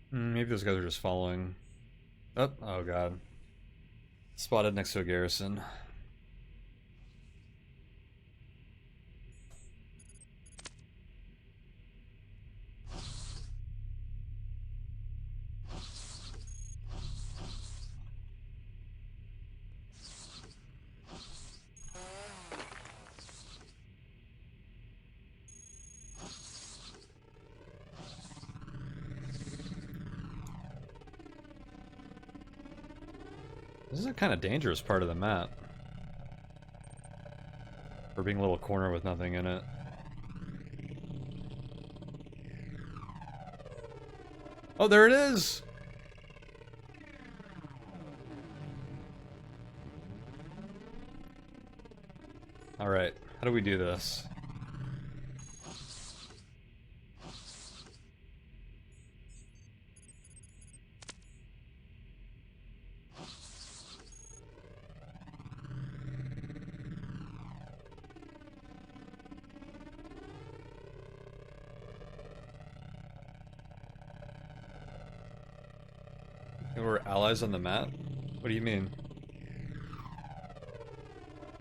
Maybe those guys are just following. Oh, oh god. Spotted next to a garrison. This is a kind of dangerous part of the map. For being a little corner with nothing in it. Oh, there it is! Alright, how do we do this? We're allies on the map? What do you mean?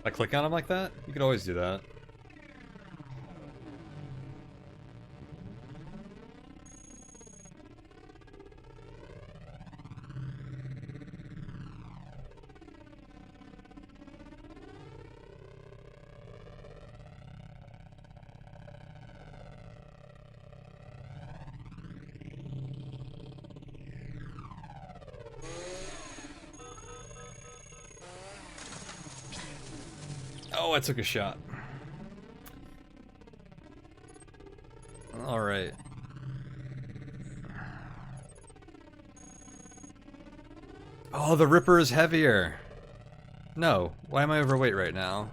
I click on them like that? You could always do that. Oh, I took a shot. Oh, the Ripper is heavier. No, why am I overweight right now?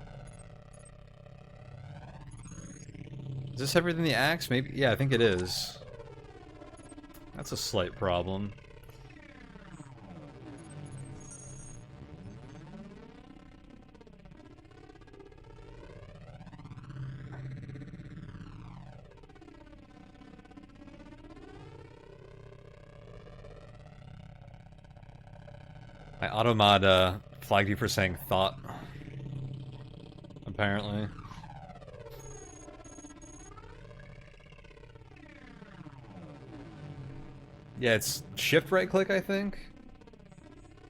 Is this heavier than the axe? Maybe. Yeah, I think it is. That's a slight problem. My automod flagged you for saying thought. Apparently. Yeah, it's shift right click, I think.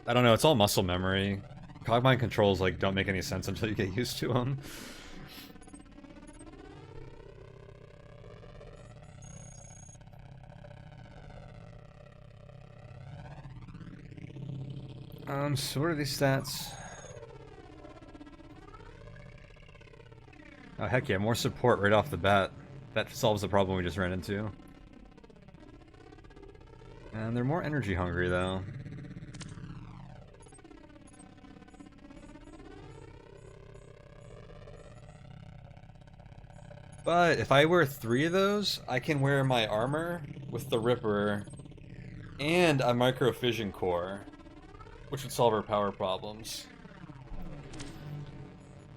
I don't know, it's all muscle memory. Cogmind controls like don't make any sense until you get used to them. So what are these stats? Oh heck yeah, more support right off the bat. That solves the problem we just ran into. And they're more energy hungry though. But if I wear 3 of those, I can wear my armor with the Ripper and a micro-fission core, which would solve our power problems.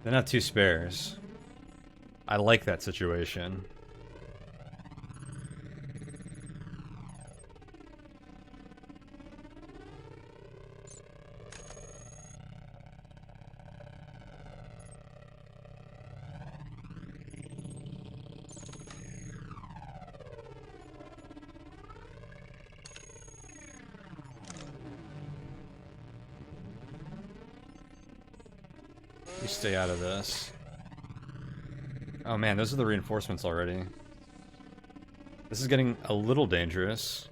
Then have 2 spares. I like that situation. You stay out of this. Oh man, those are the reinforcements already. This is getting a little dangerous.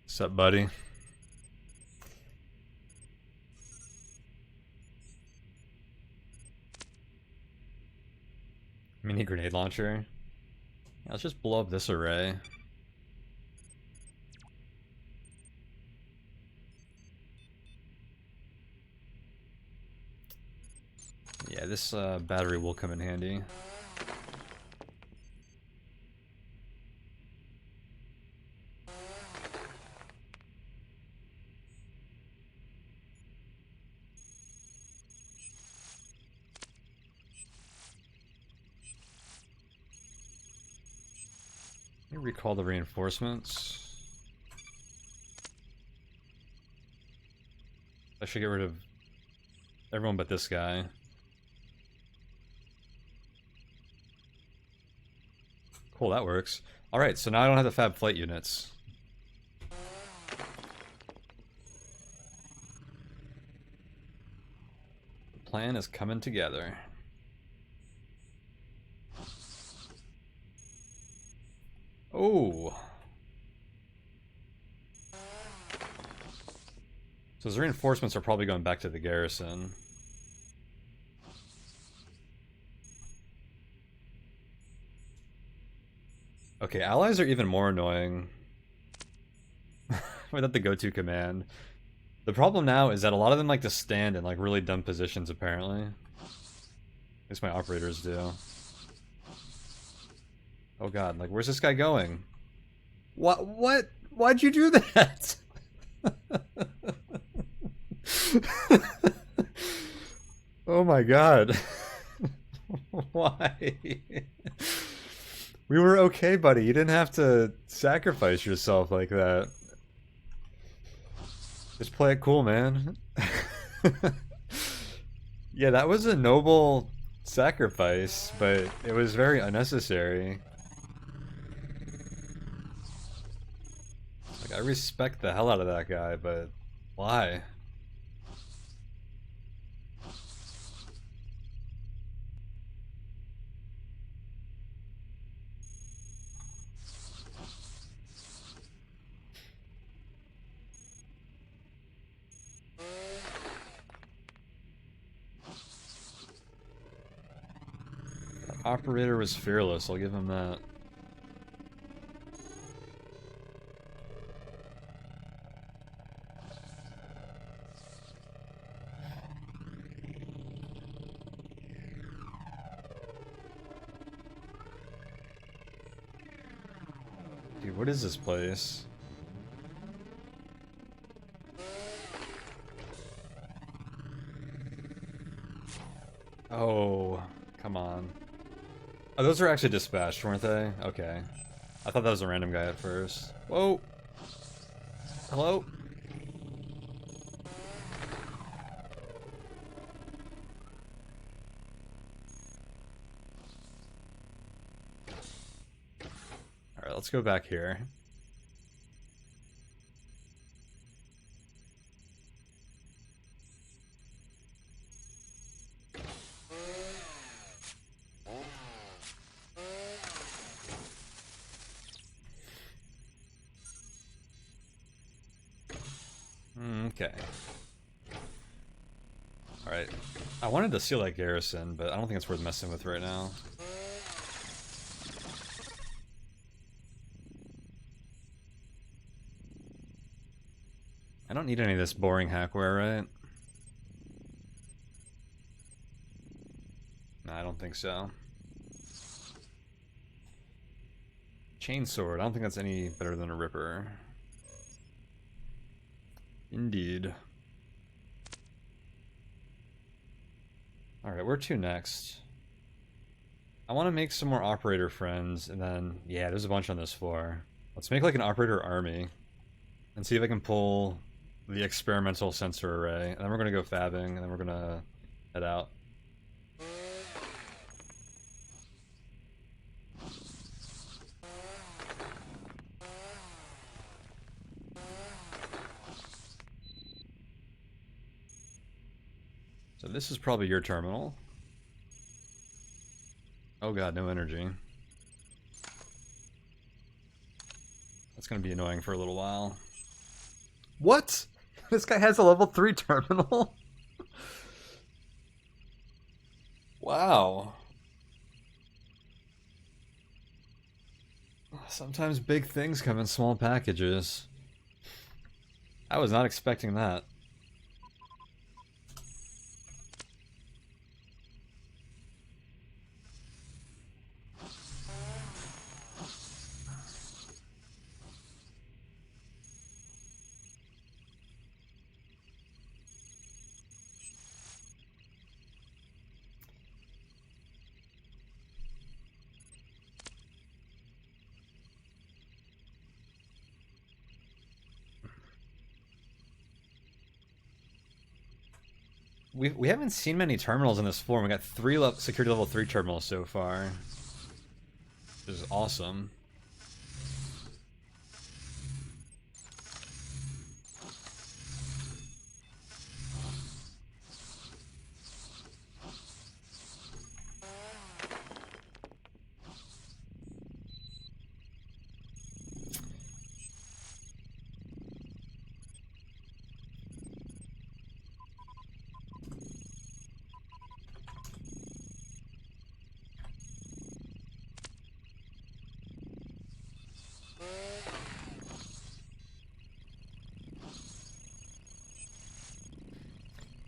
What's up, buddy? Mini grenade launcher. Yeah, let's just blow up this array. Yeah, this battery will come in handy. Let me recall the reinforcements. I should get rid of everyone but this guy. Cool, that works. Alright, so now I don't have the fab flight units. The plan is coming together. Oh! So those reinforcements are probably going back to the garrison. Okay, allies are even more annoying without the go-to command. The problem now is that a lot of them like to stand in like really dumb positions apparently. At least my operators do. Oh god, like where's this guy going? What? Why'd you do that? Oh my god. Why? We were okay, buddy. You didn't have to sacrifice yourself like that. Just play it cool, man. Yeah, that was a noble sacrifice, but it was very unnecessary. Like, I respect the hell out of that guy, but why? Operator was fearless, I'll give him that. Dude, what is this place? Oh, come on. Oh, those were actually dispatched, weren't they? Okay. I thought that was a random guy at first. Whoa! Hello? Alright, let's go back here. Okay. Alright. I wanted to seal that garrison, but I don't think it's worth messing with right now. I don't need any of this boring hackware, right? No, I don't think so. Chainsword, I don't think that's any better than a ripper. Indeed. Alright, where to next? I want to make some more operator friends, and then, yeah, there's a bunch on this floor. Let's make like an operator army, and see if I can pull the experimental sensor array, and then we're going to go fabbing, and then we're going to head out. So this is probably your terminal. Oh god, no energy. That's gonna be annoying for a little while. What? This guy has a level 3 terminal? Wow. Sometimes big things come in small packages. I was not expecting that. We haven't seen many terminals in this floor. We got 3 security level 3 terminals so far. Which is awesome.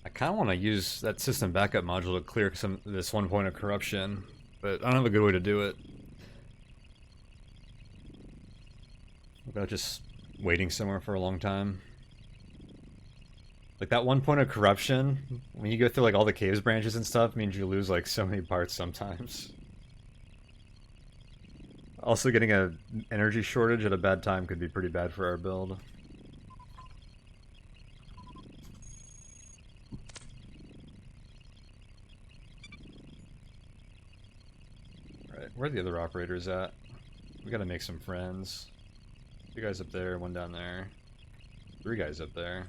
I kind of want to use that system backup module to clear this one point of corruption, but I don't have a good way to do it. Without just waiting somewhere for a long time. Like that one point of corruption, when you go through like all the caves branches and stuff, means you lose like so many parts sometimes. Also, getting a energy shortage at a bad time could be pretty bad for our build. Alright, where are the other operators at? We gotta make some friends. 2 guys up there, 1 down there. 3 guys up there.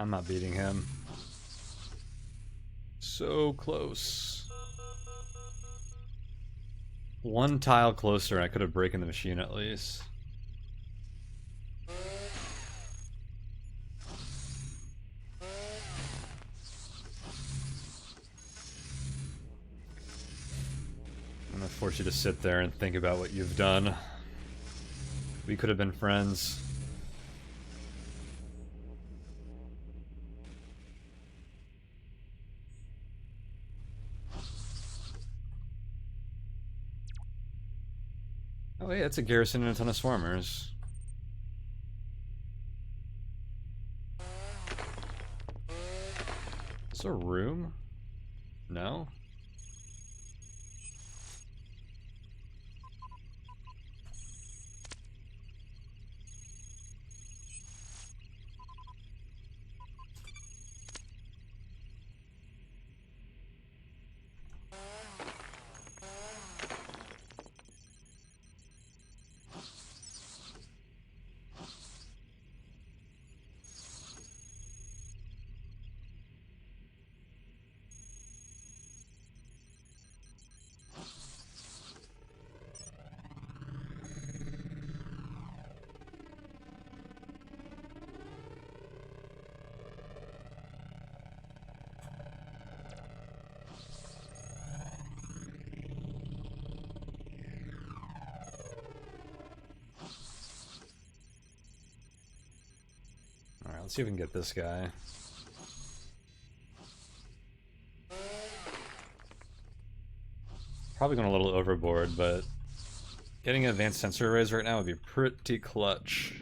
I'm not beating him. So close. One tile closer and I could have broken the machine at least. I'm gonna force you to sit there and think about what you've done. We could have been friends. Oh yeah, it's a garrison and a ton of swarmers. Is there a room? No? Alright, let's see if we can get this guy. Probably going a little overboard, but getting advanced sensor arrays right now would be pretty clutch.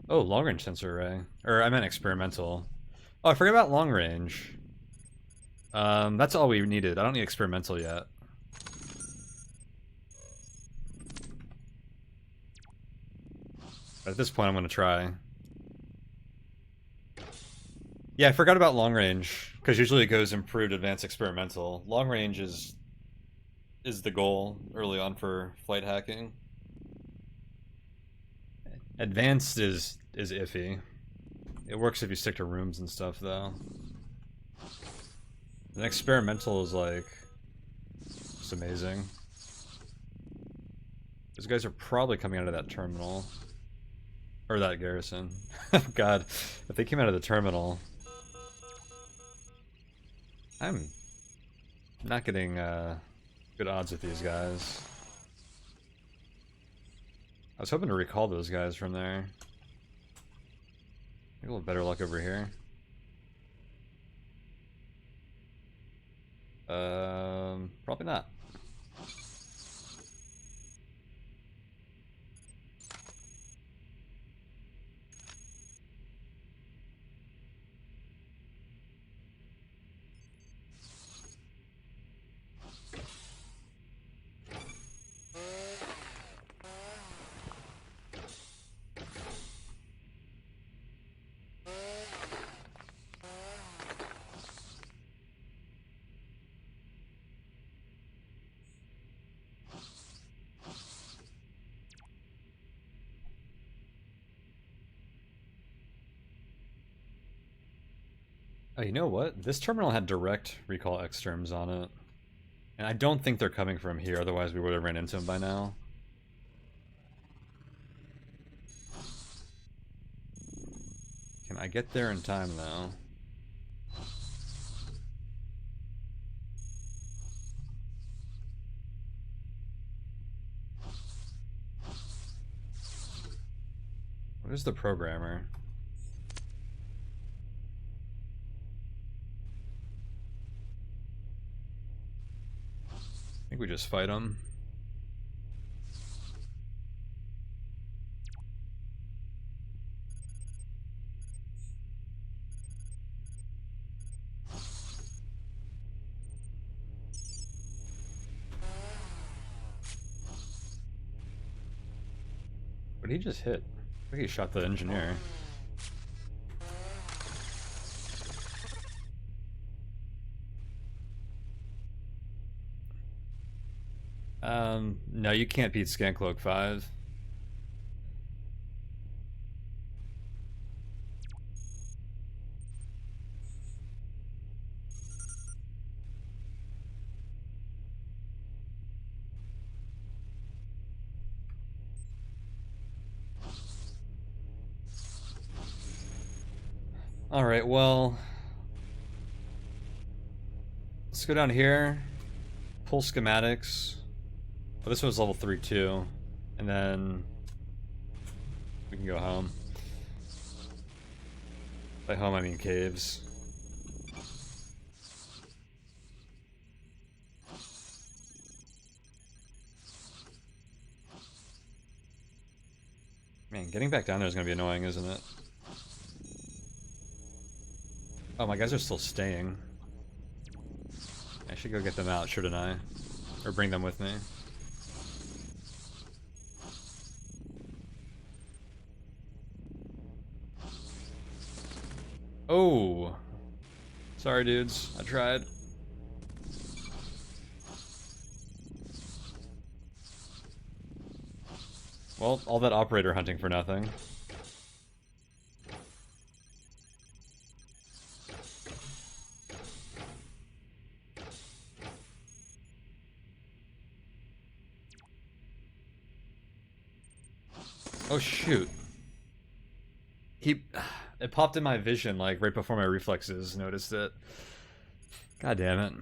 Oh, long range sensor array. Or I meant experimental. Oh, I forgot about long range. That's all we needed. I don't need experimental yet. But at this point, I'm going to try. Yeah, I forgot about long range, because usually it goes improved, advanced, experimental. Long range is the goal early on for flight hacking. Advanced is iffy. It works if you stick to rooms and stuff, though. And experimental is like just amazing. Those guys are probably coming out of that terminal. Or that garrison. God, if they came out of the terminal... I'm not getting good odds with these guys. I was hoping to recall those guys from there. Maybe a little better luck over here. Probably not. Oh, you know what? This terminal had direct recall exterms on it. And I don't think they're coming from here, otherwise we would have ran into them by now. Can I get there in time, though? Where's the programmer? I think we just fight him. What did he just hit? I think he shot the engineer. No, you can't beat Scancloak 5. Alright, well, let's go down here, pull schematics. Oh, this was level 3 too. And then we can go home. By home, I mean caves. Man, getting back down there is going to be annoying, isn't it? Oh, my guys are still staying. I should go get them out, shouldn't I? Or bring them with me. Oh! Sorry, dudes. I tried. Well, all that operator hunting for nothing. Oh shoot. It popped in my vision like right before my reflexes noticed it. God damn it.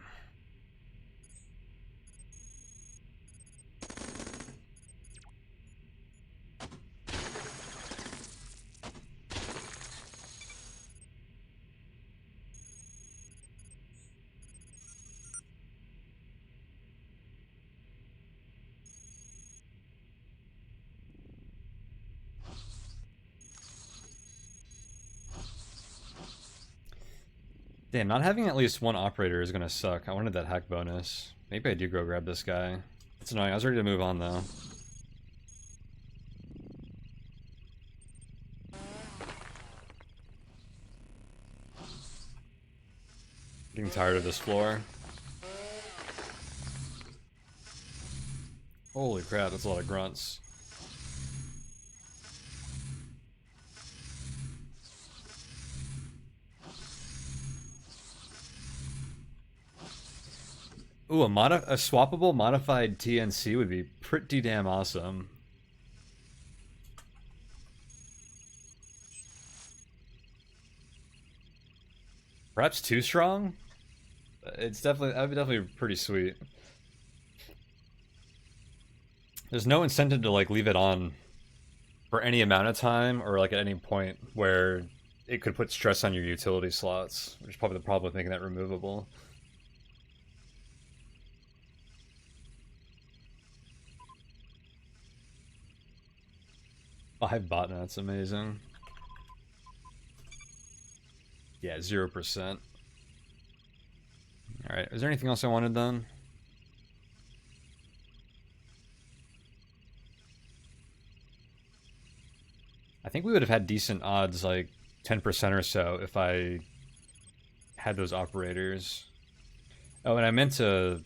Damn, not having at least one operator is gonna suck. I wanted that hack bonus. Maybe I do go grab this guy. It's annoying. I was ready to move on though. Getting tired of this floor. Holy crap, that's a lot of grunts. Ooh, a swappable modified TNC would be pretty damn awesome. Perhaps too strong? It's definitely, that'd be definitely pretty sweet. There's no incentive to like leave it on for any amount of time or like at any point where it could put stress on your utility slots, which is probably the problem with making that removable. Five botnets, amazing. Yeah, 0%. Alright, is there anything else I wanted done? I think we would have had decent odds, like 10% or so, if I had those operators. Oh, and I meant to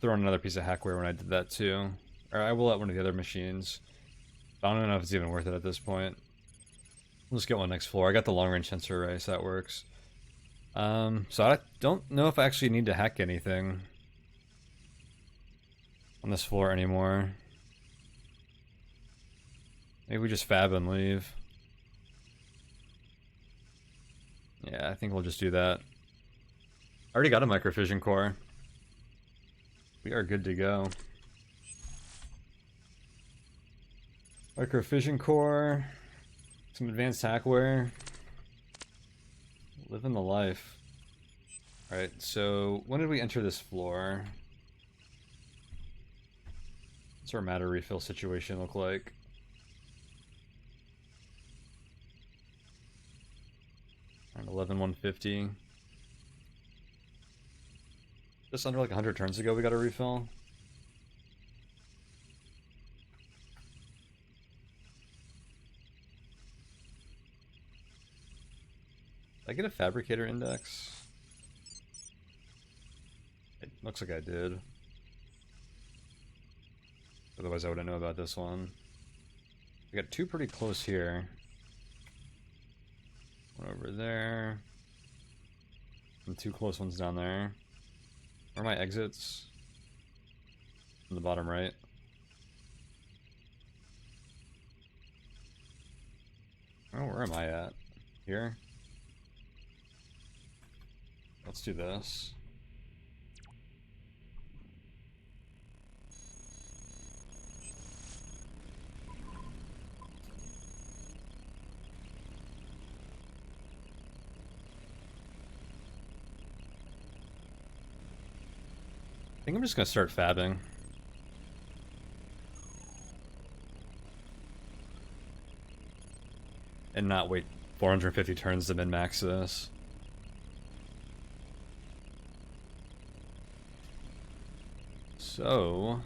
throw in another piece of hackware when I did that too. Or I will at one of the other machines. I don't know if it's even worth it at this point. We'll just get one next floor. I got the long range sensor array, so that works. So I don't know if I actually need to hack anything on this floor anymore. Maybe we just fab and leave. Yeah, I think we'll just do that. I already got a microfission core. We are good to go. Microfission core, some advanced hackware. Living the life. Alright, so when did we enter this floor? What's our matter refill situation look like? Around 11,150. Just under like 100 turns ago we got a refill. Did I get a fabricator index? It looks like I did. Otherwise I wouldn't know about this one. We got two pretty close here. One over there. And two close ones down there. Where are my exits? On the bottom right. Oh, where am I at? Here? let's do this. I think I'm just gonna start fabbing. And not wait 450 turns to min-max this. So...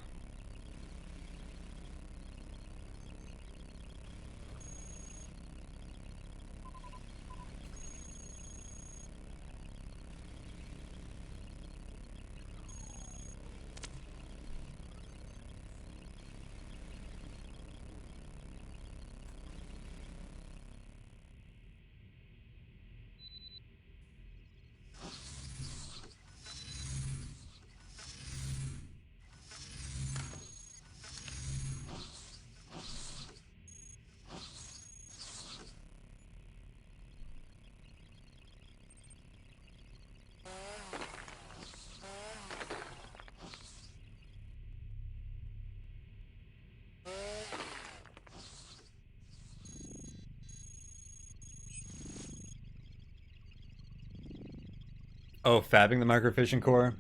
Oh, fabbing the microfishing core?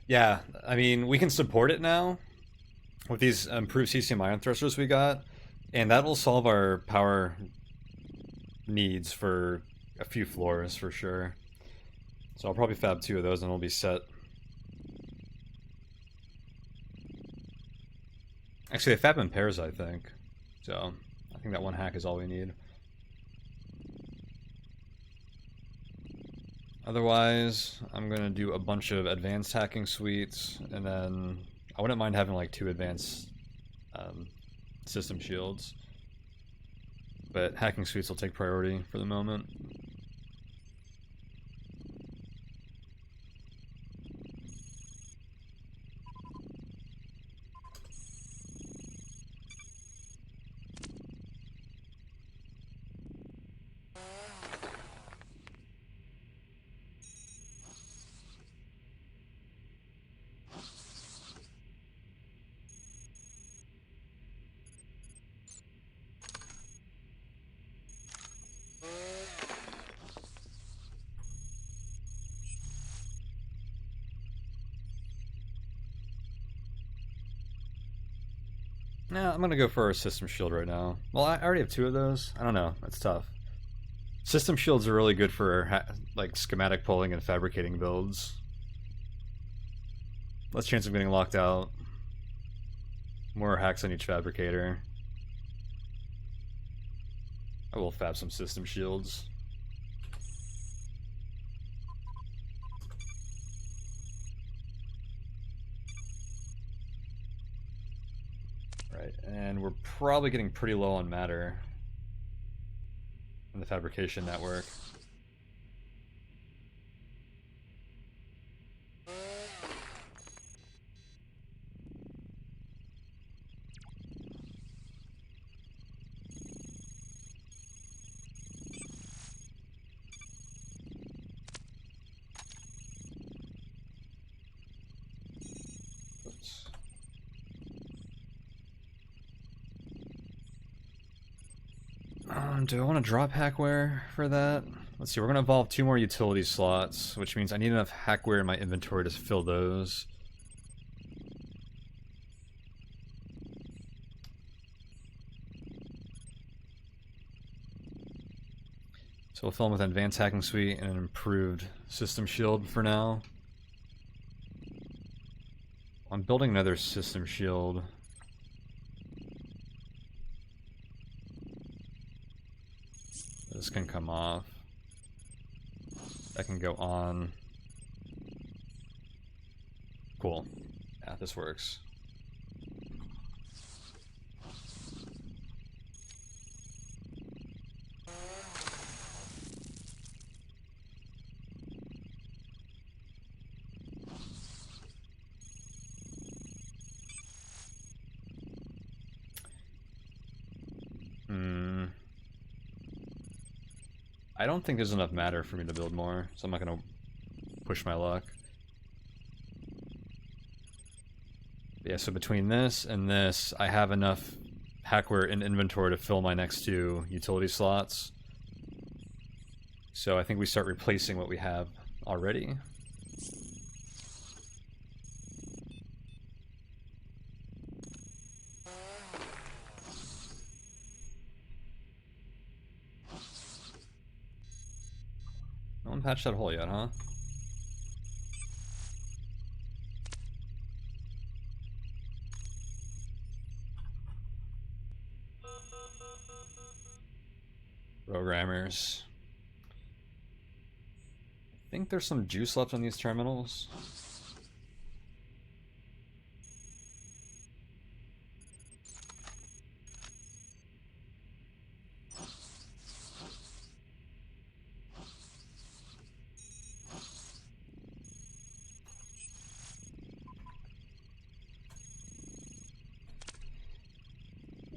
Yeah, I mean, we can support it now with these improved CCM iron thrusters we got, and that will solve our power needs for a few floors for sure. So I'll probably fab 2 of those and we'll be set. Actually, they fab in pairs, I think. So I think that 1 hack is all we need. Otherwise, I'm gonna do a bunch of advanced hacking suites, and then I wouldn't mind having like 2 advanced system shields. But hacking suites will take priority for the moment. Yeah, I'm gonna go for a system shield right now. Well, I already have 2 of those. I don't know. That's tough. System shields are really good for like schematic pulling and fabricating builds. Less chance of getting locked out. More hacks on each fabricator. I will fab some system shields. Right, and we're probably getting pretty low on matter in the fabrication network. Oops. Do I want to drop hackware for that? Let's see, we're going to evolve 2 more utility slots, which means I need enough hackware in my inventory to fill those. So we'll fill them with an advanced hacking suite and an improved system shield for now. I'm building another system shield. This can come off. That can go on. Cool. Yeah, this works. I don't think there's enough matter for me to build more, so I'm not gonna push my luck. Yeah, so between this and this, I have enough hackware in inventory to fill my next 2 utility slots. So I think we start replacing what we have already. No one patched that hole yet, huh? Programmers. I think there's some juice left on these terminals.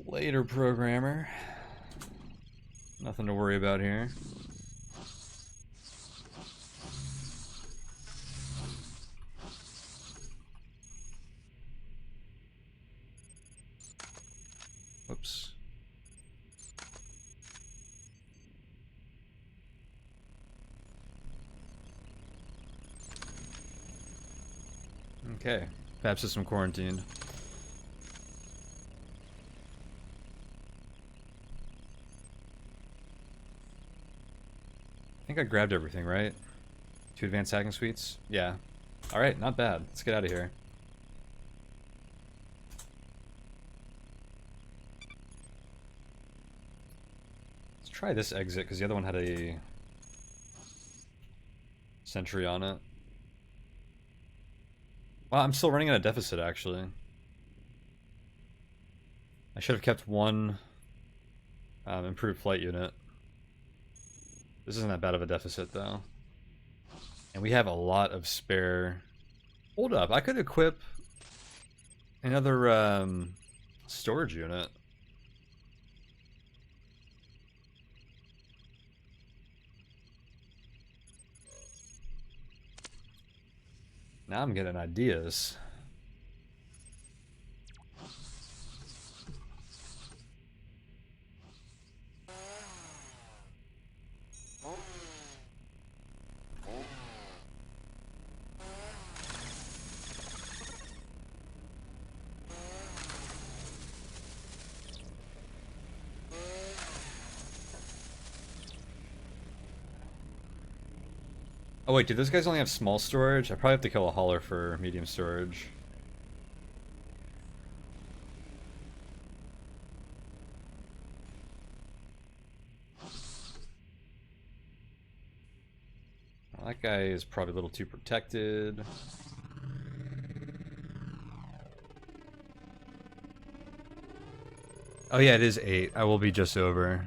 Later, programmer. Nothing to worry about here. Whoops. Okay, fab system quarantined. I think I grabbed everything, right? 2 advanced hacking suites? Yeah. Alright, not bad. Let's get out of here. Let's try this exit, because the other one had a sentry on it. Wow, I'm still running at a deficit, actually. I should have kept 1 improved flight unit. This isn't that bad of a deficit, though. And we have a lot of spare... Hold up, I could equip another storage unit. Now I'm getting ideas. Oh wait, do those guys only have small storage? I probably have to kill a hauler for medium storage. Well, that guy is probably a little too protected. Oh yeah, it is 8. I will be just over.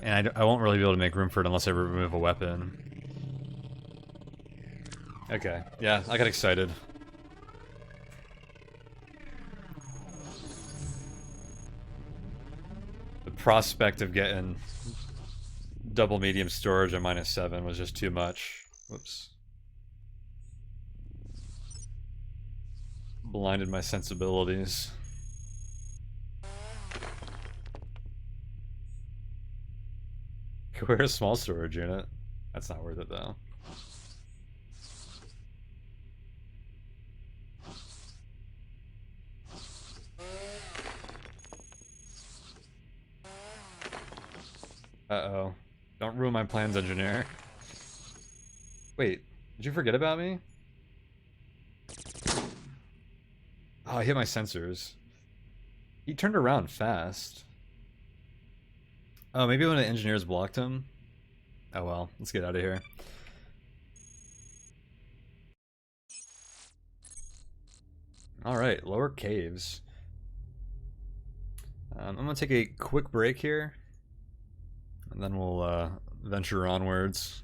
And I won't really be able to make room for it unless I remove a weapon. Okay, yeah, I got excited. The prospect of getting double medium storage at -7 was just too much. Whoops. Blinded my sensibilities. We're a small storage unit. That's not worth it though. Uh-oh. Don't ruin my plans, engineer. Wait, did you forget about me? Oh, I hit my sensors. He turned around fast. Oh, maybe one of the engineers blocked him? Oh well, let's get out of here. Alright, lower caves. I'm gonna take a quick break here. And then we'll venture onwards.